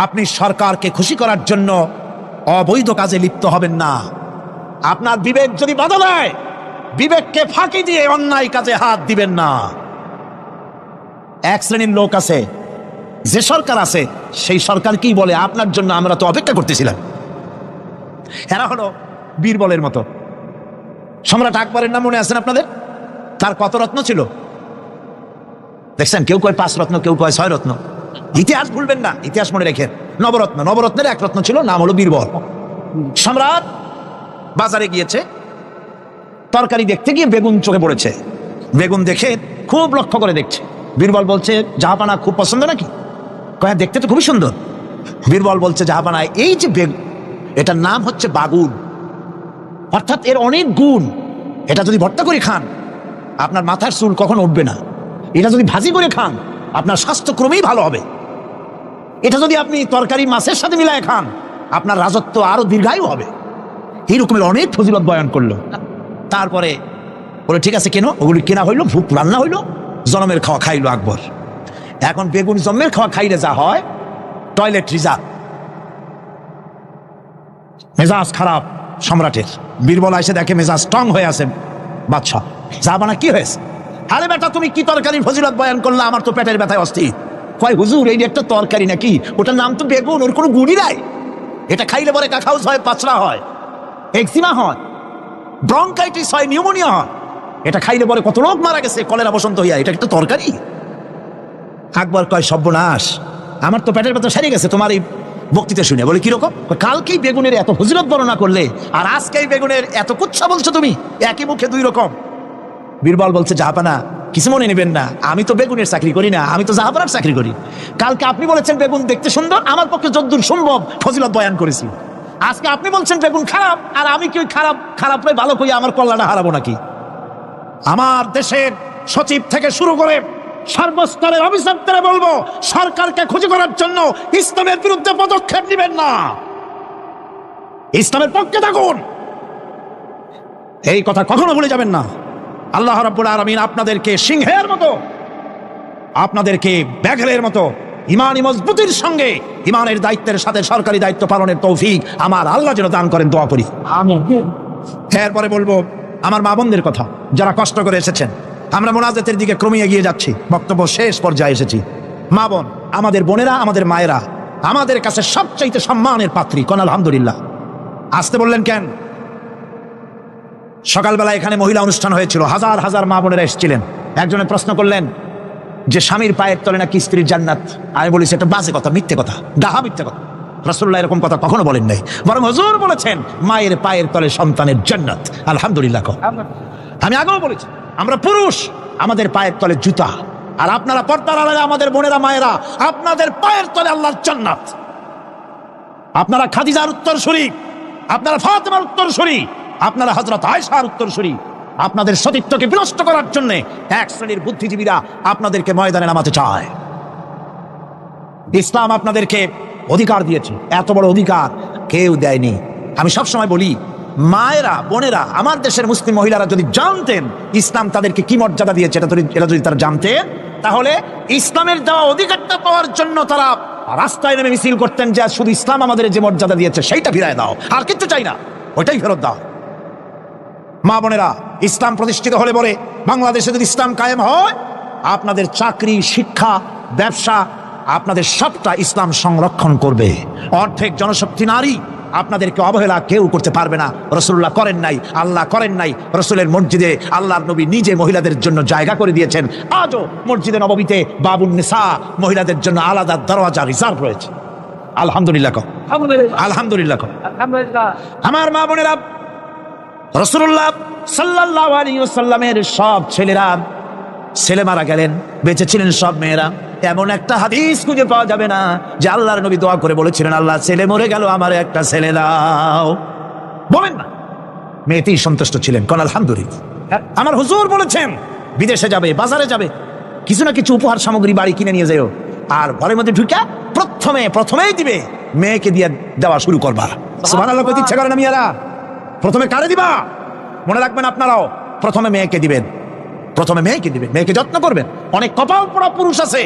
আপনি সরকারকে খুশি করার জন্য অবৈধ কাজে লিপ্ত হবেন না। আপনার বিবেক যদি বাধা দেয়, বিবেককে ফাঁকি দিয়ে অন্যায় কাজে হাত দিবেন না। 1 শ্রেণীর লোক আছে, যে সরকার আছে সেই সরকার কি বলে আপনার জন্য আমরা তো অপেক্ষা করতেছিলাম। এরা হলো বীরবলের মতো। সম্রাট আকবরের নাম মনে আছেন আপনাদের? তার কত রত্ন ছিল দেখছেন? কেউ কয় 5 রত্ন, কেউ কয় 6 রত্ন। ইতিহাস ভুলবেন না, ইতিহাস মনে রেখেন। নবরত্নের 1 রত্ন ছিল, নাম হলো বীরবল। সম্রাট বাজারে গিয়েছে, তরকারি দেখতে গিয়ে বেগুন চোখে পড়েছে। বেগুন দেখে খুব লক্ষ্য করে দেখছে। বীরবল বলছে, জাহাপানা খুব পছন্দ নাকি? কয় দেখতে তো খুবই সুন্দর। বীরবল বলছে, জাহাপানা এই যে বেগুন, এটার নাম হচ্ছে বাগুন, অর্থাৎ এর অনেক গুণ। এটা যদি ভর্তা করে খান আপনার মাথার চুল কখনো উঠবে না। এটা যদি ভাজি করে খান আপনার স্বাস্থ্য ক্রমেই ভালো হবে। এটা যদি আপনি তরকারি মাছের সাথে মিলায় খান আপনার রাজত্ব আরো দীর্ঘায়ু হবে। এই রকমের অনেক ফজিলত বয়ান করলো। তারপরে বলে, ঠিক আছে কেন? ওগুলি কেনা হইলো, ভূপ রান্না হইলো, জনমের খাওয়া খাইলো আকবর। এখন বেগুন জন্মের খাওয়া খাইলে যা হয়, টয়লেট রিজার্ভ। মেজাজ খারাপ সম্রাটের। বীরবল এসে দেখে মেজাজ স্ট্রং হয়ে আছে বাদশাহ। জাহাপানা কি হয়েছে? আরে বেটা, তুমি কি তরকারির ফজিলত বয়ান করলা? আমার তো পেটের ব্যথায় অস্থির। কয় হুজুর, এই একটা তরকারি নাকি? ওটার নাম তো বেগুন, ওর কোনো গুণই নাই। এটা খাইলে পরে কাকাউস হয়, পাচরা হয়, এক্সিমা হয়, ব্রঙ্কাইটিস হয়, নিউমোনিয়া হয়। এটা খাইলে পরে কত লোক মারা গেছে কলেরা বসন্ত হইয়া। এটা একটা তরকারি? আকবর কয়, সর্বনাশ, আমার তো পেটের ব্যথা সেরে গেছে, তোমার এই বক্তৃতা শুনে। বলে কিরকম? কালকেই বেগুনের এত ফজিলত বর্ণনা করলে আর আজকেই বেগুনের এত কুচ্ছা বলছো তুমি, একই মুখে দুই রকম। বীরবল বলছে জাহাপানা কিছু মনে নেবেন না, আমি তো বেগুনের চাকরি করি না, আমি তো জাহাপানার চাকরি করি। কালকে আপনি বলেছেন বেগুন দেখতে সুন্দর, আমার পক্ষে যদ্দূর সম্ভব ফজিলত বয়ান করেছি। আজকে আপনি বলছেন বেগুন খারাপ, আর আমি কি ওই খারাপ ভালো করি আমার কল্যাণে হারাবো নাকি? আমার দেশের সচিব থেকে শুরু করে সর্বস্তরের অফিসারদের বলবো, সরকারকে খুঁজে করার জন্য ইসলামের বিরুদ্ধে পদক্ষেপ নেবেন না, ইসলামের পক্ষে থাকুন। এই কথা কখনো ভুলে যাবেন না। আল্লাহ রাব্বুল আলামিন আপনাদেরকে সিংহের মতো, আপনাদেরকে ব্যাঘ্রের মতো ইমানি মজবুতির সঙ্গে ইমানের দায়িত্বের সাথে সরকারি দায়িত্ব পালনের তৌফিক আমার আল্লাহ যেন দান করেন, দোয়া করি। এরপরে বলবো আমার মা বোনদের কথা, যারা কষ্ট করে এসেছেন। আমরা মোনাজাতের দিকে ক্রমে এগিয়ে যাচ্ছি, বক্তব্য শেষ পর্যায়ে এসেছি। মা বোন, আমাদের বোনেরা, আমাদের মায়েরা আমাদের কাছে সবচাইতে সম্মানের পাত্রী, কোন আলহামদুলিল্লাহ। আসতে বললেন কেন? সকালবেলা এখানে মহিলা অনুষ্ঠান হয়েছিল, হাজার হাজার মা বোনেরা এসেছিলেন। একজনে প্রশ্ন করলেন যে স্বামীর পায়ের তলে নাকি স্ত্রীর জান্নাত। আমি বলি সেটা বাজে কথা, মিথ্যে কথা, ডাহা মিথ্যে কথা। রাসূলুল্লাহ এরকম কথা কখনো বলেন নাই, বরং হুজুর বলেছেন মায়ের পায়ের তলে সন্তানের জান্নাত। আলহামদুলিল্লাহ। আমি আগেও বলেছি আমরা পুরুষ, আমাদের পায়ের তলে জুতা, আর আপনারা পর্দার আড়ালে আমাদের বোনেরা মায়েরা, আপনাদের পায়ের তলে আল্লাহর জান্নাত। আপনারা খাদিজার উত্তরসূরি, আপনারা ফাতেমার উত্তরসূরি, আপনারা হযরত আয়েশার উত্তরসূরি। আপনাদের সতীত্বকে বিনষ্ট করার জন্য এক শ্রেণীর বুদ্ধিজীবীরা আপনাদেরকে ময়দানে নামাতে চায়। ইসলাম আপনাদেরকে অধিকার দিয়েছে, এত বড় অধিকার কেউ দেয়নি। আমি সবসময় বলি, মায়েরা, বোনেরা, আমার দেশের মুসলিম মহিলারা যদি জানতেন ইসলাম তাদেরকে কি মর্যাদা দিয়েছে, এটা যদি তারা জানতেন, তাহলে ইসলামের দেওয়া অধিকারটা পাওয়ার জন্য তারা রাস্তায় নেমে মিছিল করতেন যে শুধু ইসলাম আমাদের যে মর্যাদা দিয়েছে সেইটা ফিরায় দাও, আর কিচ্ছু চাই না, ওইটাই ফেরত দাও। মা বোনেরা, ইসলাম প্রতিষ্ঠিত হলে পরে বাংলাদেশে যদি ইসলাম কায়েম হয়, আপনাদের চাকরি, শিক্ষা, ব্যবসা, আপনাদের সবটা ইসলাম সংরক্ষণ করবে। অর্ধেক জনশক্তি নারী, আপনাদেরকে অবহেলা কেউ করতে পারবে না। রাসূলুল্লাহ করেন নাই, আল্লাহ করেন নাই। রাসূলের মসজিদে আল্লাহর নবী নিজে মহিলাদের জন্য জায়গা করে দিয়েছেন। আজও মসজিদে নববীতে বাবুন নিসা, মহিলাদের জন্য আলাদা দরজা রিজার্ভ রয়েছে। আলহামদুলিল্লাহ। আলহামদুলিল্লাহ। আমার মা বোনেরা, রাসূলুল্লাহ সাল্লাল্লাহু আলাইহি ওয়াসাল্লামের সব ছেলেরা, ছেলে মারা গেলেন, বেঁচে ছিলেন সব মেয়েরা। এমন একটা হাদিস খুঁজে পাওয়া যাবে না যে আল্লাহর নবী দোয়া করে বলেছিলেন আল্লাহ ছেলে মরে গেল, আমার একটা ছেলে দাও। বলেন না, মেয়েতেই সন্তুষ্ট ছিলেন, কোন আলহামদুলিল্লাহ। আমার হুজুর বলেছেন বিদেশে যাবে, বাজারে যাবে, কিছু না কিছু উপহার সামগ্রী বাড়ি কিনে নিয়ে যাও, আর ঘরের মধ্যে ঢুকে প্রথমেই দিবে মেয়েকে দিয়ে দেওয়া শুরু করবা। সুবহানাল্লাহ কইতে ইচ্ছা করে না মিয়ারা? প্রথমে কারে দিবা? মনে রাখবেন আপনারাও, প্রথমে মেয়েকে দিবেন, প্রথমে মেয়েকে দিবেন, মেয়েকে যত্ন করবেন। অনেক কপাল পোড়া পুরুষ আছে,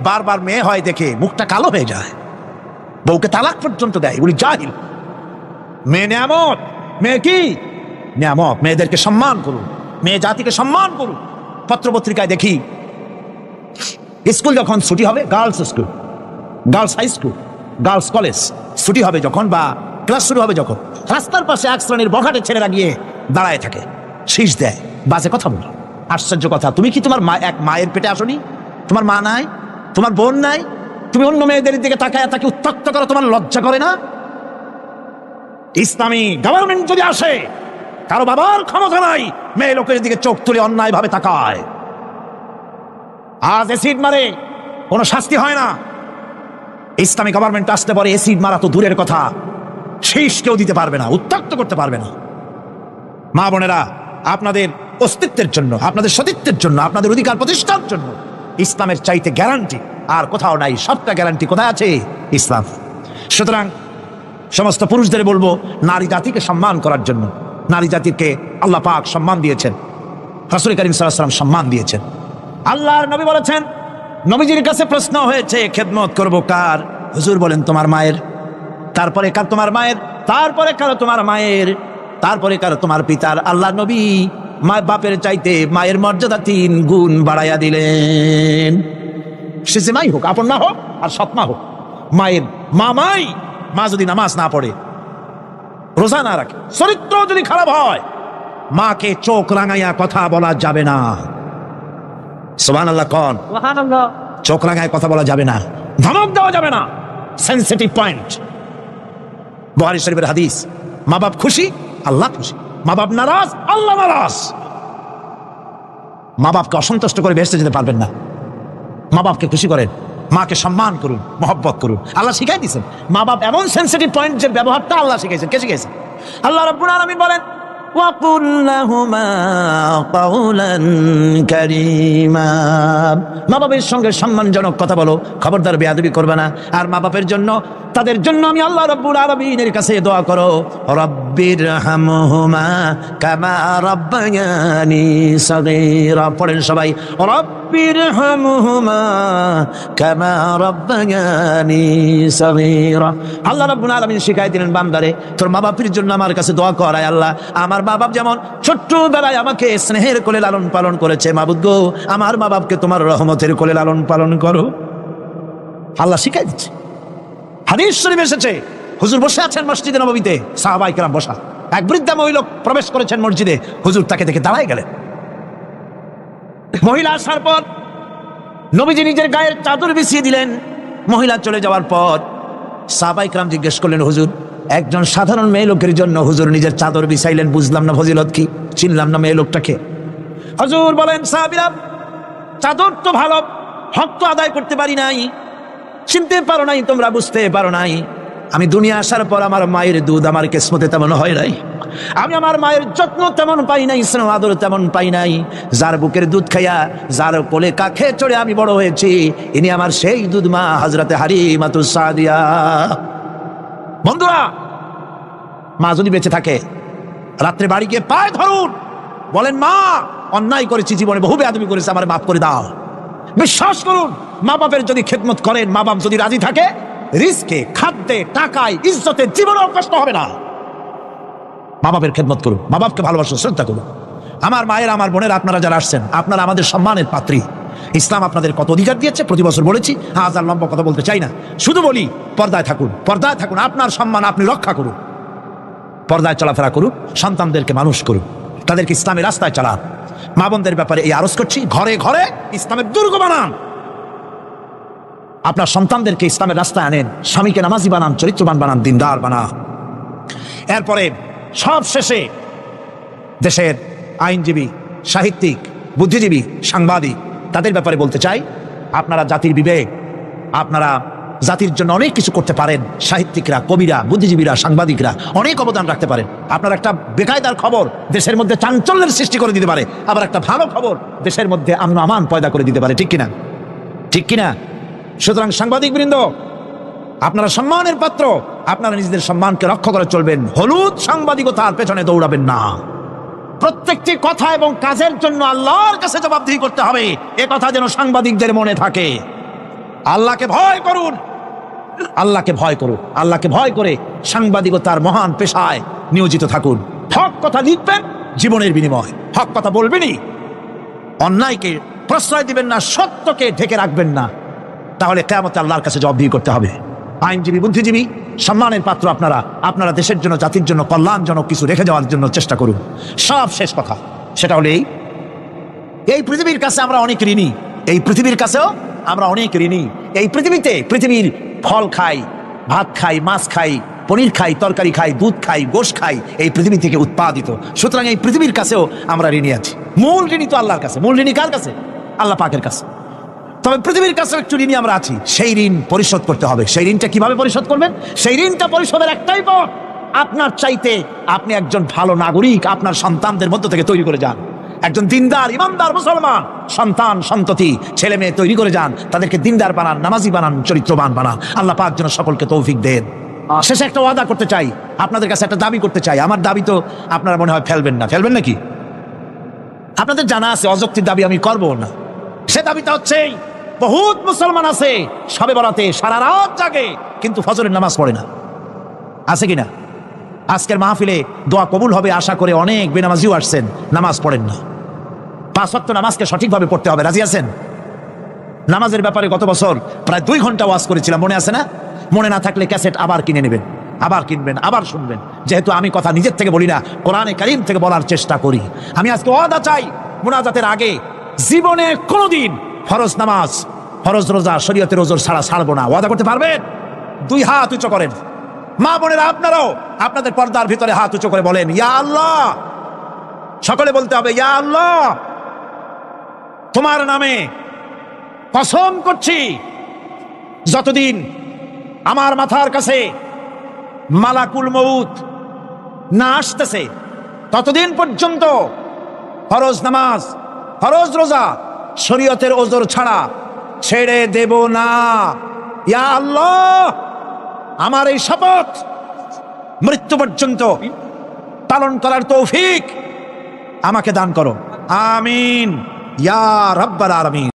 বারবার মেয়ে হয় দেখে মুখটা কালো হয়ে যায়, বউকে তালাক পর্যন্ত দেয়, এগুলি জাহিল। মেয়ে নিয়ামত, মেয়ে কি নিয়ামত। মেয়েদেরকে সম্মান করুন, মেয়ে জাতিকে সম্মান করুন। পত্রপত্রিকায় দেখি স্কুল যখন ছুটি হবে, girls school, girls high school, girls college ছুটি হবে যখন, বা ক্লাস শুরু হবে যখন, রাস্তার পাশে এক শ্রেণীর বখাটে ছেলেরা গিয়ে দাঁড়ায় থাকে, শীষ দেয়, বাজে কথা বলে। আশ্চর্য কথা, তুমি কি তোমার এক মায়ের পেটে আসনি? তোমার মা নাই, তোমার বোন নাই, তুমি অন্য মেয়েদের দিকে তাকায় তাকে উত্ত্যক্ত করো, তোমার লজ্জা করে না? ইসলামী গভর্নমেন্ট যদি আসে, কারো বাবার ক্ষমতা নাই মেয়ে লোকের দিকে চোখ তুলে অন্যায় ভাবে তাকায়। আজ এসিড মারে, কোনো শাস্তি হয় না। ইসলামী গভর্নমেন্ট আসতে পারে, এসিড মারা তো দূরের কথা, শীষ কেউ দিতে পারবে না, উত্ত্যক্ত করতে পারবে না। মা বোনেরা, আপনাদের অস্তিত্বের জন্য, আপনাদের সতীত্বের জন্য, আপনাদের অধিকার প্রতিষ্ঠার জন্য ইসলামের চাইতে গ্যারান্টি আর কোথাও নাই। সবটা গ্যারান্টি কোথায় আছে? ইসলাম। সুতরাং সমস্ত পুরুষদের বলবো, নারী জাতিকে সম্মান করার জন্য, নারী জাতিকে আল্লাহ পাক সম্মান দিয়েছেন, রাসূল করিম সাল্লাল্লাহু আলাইহি ওয়াসাল্লাম সম্মান দিয়েছেন। আল্লাহর নবী বলেছেন, নবীজির কাছে প্রশ্ন হয়েছে খেদমত করব কার? হুজুর বলেন তোমার মায়ের, তারপরে কার? তোমার মায়ের, তারপরে কার? তোমার মায়ের, তারপরে কার? তোমার পিতার। আল্লাহ নবী মা বাপের চাইতে মায়ের মর্যাদা 3 গুণ বাড়াইয়া দিলেন। সে যে মাই হোক, আপন না হোক আর সৎ মা হোক, মায়ের মামাই, মা যদি নামাজ না পড়ে, রোজা না রাখে, চরিত্র যদি খারাপ হয়, মাকে চোখ রাঙাইয়া কথা বলা যাবে না। সুবহানাল্লাহ। কোন চোখ রাঙায় কথা বলা যাবে না, ধমক দেওয়া যাবে না, সেন্সিটিভ পয়েন্ট। বুখারী শরীফের হাদিস, মা বাপ খুশি আল্লাহ খুশি, মা বাপ নারাজ আল্লাহ নারাজ। মা বাপকে অসন্তুষ্ট করে বেহেশতে যেতে পারবেন না। মা বাপকে খুশি করেন, মাকে সম্মান করুন, মহব্বত করুন। আল্লাহ শিখাই দিয়েছেন। মা বাপ এমন সেন্সিটিভ পয়েন্ট যে ব্যবহারটা আল্লাহ শিখাইছেন। কে শিখাইছেন? আল্লাহ রাব্বুল আলামিন বলেন وَقُلْ لَهُمَا قَوْلًا كَرِيمًا। মা বাবার সঙ্গে সম্মানজনক কথা বলো, খবরদার বেয়াদবি করবে না। আর মা বাপের জন্য, তাদের জন্য আমি আল্লাহ রাব্বুল আলামিনের কাছে দোয়া করো, রব্বিরহামহুমা কামা রাব্বায়ানি সাগীরা। পড়েন সবাই, রব্বিরহামহুমা কামা রাব্বায়ানি সাগীরা। আল্লাহ রাব্বুল আলামিন শিখাই দিলেন বান্দারে, তোর মা বাপের জন্য আমার কাছে দোয়া কর, আয় আল্লাহ আমার মা বাপ যেমন ছোট্টবেলায় আমাকে স্নেহের কোলে লালন পালন করেছে, মাবুদ গো আমার মা বাপকে তোমার রহমতের কোলে লালন পালন করো। আল্লাহ শিখাই দিচ্ছে। হাদিস শরীফে এসেছে, হুজুর বসে আছেন মসজিদে নববীতে, সাহাবায়ে কেরাম বসা। এক বৃদ্ধা মহিলা প্রবেশ করেছেন মসজিদে, হুজুর তাকে দেখে দাঁড়ায় গেলেন। মহিলা আসার পর নবীজি নিজের গায়ের চাদর বিছিয়ে দিলেন। মহিলা চলে যাওয়ার পর সাহাবায়ে কেরাম জিজ্ঞেস করলেন, হুজুর একজন সাধারণ মেয়ে লোকের জন্য হুজুর নিজের চাদর বিছাইলেন, বুঝলাম না ফজিলত কি, চিনলাম না মেয়ে লোকটাকে। হুজুর বলেন, সাহাবীরা চাদর তো ভালো, হক তো আদায় করতে পারি নাই, চিনতে পারো নাই, তোমরা বুঝতে পারো নাই। আমি দুনিয়া আসার পর আমার মায়ের দুধ আমার কিসমতে তেমন হয় নাই, আমি আমার মায়ের যত্ন তেমন পাই নাই, স্নেহ আদর তেমন পাই নাই। যার বুকের দুধ খাইয়া, যার কোলে কাখে চড়ে আমি বড় হয়েছি, ইনি আমার সেই দুধ মা হযরতে হালিমাতুস সাদিয়া। বন্ধুরা, মা যদি বেঁচে থাকে, রাত্রে বাড়ি গিয়ে পায়ে ধরুন, বলেন মা অন্যায় করেছি, জীবনে বহু বেয়াদবি করেছি, আমার মাফ করে দাও। বিশ্বাস করুন, মা বাপের যদি খেদমত করেন, মা বাপ যদি রাজি থাকে, রিজকে, খাদ্যে, টাকায়, ইজ্জতে জীবনেও কষ্ট হবে না। মা বাপের খেদমত করুন, মা বাপকে ভালোবাসুন, শ্রদ্ধা করুন। আমার মায়ের, আমার বোনের, আপনারা যারা আসছেন, আপনারা আমাদের সম্মানের পাত্রী। ইসলাম আপনাদের কত অধিকার দিয়েছে প্রতি বছর বলেছি, আজ আর লম্বা কথা বলতে চাই না, শুধু বলি পর্দায় থাকুন, পর্দায় থাকুন, আপনার সম্মান আপনি রক্ষা করুন, পর্দায় চলাফেরা করুন, সন্তানদেরকে মানুষ করুন, তাদেরকে ইসলামের রাস্তায় চালান। মা বোনদের ব্যাপারে এই আরজ করছি, ঘরে ঘরে ইসলামের দুর্গ বানান, আপনার সন্তানদেরকে ইসলামের রাস্তায় আনেন, স্বামীকে নামাজি বানান, চরিত্রবান বানান, দিনদার বানান। এরপরে সব শেষে দেশের আইনজীবী, সাহিত্যিক, বুদ্ধিজীবী, সাংবাদিক, তাদের ব্যাপারে বলতে চাই, আপনারা জাতির বিবেক, আপনারা জাতির জন্য অনেক কিছু করতে পারেন। সাহিত্যিকরা, কবিরা, বুদ্ধিজীবীরা, সাংবাদিকরা অনেক অবদান রাখতে পারেন। আপনার একটা বেকায়দার খবর দেশের মধ্যে চাঞ্চল্যের সৃষ্টি করে দিতে পারে, আবার একটা ভালো খবর দেশের মধ্যে আমন আমান পয়দা করে দিতে পারে, ঠিক কিনা? ঠিক কিনা? সুতরাং সাংবাদিক বৃন্দ, আপনারা সম্মানের পাত্র, আপনারা নিজেদের সম্মানকে রক্ষা করে চলবেন, হলুদ সাংবাদিকতার পেছনে দৌড়াবেন না। প্রত্যেকটি কথা এবং কাজের জন্য আল্লাহর কাছে জবাবদিহি করতে হবে, এ কথা যেন সাংবাদিকদের মনে থাকে। আল্লাহকে ভয় করুন, আল্লাহকে ভয় করুন, আল্লাহকে ভয় করে সাংবাদিকতার মহান পেশায় নিয়োজিত থাকুন। হক কথা লিখবেন, জীবনের বিনিময় হক কথা বলবেনই, অন্যায়কে প্রশ্রয় দিবেন না, সত্যকে ঢেকে রাখবেন না, তাহলে কিয়ামতে আল্লাহর কাছে জবাবদিহি করতে হবে। আইনজীবী, বুদ্ধিজীবী, সম্মানের পাত্র আপনারা, আপনারা দেশের জন্য, জাতির জন্য কল্যাণজনক কিছু রেখে যাওয়ার জন্য চেষ্টা করুন। সব শেষ কথা সেটা হলো এই পৃথিবীর কাছে আমরা অনেক ঋণী, এই পৃথিবীর কাছেও আমরা অনেক ঋণী। এই পৃথিবীতে পৃথিবীর ফল খাই, ভাত খাই, মাছ খাই, পনির খাই, তরকারি খাই, দুধ খাই, গোশ খাই, এই পৃথিবী থেকে উৎপাদিত। সুতরাং এই পৃথিবীর কাছেও আমরা ঋণী আছি। মূল ঋণী তো আল্লাহর কাছে। মূল ঋণী কার কাছে? আল্লাহ পাকের কাছে। তবে পৃথিবীর কাছেও একটু ঋণী আমরা আছি, সেই ঋণ পরিশোধ করতে হবে। সেই ঋণটা কিভাবে পরিশোধ করবেন? সেই ঋণটা পরিশোধের একটাই পথ, আপনার চাইতে আপনি একজন ভালো নাগরিক আপনার সন্তানদের মধ্য থেকে তৈরি করে যান। একজন দিনদার, ইমানদার মুসলমান সন্তান, সন্ততি, ছেলে মেয়ে তৈরি করে যান, তাদেরকে দিনদার বানান, নামাজি বানান, চরিত্রবান বানান। আল্লাহ পাক যেন সকলকে তৌফিক দেন। শেষে একটা ওয়াদা করতে চাই, আপনাদের কাছে একটা দাবি করতে চাই। আমার দাবি তো আপনারা মনে হয় ফেলবেন না, ফেলবেন নাকি? আপনাদের জানা আছে অযৌক্তিক দাবি আমি করবো না। সে দাবিটা হচ্ছে, বহুত মুসলমান আছে শবে বরাতে সারা রাত জাগে কিন্তু ফজরের নামাজ পড়ে না, আছে কিনা? আজকের মাহফিলে দোয়া কবুল হবে আশা করে অনেক বেনামাজিও আসছেন, নামাজ পড়েন না। 5 ওয়াক্ত নামাজকে সঠিকভাবে পড়তে হবে, রাজি আছেন? নামাজের ব্যাপারে গত বছর প্রায় 2 ঘন্টা ওয়াজ করেছিলাম, মনে আছে না? মনে না থাকলে ক্যাসেট আবার কিনে নেবেন, আবার কিনবেন, আবার শুনবেন। যেহেতু আমি কথা নিজের থেকে বলি না, কোরআনে কারীম থেকে বলার চেষ্টা করি। আমি আজকে ওয়াদা চাই, মুনাজাতের আগে জীবনে কোনোদিন ফরজ নামাজ, ফরজ রোজা, শরীয়তের ওজর ছাড়া ছাড়বো না। ওয়াদা করতে পারবেন? দুই হাত উঁচু করেন। মা বোনেরা আপনারাও আপনাদের পর্দার ভিতরে হাত উঁচু করে বলেন, ইয়া আল্লাহ। সকলে বলতে হবে, ইয়া আল্লাহ, তোমার নামে কসম করছি, যতদিন আমার মাথার কাছে মালাকুল মউত না আসতেছে ততদিন পর্যন্ত ফরজ নামাজ, ফরজ রোজা শরীয়তের ওজর ছাড়া ছেড়ে দেব না। ইয়া আল্লাহ, আমার এই শপথ মৃত্যু পর্যন্ত পালন করার তৌফিক আমাকে দান করো। আমিন ইয়া রাব্বাল আলামিন।